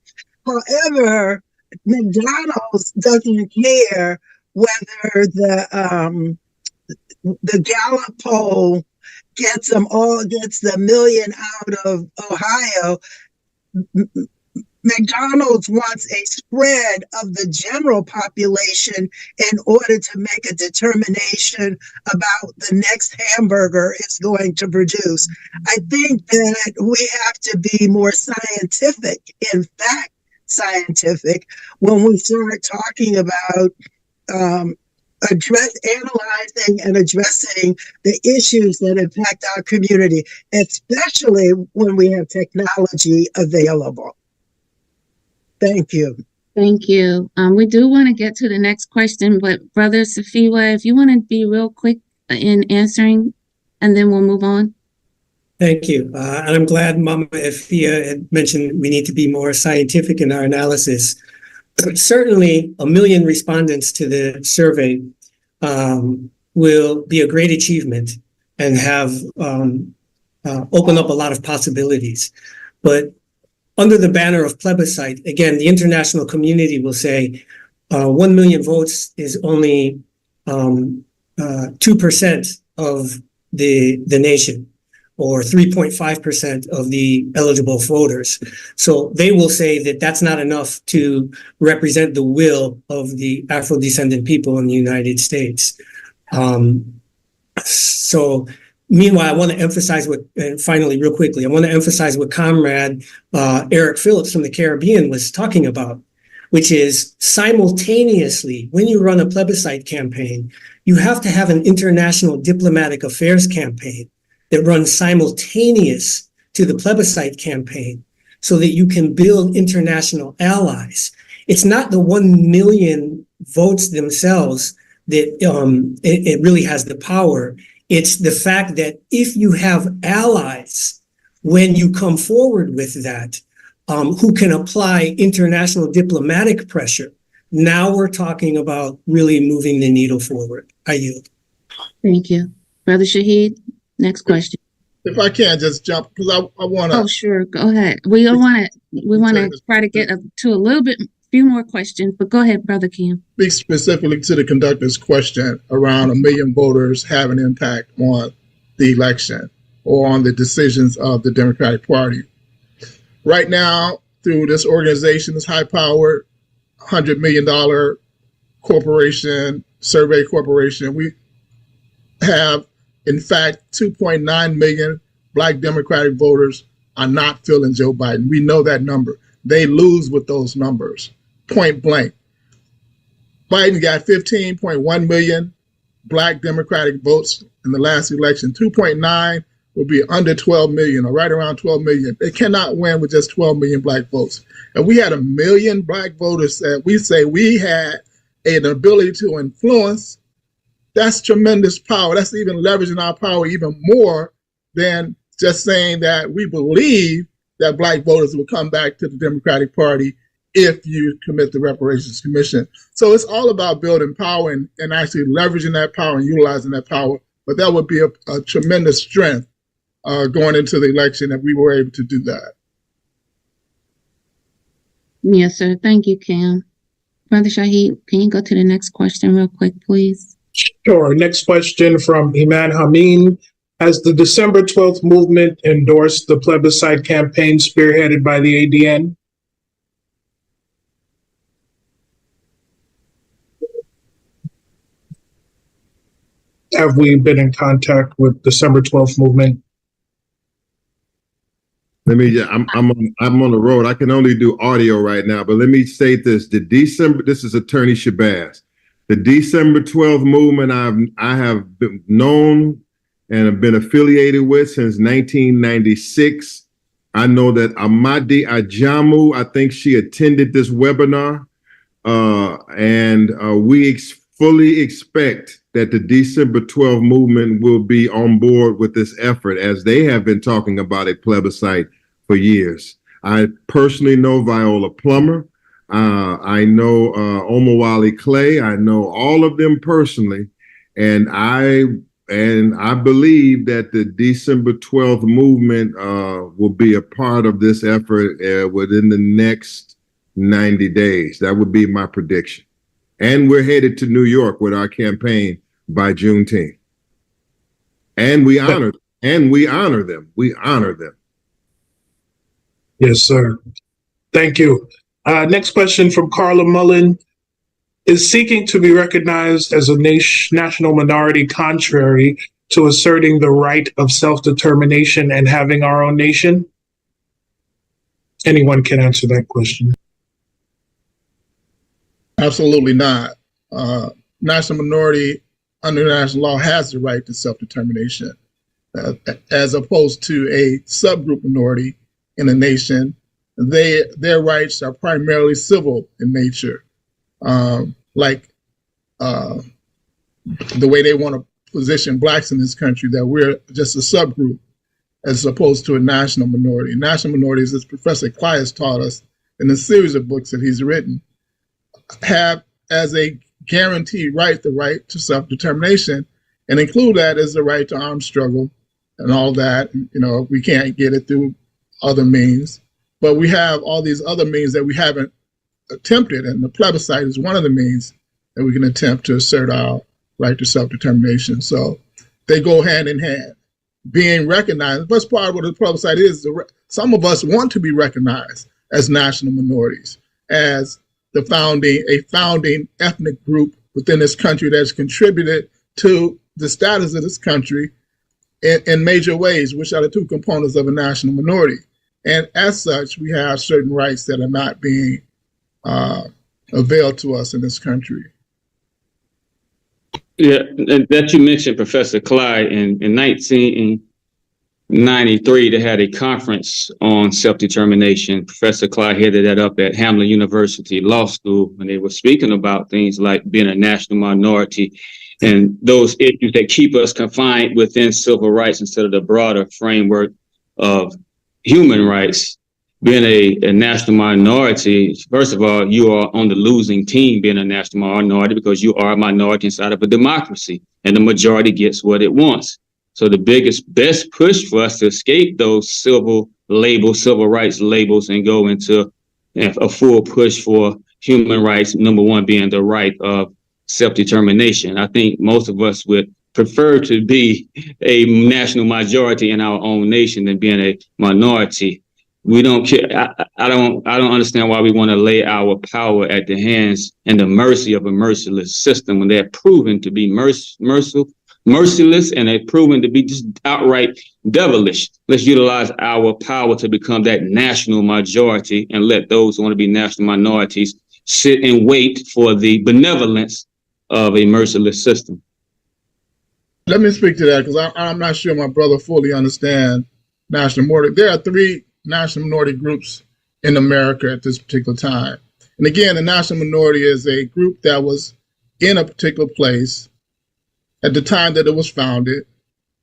However, McDonald's doesn't care whether the Gallup poll gets the million out of Ohio. McDonald's wants a spread of the general population in order to make a determination about the next hamburger it's going to produce. I think that we have to be more scientific, in fact, scientific, when we start talking about analyzing and addressing the issues that impact our community, especially when we have technology available. Thank you. Thank you. We do want to get to the next question, but Brother Safiwa, if you want to be real quick in answering, and then we'll move on. Thank you. And I'm glad Mama Efia had mentioned we need to be more scientific in our analysis. Certainly, 1 million respondents to the survey will be a great achievement and have opened up a lot of possibilities. But under the banner of Plebiscite, again, the international community will say 1 million votes is only 2% of the nation, or 3.5% of the eligible voters. So they will say that that's not enough to represent the will of the Afro-descendant people in the United States. So meanwhile, I want to emphasize and finally, real quickly, I want to emphasize what Comrade Eric Phillips from the Caribbean was talking about, which is simultaneously, when you run a plebiscite campaign, you have to have an international diplomatic affairs campaign that runs simultaneous to the plebiscite campaign so that you can build international allies. It's not the 1 million votes themselves that it really has the power. It's the fact that if you have allies, when you come forward with that, who can apply international diplomatic pressure, now we're talking about really moving the needle forward. I yield. Thank you. Brother Shahid, next question. If I can just jump, because I want to. Oh, sure. Go ahead. We want to try to get to a few more questions, but go ahead, Brother Kim. Speak specifically to the conductor's question around 1 million voters having impact on the election or on the decisions of the Democratic Party. Right now, through this organization, this high-powered $100 million corporation, survey corporation, we have, in fact, 2.9 million Black Democratic voters are not feeling Joe Biden. We know that number. They lose with those numbers, point blank. Biden got 15.1 million Black Democratic votes in the last election. 2.9 will be under 12 million, or right around 12 million. They cannot win with just 12 million Black votes. And we had 1 million Black voters that we say we had an ability to influence. That's tremendous power. That's even leveraging our power even more than just saying that we believe that Black voters will come back to the Democratic Party if you commit the Reparations Commission. So it's all about building power and actually leveraging that power and utilizing that power. But that would be a tremendous strength going into the election if we were able to do that. Yes, sir. Thank you, Cam. Brother Shaheed, can you go to the next question real quick, please? Sure. Next question from Iman Hameen. Has the December 12th movement endorsed the plebiscite campaign spearheaded by the ADN? Have we been in contact with December 12th movement? I'm on the road. I can only do audio right now, but let me state this. This is Attorney Shabazz. The December 12th movement I have been known and have been affiliated with since 1996. I know that Amadi Ajamu, I think she attended this webinar, and we fully expect that the December 12th movement will be on board with this effort, as they have been talking about a plebiscite for years. I personally know Viola Plummer. I know Omawale Clay. I know all of them personally, and I believe that the December 12th movement will be a part of this effort within the next 90 days. That would be my prediction. And we're headed to New York with our campaign by Juneteenth. And we honor them. We honor them. Yes, sir. Thank you. Next question from Carla Mullen. Is seeking to be recognized as a national minority contrary to asserting the right of self-determination and having our own nation? Anyone can answer that question. Absolutely not. National minority under national law has the right to self-determination, as opposed to a subgroup minority in a nation. Their rights are primarily civil in nature, like the way they want to position blacks in this country, that we're just a subgroup as opposed to a national minority. National minorities, as Professor Clay has taught us in a series of books that he's written, have as a guaranteed right the right to self-determination, and include that as the right to armed struggle and all that. You know, we can't get it through other means, but we have all these other means that we haven't attempted, and the plebiscite is one of the means that we can attempt to assert our right to self-determination. So they go hand in hand. Being recognized, the best part of what the plebiscite is, some of us want to be recognized as national minorities, as a founding ethnic group within this country that's contributed to the status of this country in major ways, which are the two components of a national minority. And as such, we have certain rights that are not being availed to us in this country. Yeah, that you mentioned, Professor Clyde, in 1993, they had a conference on self-determination. Professor Clyde headed that up at Hamline University Law School, and they were speaking about things like being a national minority and those issues that keep us confined within civil rights instead of the broader framework of human rights. Being a national minority, first of all, you are on the losing team being a national minority, because you are a minority inside of a democracy, and the majority gets what it wants. So the best push for us to escape those civil rights labels and go into a full push for human rights, number one being the right of self-determination. I think most of us would prefer to be a national majority in our own nation than being a minority. We don't care. I don't understand why we want to lay our power at the hands and the mercy of a merciless system when they're proven to be merciless, and they're proven to be just outright devilish. Let's utilize our power to become that national majority and let those who want to be national minorities sit and wait for the benevolence of a merciless system. Let me speak to that, because I'm not sure my brother fully understands national minority. There are three national minority groups in America at this particular time. And again, the national minority is a group that was in a particular place at the time that it was founded,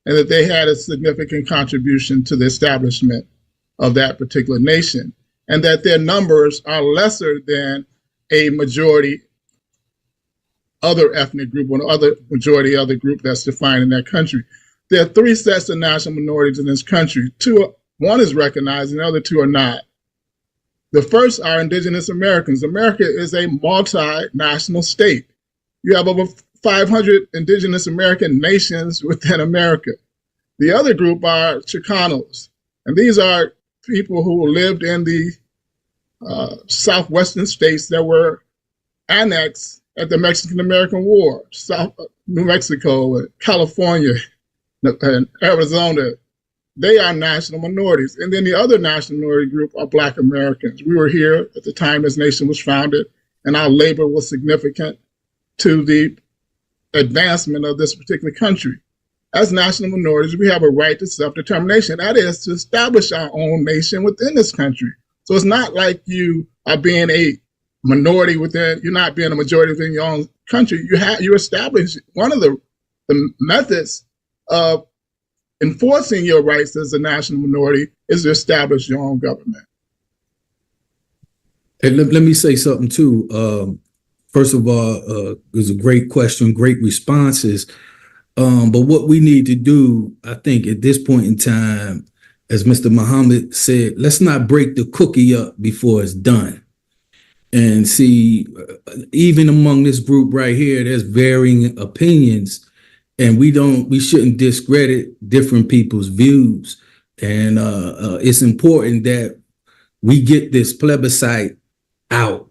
and that they had a significant contribution to the establishment of that particular nation, and that their numbers are lesser than a majority other ethnic group or other majority other group that's defined in that country. There are three sets of national minorities in this country. One is recognized and the other two are not. The first are indigenous Americans. America is a multinational state. You have over 500 indigenous American nations within America. The other group are Chicanos, and these are people who lived in the southwestern states that were annexed at the Mexican-American War, New Mexico, California, and Arizona. They are national minorities. And then the other national minority group are Black Americans. We were here at the time this nation was founded, and our labor was significant to the advancement of this particular country. As national minorities, we have a right to self-determination. That is to establish our own nation within this country. So it's not like you are being a minority within, you're not being a majority within your own country. You establish one of the methods of enforcing your rights as a national minority is to establish your own government. And let me say something too. First of all, it was a great question, great responses. But what we need to do, I think at this point in time, as Mr. Muhammad said, let's not break the cookie up before it's done. And see, even among this group right here, there's varying opinions. And we shouldn't discredit different people's views. And it's important that we get this plebiscite out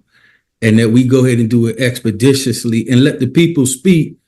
and that we go ahead and do it expeditiously and let the people speak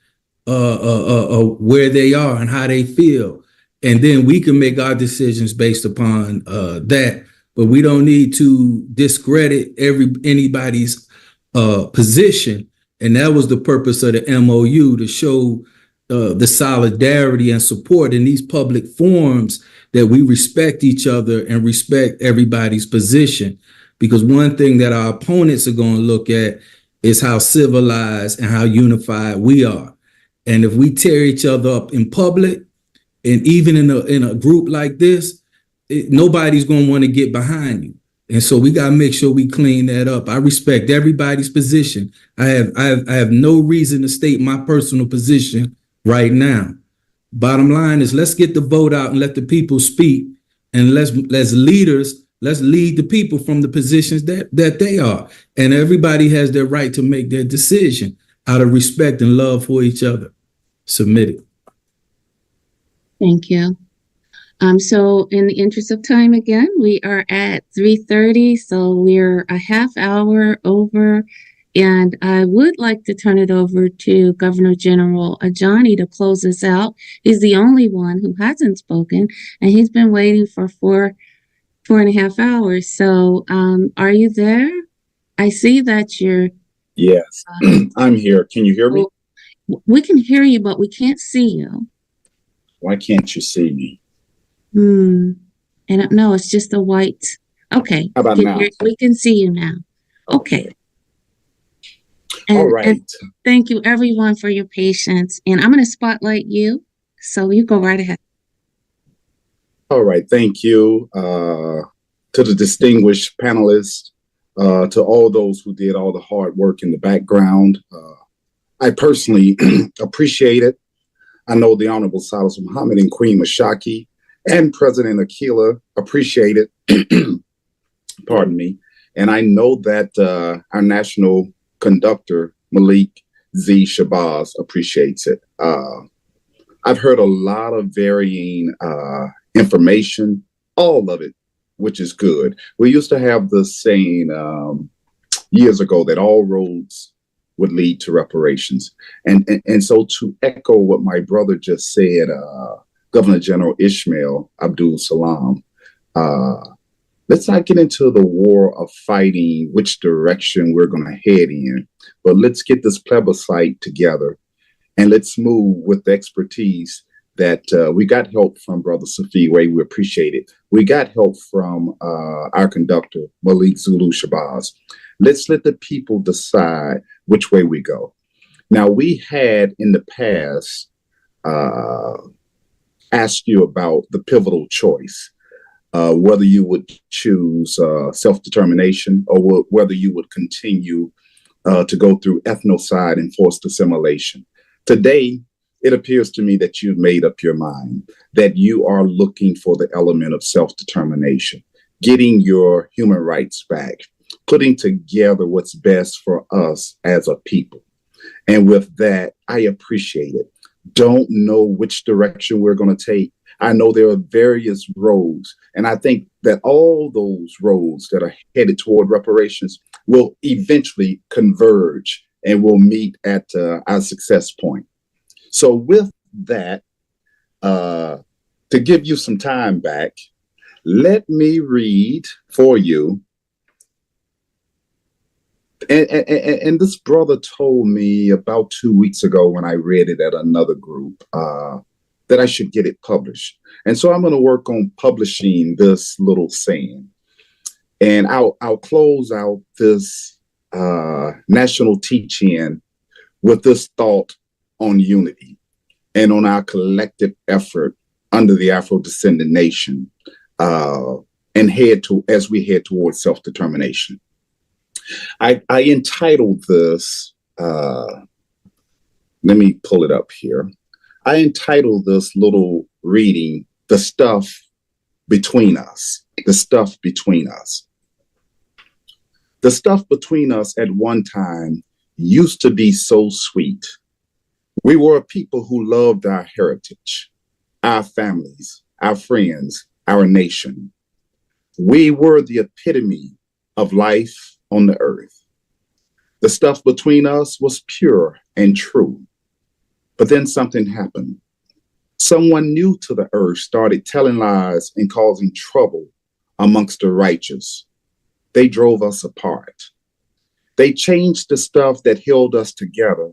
where they are and how they feel. And then we can make our decisions based upon that. But we don't need to discredit anybody's position. And that was the purpose of the MOU, to show the solidarity and support in these public forums, that we respect each other and respect everybody's position. Because one thing that our opponents are going to look at is how civilized and how unified we are. And if we tear each other up in public, and even in a group like this, nobody's going to want to get behind you. And so we got to make sure we clean that up. I respect everybody's position. I have no reason to state my personal position right now. Bottom line is, let's get the vote out and let the people speak. And let's leaders, let's lead the people from the positions that they are. And everybody has their right to make their decision out of respect and love for each other. Submitted. Thank you. So in the interest of time, again, we are at 3:30, so we're a half hour over. And I would like to turn it over to Governor General Ajani to close us out. He's the only one who hasn't spoken, and he's been waiting for four and a half hours. So are you there? I see that you're... Yes, I'm here. Can you hear me? We can hear you, but we can't see you. Why can't you see me? And no, it's just a white. Okay. How about now? We can see you now. Okay. All right. And thank you, everyone, for your patience. And I'm going to spotlight you, so you go right ahead. All right. Thank you to the distinguished panelists, to all those who did all the hard work in the background. I personally appreciate it. I know the Honorable Silas Muhammad and Queen Mashaki and President Akila appreciate it. Pardon me. And I know that our national conductor, Malik Z. Shabazz, appreciates it. I've heard a lot of varying information, all of it, which is good. We used to have the saying years ago that all roads would lead to reparations. And so to echo what my brother just said, Governor General Ishmael Abdul Salam, let's not get into the war of fighting which direction we're going to head in, but let's get this plebiscite together and let's move with the expertise that we got help from Brother Safi Way. We appreciate it. We got help from our conductor, Malik Zulu Shabazz. Let's let the people decide which way we go. Now, we had in the past asked you about the pivotal choice, whether you would choose self-determination or whether you would continue to go through ethnocide and forced assimilation. Today, it appears to me that you've made up your mind, that you are looking for the element of self-determination. getting your human rights back, putting together what's best for us as a people. And with that, I appreciate it. Don't know which direction we're going to take. I know there are various roads, and I think that all those roads that are headed toward reparations will eventually converge and will meet at our success point. So with that, to give you some time back, let me read for you. And this brother told me about 2 weeks ago when I read it at another group that I should get it published. And so I'm going to work on publishing this little saying. And I'll close out this national teach-in with this thought on unity and on our collective effort under the Afro-Descendant nation and as we head towards self-determination. I entitled this, let me pull it up here. I entitled this little reading, The Stuff Between Us, The Stuff Between Us. The stuff between us at one time used to be so sweet. We were a people who loved our heritage, our families, our friends, our nation. We were the epitome of life on the earth. The stuff between us was pure and true. But then something happened. Someone new to the earth started telling lies and causing trouble amongst the righteous. They drove us apart. They changed the stuff that held us together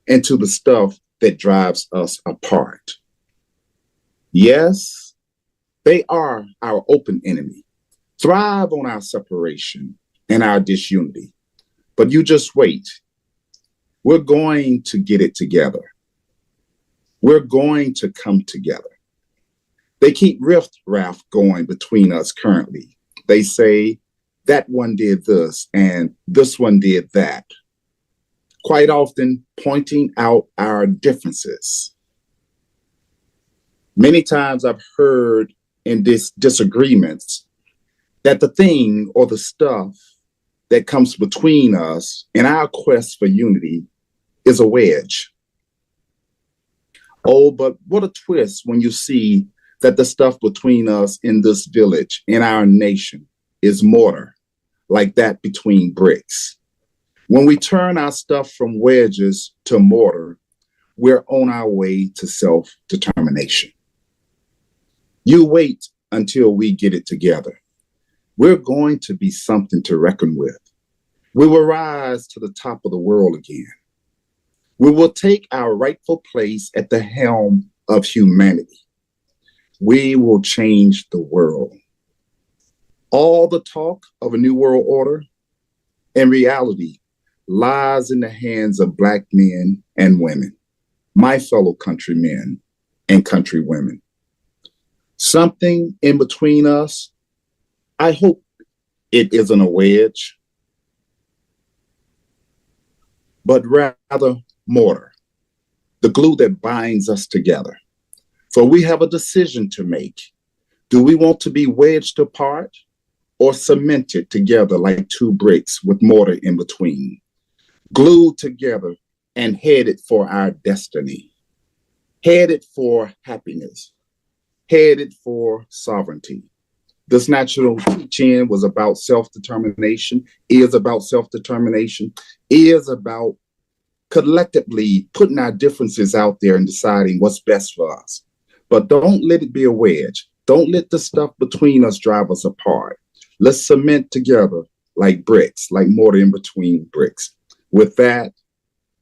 into the stuff that drives us apart. Yes, they are our open enemy. Thrive on our separation and our disunity. But you just wait. We're going to get it together. We're going to come together. They keep riff-raff going between us currently. They say, that one did this and this one did that. Quite often pointing out our differences. Many times I've heard in disagreements that the thing or the stuff that comes between us in our quest for unity is a wedge. Oh, but what a twist when you see that the stuff between us in this village, in our nation, is mortar, like that between bricks. When we turn our stuff from wedges to mortar, we're on our way to self-determination. You wait until we get it together. We're going to be something to reckon with. We will rise to the top of the world again. We will take our rightful place at the helm of humanity. We will change the world. All the talk of a new world order, in reality, lies in the hands of Black men and women, my fellow countrymen and countrywomen. Something in between us, I hope it isn't a wedge, but rather mortar, the glue that binds us together. For we have a decision to make. Do we want to be wedged apart or cemented together like two bricks with mortar in between, glued together and headed for our destiny, headed for happiness, headed for sovereignty? This national teach-in was about self-determination, is about self-determination, is about collectively putting our differences out there and deciding what's best for us. But don't let it be a wedge. Don't let the stuff between us drive us apart. Let's cement together like bricks, like mortar in between bricks. With that,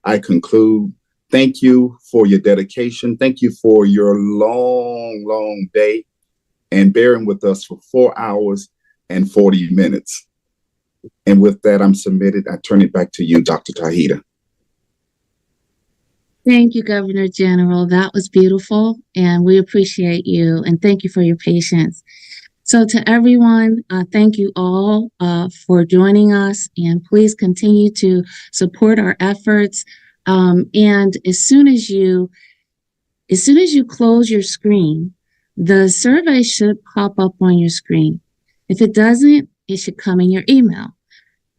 I conclude. Thank you for your dedication. Thank you for your long, long day and bearing with us for 4 hours and 40 minutes. And with that, I'm submitted. I turn it back to you, Dr. Tahita. Thank you, Governor General. That was beautiful, and we appreciate you, and thank you for your patience. So to everyone, thank you all for joining us, and please continue to support our efforts. And as soon as you close your screen, the survey should pop up on your screen. If it doesn't, it should come in your email.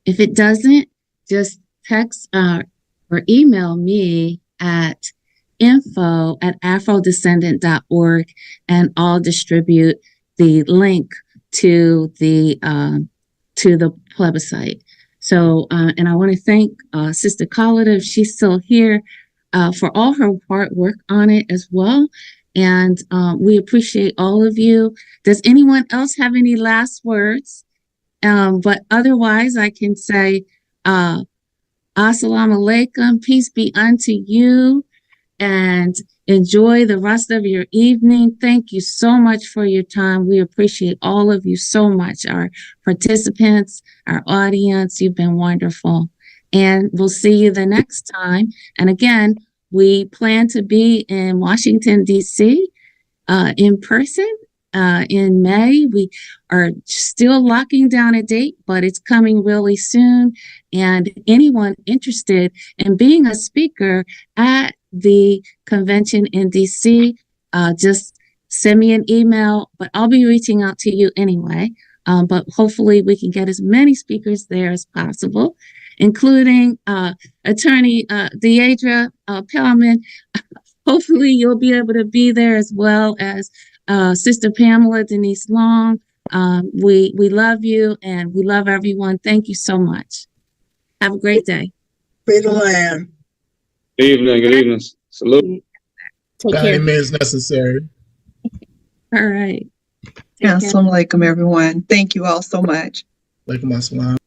If it doesn't, just text or email me at info@afrodescendant.org, and I'll distribute the link to the plebiscite. So, and I want to thank Sister Collida, if she's still here, for all her hard work on it as well. And we appreciate all of you. Does anyone else have any last words? But otherwise, I can say, Assalamu alaikum, peace be unto you, and enjoy the rest of your evening. Thank you so much for your time. We appreciate all of you so much, our participants, our audience. You've been wonderful. And we'll see you the next time. And again, we plan to be in Washington, D.C. In person in May. We are still locking down a date, but it's coming really soon. And anyone interested in being a speaker at the convention in DC, just send me an email, but I'll be reaching out to you anyway. But hopefully we can get as many speakers there as possible, including Attorney Deidre Pellman. Hopefully you'll be able to be there, as well as Sister Pamela Denise Long. We love you and we love everyone. Thank you so much. Have a great day. Free the land. Good evening. Good evening. Salute. Take By care. any means necessary. All right. Assalamu alaikum, everyone. Thank you all so much. Alaikum assalam.